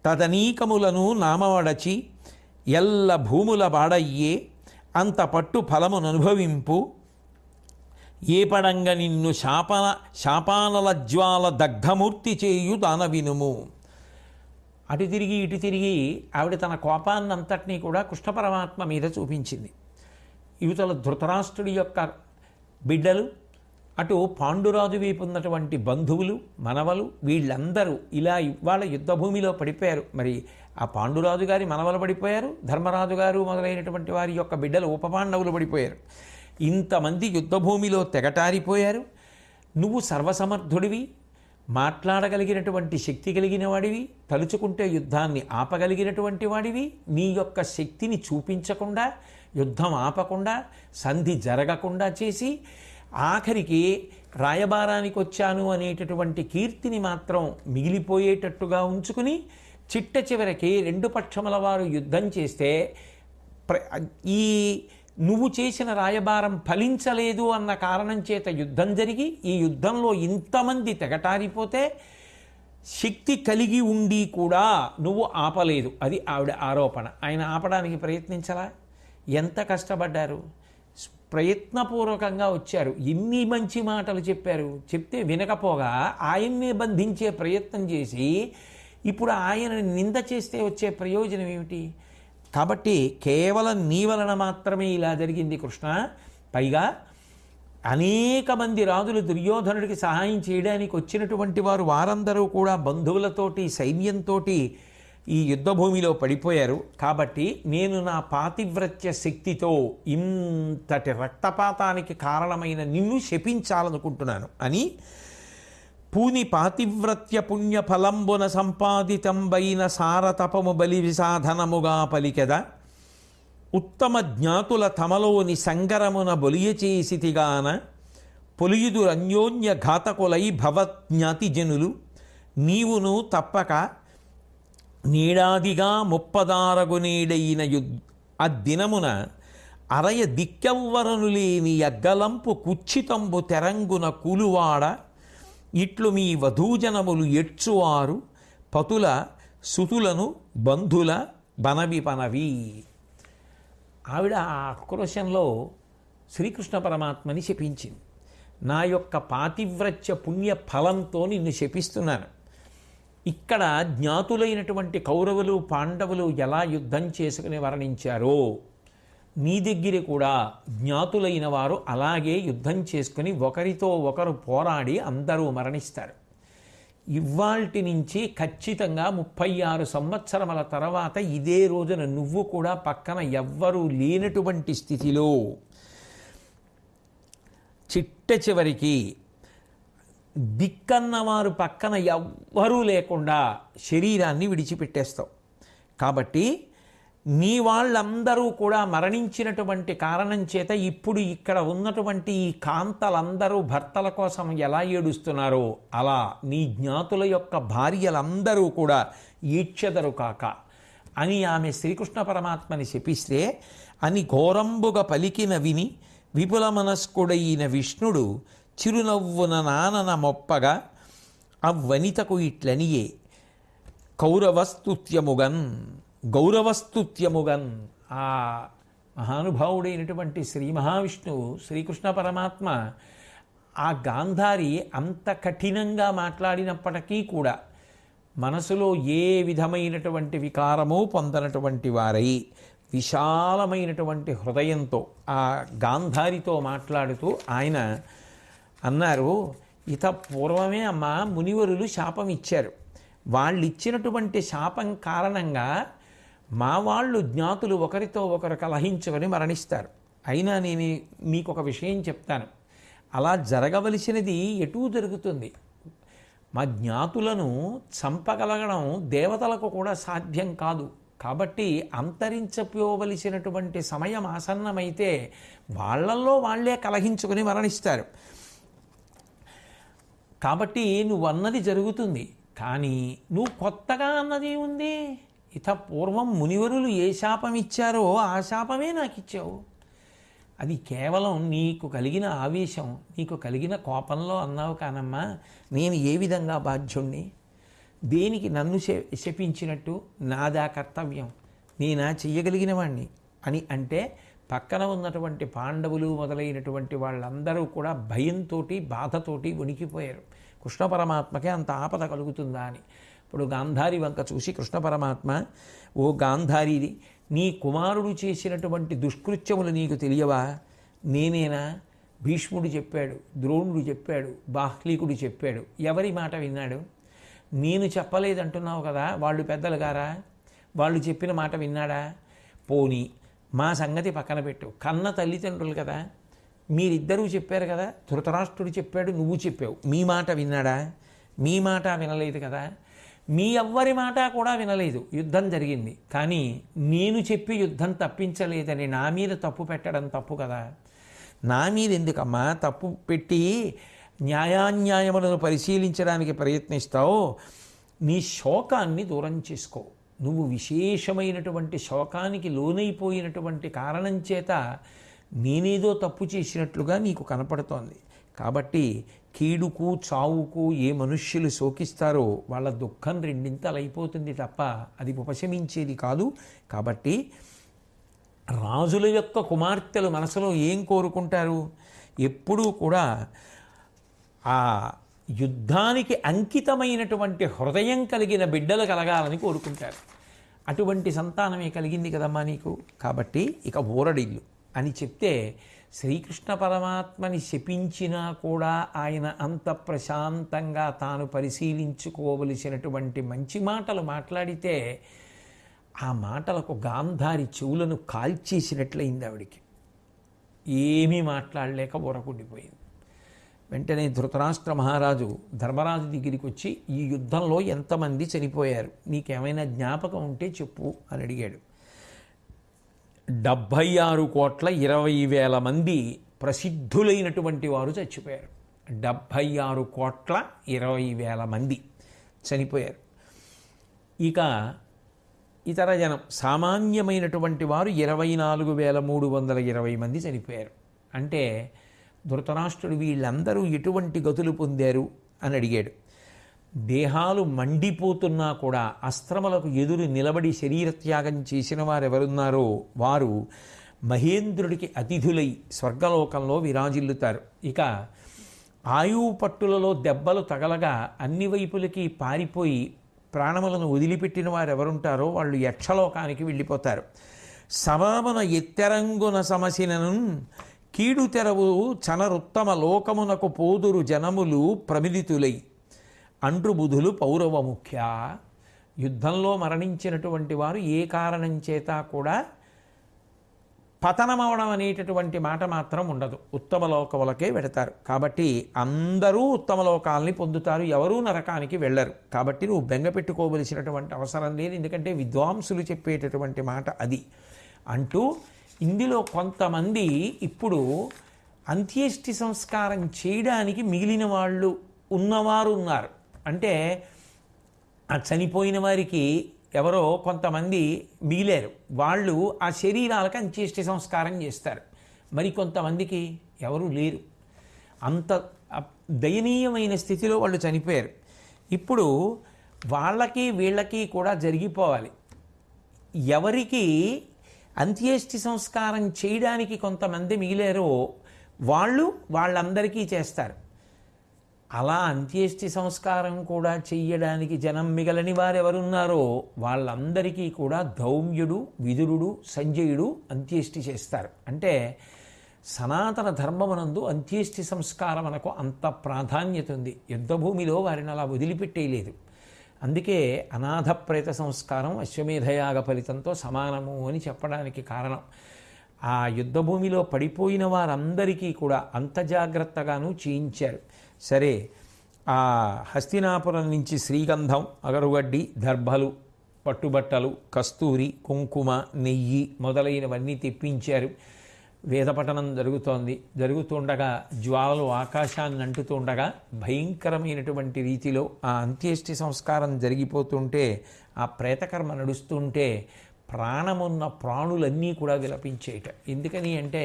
తదనీకములను నామవడచి ఎల్ల భూముల బాడయ్యే అంత పట్టు ఫలముననుభవింపు ఏ పడంగా నిన్ను శాపానల జ్వాల దగ్ధమూర్తి చేయు దాన వినుము. అటు తిరిగి ఇటు తిరిగి ఆవిడ తన కోపాన్నంతటినీ కూడా కృష్ణ పరమాత్మ మీద చూపించింది. యువతల ధృతరాష్ట్రుడి యొక్క బిడ్డలు, అటు పాండురాజు వైపు ఉన్నటువంటి బంధువులు, మనవలు, వీళ్ళందరూ ఇలా ఇవాళ యుద్ధభూమిలో పడిపోయారు. మరి ఆ పాండురాజు గారి మనవలు పడిపోయారు, ధర్మరాజు గారు మొదలైనటువంటి వారి యొక్క బిడ్డలు ఉపపాండవులు పడిపోయారు. ఇంతమంది యుద్ధభూమిలో తెగటారిపోయారు. నువ్వు సర్వసమర్థుడివి, మాట్లాడగలిగినటువంటి శక్తి కలిగిన వాడివి, తలుచుకుంటే యుద్ధాన్ని ఆపగలిగినటువంటి వాడివి. నీ యొక్క శక్తిని చూపించకుండా, యుద్ధం ఆపకుండా, సంధి జరగకుండా చేసి ఆఖరికి రాయబారానికి వచ్చాను అనేటటువంటి కీర్తిని మాత్రం మిగిలిపోయేటట్టుగా ఉంచుకుని చిట్ట చివరికి రెండు పక్షముల వారు యుద్ధం చేస్తే ఈ నువ్వు చేసిన రాయబారం ఫలించలేదు అన్న కారణం చేత యుద్ధం జరిగి ఈ యుద్ధంలో ఇంతమంది తెగటారిపోతే శక్తి కలిగి ఉండి కూడా నువ్వు ఆపలేదు. అది ఆవిడ ఆరోపణ. ఆయన ఆపడానికి ప్రయత్నించలా? ఎంత కష్టపడ్డారు, ప్రయత్నపూర్వకంగా వచ్చారు, ఎన్ని మంచి మాటలు చెప్పారు. చెప్తే వినకపోగా ఆయన్నే బంధించే ప్రయత్నం చేసి ఇప్పుడు ఆయనని నింద చేస్తే వచ్చే ప్రయోజనం ఏమిటి? కాబట్టి కేవలం నీ వలన మాత్రమే ఇలా జరిగింది కృష్ణ. పైగా అనేక మంది రాజులు దుర్యోధనుడికి సహాయం చేయడానికి వచ్చినటువంటి వారందరూ కూడా బంధువులతోటి సైన్యంతో ఈ యుద్ధభూమిలో పడిపోయారు. కాబట్టి నేను నా పాతివ్రత్య శక్తితో ఇంతటి రక్తపాతానికి కారణమైన నిన్ను శపించాలనుకుంటున్నాను అని పూని పాతివ్రత్య పుణ్య ఫలంబున సంపాదితంబైన సారతపము బలి విసాధనముగా పలికెద ఉత్తమ జ్ఞాతుల తమలోని సంగరమున బొలియచేసితిగాన పొలియుదురన్యోన్య ఘాతకులై భవజ్ఞాతిజనులు నీవును తప్పక నీడాదిగా ముప్పదారగునేడైన అద్దినమున అరయ దిక్కెవ్వరను లేని యగ్గలంపు కుచ్చితంబు తెరంగున కూలువాడ ఇట్లు మీ వధూజనములు ఎడ్చువారు పతుల సుతులను బంధుల బనవి పనవి. ఆవిడ ఆ ఆక్రోశంలో శ్రీకృష్ణ పరమాత్మని శపించింది. నా యొక్క పాతివ్రత్య పుణ్య ఫలంతో నిన్ను శపిస్తున్నాను. ఇక్కడ జ్ఞాతులైనటువంటి కౌరవులు పాండవులు ఎలా యుద్ధం చేసుకుని వర్ణించారో నీ దగ్గర కూడా జ్ఞాతులైన వారు అలాగే యుద్ధం చేసుకుని ఒకరితో ఒకరు పోరాడి అందరూ మరణిస్తారు. ఇవాల్టి నుంచి ఖచ్చితంగా 36 సంవత్సరముల తర్వాత ఇదే రోజున నువ్వు కూడా పక్కన ఎవ్వరూ లేనటువంటి స్థితిలో చిట్ట చివరికి దిక్కన్నవారు పక్కన ఎవ్వరూ లేకుండా శరీరాన్ని విడిచిపెట్టేస్తావు. కాబట్టి నీ వాళ్ళందరూ కూడా మరణించినటువంటి కారణం చేత ఇప్పుడు ఇక్కడ ఉన్నటువంటి ఈ కాంతలందరూ భర్తల కోసం ఎలా ఏడుస్తున్నారో అలా నీ జ్ఞాతుల యొక్క భార్యలందరూ కూడా ఈడ్చెదరు కాక అని ఆమె శ్రీకృష్ణ పరమాత్మని శపిస్తే అని ఘోరంబుగా పలికిన విని విపుల మనస్కుడైన విష్ణుడు చిరునవ్వున నానన మొప్పగా అవ్వనితకు ఇట్లనియే గౌరవస్తుత్యముగన్ ఆ మహానుభావుడైనటువంటి శ్రీ మహావిష్ణువు శ్రీకృష్ణ పరమాత్మ ఆ గాంధారి అంత కఠినంగా మాట్లాడినప్పటికీ కూడా మనసులో ఏ విధమైనటువంటి వికారము పొందనటువంటి వారై విశాలమైనటువంటి హృదయంతో ఆ గాంధారితో మాట్లాడుతూ ఆయన అన్నారు, ఇత పూర్వమే అమ్మ మునివరులు శాపం ఇచ్చారు. వాళ్ళు ఇచ్చినటువంటి శాపం కారణంగా మా వాళ్ళు జ్ఞాతులు ఒకరితో ఒకరు కలహించుకొని మరణిస్తారు. అయినా నేను మీకు ఒక విషయం చెప్తాను, అలా జరగవలసినది ఎటూ జరుగుతుంది. మా జ్ఞాతులను చంపగలగడం దేవతలకు కూడా సాధ్యం కాదు. కాబట్టి అంతరించిపోవలసినటువంటి సమయం ఆసన్నమైతే వాళ్ళల్లో వాళ్ళే కలహించుకొని మరణిస్తారు. కాబట్టి నువ్వు అన్నది జరుగుతుంది, కానీ నువ్వు కొత్తగా అన్నది ఉంది. ఇత పూర్వం మునివరులు ఏ శాపం ఇచ్చారో ఆ శాపమే నాకు ఇచ్చావు. అది కేవలం నీకు కలిగిన ఆవేశం, నీకు కలిగిన కోపంలో అన్నావు కానమ్మా. నేను ఏ విధంగా బాధ్యుణ్ణి? దేనికి నన్ను శపించినట్టు? నాదా కర్తవ్యం, నేనా చెయ్యగలిగిన వాణ్ణి అని అంటే పక్కన ఉన్నటువంటి పాండవులు మొదలైనటువంటి వాళ్ళందరూ కూడా భయంతో బాధతోటి వణికిపోయారు. కృష్ణ పరమాత్మకే అంత ఆపద కలుగుతుందా అని. ఇప్పుడు గాంధారి వంక చూసి కృష్ణ పరమాత్మ, ఓ గాంధారి, నీ కుమారుడు చేసినటువంటి దుష్కృత్యములు నీకు తెలియవా? నేనేనా? భీష్ముడు చెప్పాడు, ద్రోణుడు చెప్పాడు, బాహ్లీకుడు చెప్పాడు. ఎవరి మాట విన్నాడు? నేను చెప్పలేదంటున్నావు కదా, వాళ్ళు పెద్దలు గారా? వాళ్ళు చెప్పిన మాట విన్నాడా? పోనీ మా సంగతి పక్కన పెట్టు, కన్న తల్లిదండ్రులు కదా, మీరిద్దరూ చెప్పారు కదా, ధృతరాష్ట్రుడు చెప్పాడు, నువ్వు చెప్పావు, మీ మాట విన్నాడా? మీ మాట వినలేదు కదా. మీ ఎవ్వరి మాట కూడా వినలేదు. యుద్ధం జరిగింది, కానీ నేను చెప్పి యుద్ధం తప్పించలేదని నా మీద తప్పు పెట్టడం తప్పు కదా. నా మీద ఎందుకమ్మా తప్పు పెట్టి న్యాయాన్యాయములను పరిశీలించడానికి ప్రయత్నిస్తావు? నీ శోకాన్ని దూరం చేసుకో. నువ్వు విశేషమైనటువంటి శోకానికి లోనైపోయినటువంటి కారణం చేత నేనేదో తప్పు చేసినట్లుగా నీకు కనపడుతోంది. కాబట్టి కీడుకు చావుకు ఏ మనుష్యులు శోకిస్తారో వాళ్ళ దుఃఖం రెండింతలైపోతుంది తప్ప అది ఉపశమించేది కాదు. కాబట్టి రాజుల యొక్క కుమార్తెలు మనసులో ఏం కోరుకుంటారు? ఎప్పుడూ కూడా ఆ యుద్ధానికి అంకితమైనటువంటి హృదయం కలిగిన బిడ్డలు కలగాలని కోరుకుంటారు. అటువంటి సంతానమే కలిగింది కదమ్మా నీకు. కాబట్టి ఇక ఊరడిల్లు అని చెప్తే, శ్రీకృష్ణ పరమాత్మని శపించినా కూడా ఆయన అంత ప్రశాంతంగా తాను పరిశీలించుకోవలసినటువంటి మంచి మాటలు మాట్లాడితే ఆ మాటలకు గాంధారి చెవులను కాల్చేసినట్లయింది. ఆవిడికి ఏమీ మాట్లాడలేక ఊరకుండిపోయింది. వెంటనే ధృతరాష్ట్ర మహారాజు ధర్మరాజు దగ్గరికి వచ్చి, ఈ యుద్ధంలో ఎంతమంది చనిపోయారు, నీకేమైనా జ్ఞాపకం ఉంటే చెప్పు అని అడిగాడు. 76,20,00,000 మంది ప్రసిద్ధులైనటువంటి వారు చచ్చిపోయారు. 76,20,00,000 మంది చనిపోయారు. ఇక ఇతర జనం సామాన్యమైనటువంటి వారు 24,320 మంది చనిపోయారు. అంటే ధృతరాష్ట్రుడు వీళ్ళందరూ ఎటువంటి గతులు పొందారు అని అడిగాడు. దేహాలు మండిపోతున్నా కూడా అస్త్రములకు ఎదురు నిలబడి శరీరత్యాగం చేసిన వారెవరున్నారో వారు మహేంద్రుడికి అతిథులై స్వర్గలోకంలో విరాజిల్లుతారు. ఇక ఆయువు పట్టులలో దెబ్బలు తగలగా అన్ని వైపులకి పారిపోయి ప్రాణములను వదిలిపెట్టిన వారు ఎవరుంటారో వాళ్ళు యక్షలోకానికి వెళ్ళిపోతారు. సమామున ఎత్తెరంగున సమసినను కీడు తెరవు చనరుత్తమ లోకమునకు పోదురు జనములు ప్రమిదితులై అండ్రు బుధులు పౌరవ ముఖ్య. యుద్ధంలో మరణించినటువంటి వారు ఏ కారణం చేత కూడా పతనమవడం అనేటటువంటి మాట మాత్రం ఉండదు, ఉత్తమ లోకములకే వెడతారు. కాబట్టి అందరూ ఉత్తమ లోకాలని పొందుతారు, ఎవరూ నరకానికి వెళ్ళరు. కాబట్టి నువ్వు బెంగ పెట్టుకోవలసినటువంటి అవసరం లేదు, ఎందుకంటే విద్వాంసులు చెప్పేటటువంటి మాట అది అంటూ, ఇందులో కొంతమంది ఇప్పుడు అంత్యేష్టి సంస్కారం చేయడానికి మిగిలిన వాళ్ళు ఉన్నవారు ఉన్నారు. అంటే ఆ చనిపోయిన వారికి ఎవరో కొంతమంది మిగిలారు, వాళ్ళు ఆ శరీరాలకు అంత్యేష్టి సంస్కారం చేస్తారు. మరి కొంతమందికి ఎవరు లేరు, అంత దయనీయమైన స్థితిలో వాళ్ళు చనిపోయారు. ఇప్పుడు వాళ్ళకి వీళ్ళకి కూడా జరిగిపోవాలి. ఎవరికి అంత్యేష్టి సంస్కారం చేయడానికి కొంతమంది మిగిలారో వాళ్ళందరికీ చేస్తారు. అలా అంత్యేష్టి సంస్కారం కూడా చెయ్యడానికి జనం మిగలని వారెవరున్నారో వాళ్ళందరికీ కూడా ధౌమ్యుడు, విదురుడు, సంజయుడు అంత్యేష్టి చేస్తారు. అంటే సనాతన ధర్మమునందు అంత్యేష్టి సంస్కారమునకు అంత ప్రాధాన్యత ఉంది. యుద్ధభూమిలో వారిని అలా వదిలిపెట్టేయలేదు. అందుకే అనాథ ప్రేత సంస్కారం అశ్వమేధయాగ ఫలితంతో సమానము అని చెప్పడానికి కారణం. ఆ యుద్ధభూమిలో పడిపోయిన వారందరికీ కూడా అంత జాగ్రత్తగాను చేయించారు. సరే, ఆ హస్తినాపురం నుంచి శ్రీగంధం, అగరుగడ్డి, దర్భలు, పట్టుబట్టలు, కస్తూరి, కుంకుమ, నెయ్యి మొదలైనవన్నీ తెప్పించారు. వేదపఠనం జరుగుతుండగా జ్వాలలు ఆకాశాన్ని అంటుతుండగా భయంకరమైనటువంటి రీతిలో ఆ అంత్యేష్టి సంస్కారం జరిగిపోతుంటే, ఆ ప్రేతకర్మ నడుస్తుంటే ప్రాణమున్న ప్రాణులన్నీ కూడా విలపించేట. ఎందుకని అంటే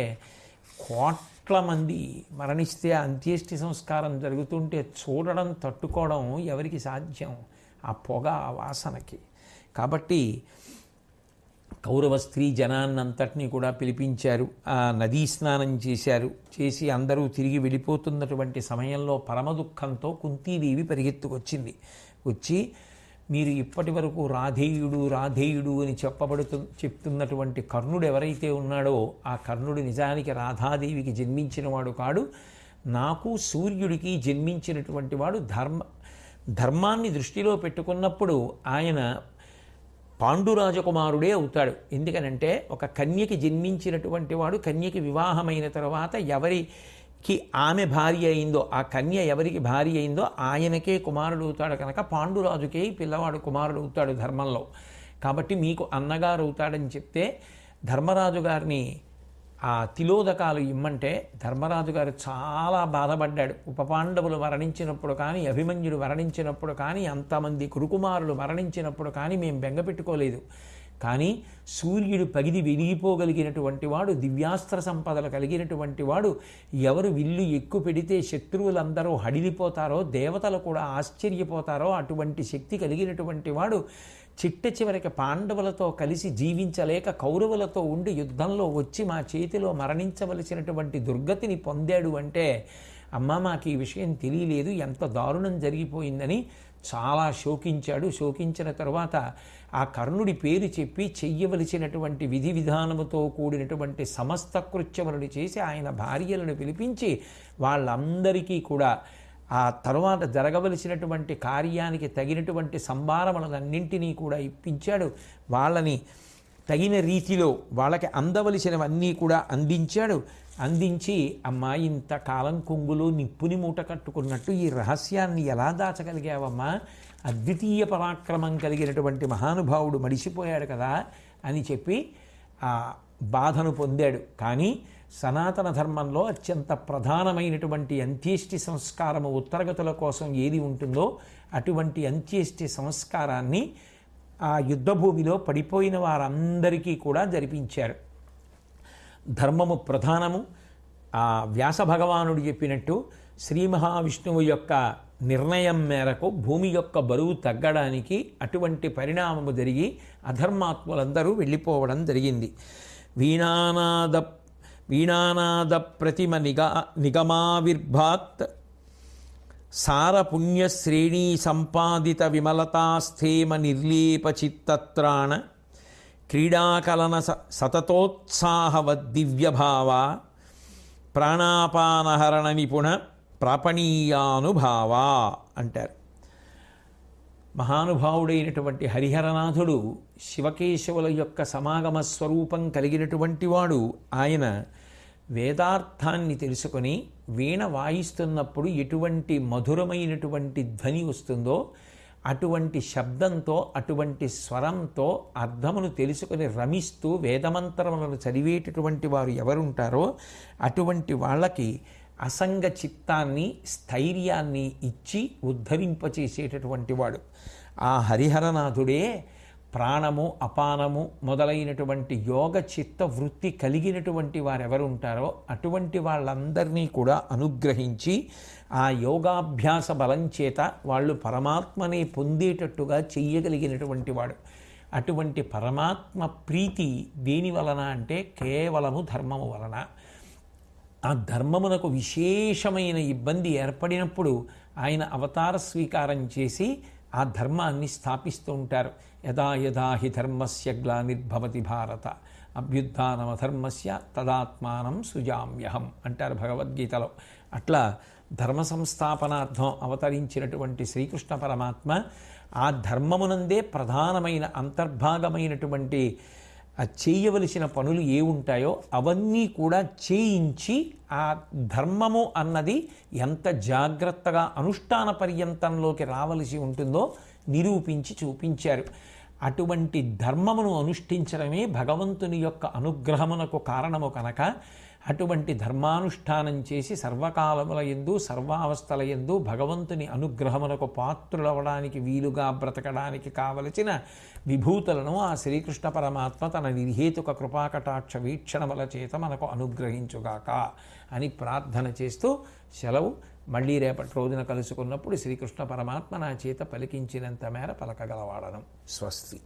కోట్ల మంది మరణిస్తే అంత్యేష్టి సంస్కారం జరుగుతుంటే చూడడం, తట్టుకోవడం ఎవరికి సాధ్యం? ఆ పొగ, ఆ వాసనకి. కాబట్టి కౌరవ స్త్రీ జనాన్నంతటినీ కూడా పిలిపించారు. ఆ నదీ స్నానం చేశారు. చేసి అందరూ తిరిగి వెళ్ళిపోతున్నటువంటి సమయంలో పరమ దుఃఖంతో కుంతీదేవి పరిగెత్తుకొచ్చింది. వచ్చి, మీరు ఇప్పటి వరకు రాధేయుడు రాధేయుడు అని చెప్తున్నటువంటి కర్ణుడు ఎవరైతే ఉన్నాడో ఆ కర్ణుడు నిజానికి రాధాదేవికి జన్మించినవాడు కాడు, నాకు సూర్యుడికి జన్మించినటువంటి వాడు. ధర్మాన్ని దృష్టిలో పెట్టుకున్నప్పుడు ఆయన పాండురాజకుమారుడే అవుతాడు. ఎందుకనంటే ఒక కన్యకి జన్మించినటువంటి వాడు కన్యకి వివాహమైన తర్వాత ఎవరికి ఆమె భార్య అయిందో, ఆ కన్య ఎవరికి భార్య అయిందో ఆయనకే కుమారుడు అవుతాడు కనుక పాండురాజుకే పిల్లవాడు కుమారుడు అవుతాడు ధర్మంలో. కాబట్టి మీకు అన్నగారు అవుతాడని చెప్తే ధర్మరాజు గారిని ఆ తిలోదకాలు ఇమ్మంటే ధర్మరాజు గారు చాలా బాధపడ్డాడు. ఉపపాండవులు మరణించినప్పుడు కానీ, అభిమన్యుడు మరణించినప్పుడు కానీ, అంతమంది కురుకుమారులు మరణించినప్పుడు కానీ మేము బెంగపెట్టుకోలేదు. కానీ సూర్యుడు పగిది వెలిగిపోగలిగినటువంటి వాడు, దివ్యాస్త్ర సంపదలు కలిగినటువంటి వాడు, ఎవరు విల్లు ఎక్కువ పెడితే శత్రువులందరూ హడిలిపోతారో, దేవతలు కూడా ఆశ్చర్యపోతారో అటువంటి శక్తి కలిగినటువంటి వాడు చిట్ట చివరికి పాండవులతో కలిసి జీవించలేక కౌరవులతో ఉండి యుద్ధంలో వచ్చి మా చేతిలో మరణించవలసినటువంటి దుర్గతిని పొందాడు అంటే, అమ్మ మాకు ఈ విషయం తెలియలేదు, ఎంత దారుణం జరిగిపోయిందని చాలా శోకించాడు. శోకించిన తరువాత ఆ కర్ణుడి పేరు చెప్పి చెయ్యవలసినటువంటి విధి విధానముతో కూడినటువంటి సమస్త కృత్యములను చేసి ఆయన భార్యలను పిలిపించి వాళ్ళందరికీ కూడా ఆ తరువాత జరగవలసినటువంటి కార్యానికి తగినటువంటి సంభారములన్నింటినీ కూడా ఇప్పించాడు. వాళ్ళని తగిన రీతిలో వాళ్ళకి అందవలసినవన్నీ కూడా అందించాడు. అందించి, అమ్మా ఇంతకాలం కొంగులో నిప్పుని మూట కట్టుకున్నట్టు ఈ రహస్యాన్ని ఎలా దాచగలిగావమ్మా, అద్వితీయ పరాక్రమం కలిగినటువంటి మహానుభావుడు మడిసిపోయాడు కదా అని చెప్పి ఆ బాధను పొందాడు. కానీ సనాతన ధర్మంలో అత్యంత ప్రధానమైనటువంటి అంత్యేష్టి సంస్కారము ఉత్తరగతుల కోసం ఏది ఉంటుందో అటువంటి అంత్యేష్టి సంస్కారాన్ని ఆ యుద్ధభూమిలో పడిపోయిన వారందరికీ కూడా జరిపించారు. ధర్మము ప్రధానము. ఆ వ్యాస భగవానుడు చెప్పినట్టు శ్రీ మహావిష్ణువు యొక్క నిర్ణయం మేరకు భూమి యొక్క బరువు తగ్గడానికి అటువంటి పరిణామము జరిగి అధర్మాత్ములందరూ వెళ్ళిపోవడం జరిగింది. వీణానాద ప్రతిమ నిగమావిర్భాత్ సారపుణ్యశ్రేణీ సంపాదిత విమలతాస్థేమ నిర్లేప చిత్తత్రాణ క్రీడాకలన సతతోత్సాహవద్దివ్యభావ ప్రాణాపానహరణ నిపుణ ప్రాపణీయానుభావ అంటారు. మహానుభావుడైనటువంటి హరిహరనాథుడు శివకేశవుల యొక్క సమాగమ స్వరూపం కలిగినటువంటి వాడు. ఆయన వేదార్థాన్ని తెలుసుకొని వీణ వాయిస్తున్నప్పుడు ఎటువంటి మధురమైనటువంటి ధ్వని వస్తుందో అటువంటి శబ్దంతో అటువంటి స్వరంతో అర్థమును తెలుసుకొని రమిస్తూ వేదమంత్రములను చదివేటటువంటి వారు ఎవరుంటారో అటువంటి వాళ్ళకి అసంగ చిత్తాన్ని స్థైర్యాన్ని ఇచ్చి ఉద్ధరింపచేసేటటువంటి వాడు. ఆ హరిహరనాథుడే ప్రాణము అపానము మొదలైనటువంటి యోగ చిత్త వృత్తి కలిగినటువంటి వారెవరు ఉంటారో అటువంటి వాళ్ళందరినీ కూడా అనుగ్రహించి ఆ యోగాభ్యాస బలం చేత వాళ్ళు పరమాత్మని పొందేటట్టుగా చెయ్యగలిగినటువంటి వాడు. అటువంటి పరమాత్మ ప్రీతి దేని వలన అంటే కేవలము ధర్మము వలన. ఆ ధర్మమునకు విశేషమైన ఇబ్బంది ఏర్పడినప్పుడు ఆయన అవతార స్వీకారం చేసి ఆ ధర్మాన్ని స్థాపిస్తూ ఉంటారు. యదా యదా హి ధర్మస్య గ్లానిర్భవతి భారత అభ్యుత్థానమధర్మస్య తదాత్మానం సృజామ్యహం అంటారు భగవద్గీతలో. అట్లా ధర్మ సంస్థాపనార్థం అవతరించినటువంటి శ్రీకృష్ణ పరమాత్మ ఆ ధర్మమునందే ప్రధానమైన అంతర్భాగమైనటువంటి చేయవలసిన పనులు ఏ ఉంటాయో అవన్నీ కూడా చేయించి ఆ ధర్మము అన్నది ఎంత జాగ్రత్తగా అనుష్ఠాన పర్యంతంలోకి రావలసి ఉంటుందో నిరూపించి చూపించారు. అటువంటి ధర్మమును అనుష్ఠించడమే భగవంతుని యొక్క అనుగ్రహమునకు కారణము కనుక అటువంటి ధర్మానుష్ఠానం చేసి సర్వకాలముల యందు సర్వావస్థల యందు భగవంతుని అనుగ్రహమునకు పాత్రులవడానికి వీలుగా బ్రతకడానికి కావలసిన విభూతులను ఆ శ్రీకృష్ణ పరమాత్మ తన నిర్హేతుక కృపాకటాక్ష వీక్షణముల చేత మనకు అనుగ్రహించుగాక అని ప్రార్థన చేస్తూ సెలవు. మళ్ళీ రేపటి రోజున కలుసుకున్నప్పుడు శ్రీకృష్ణ పరమాత్మ నా చేత పలికించినంత మేర పలకగలవాడను. స్వస్తి.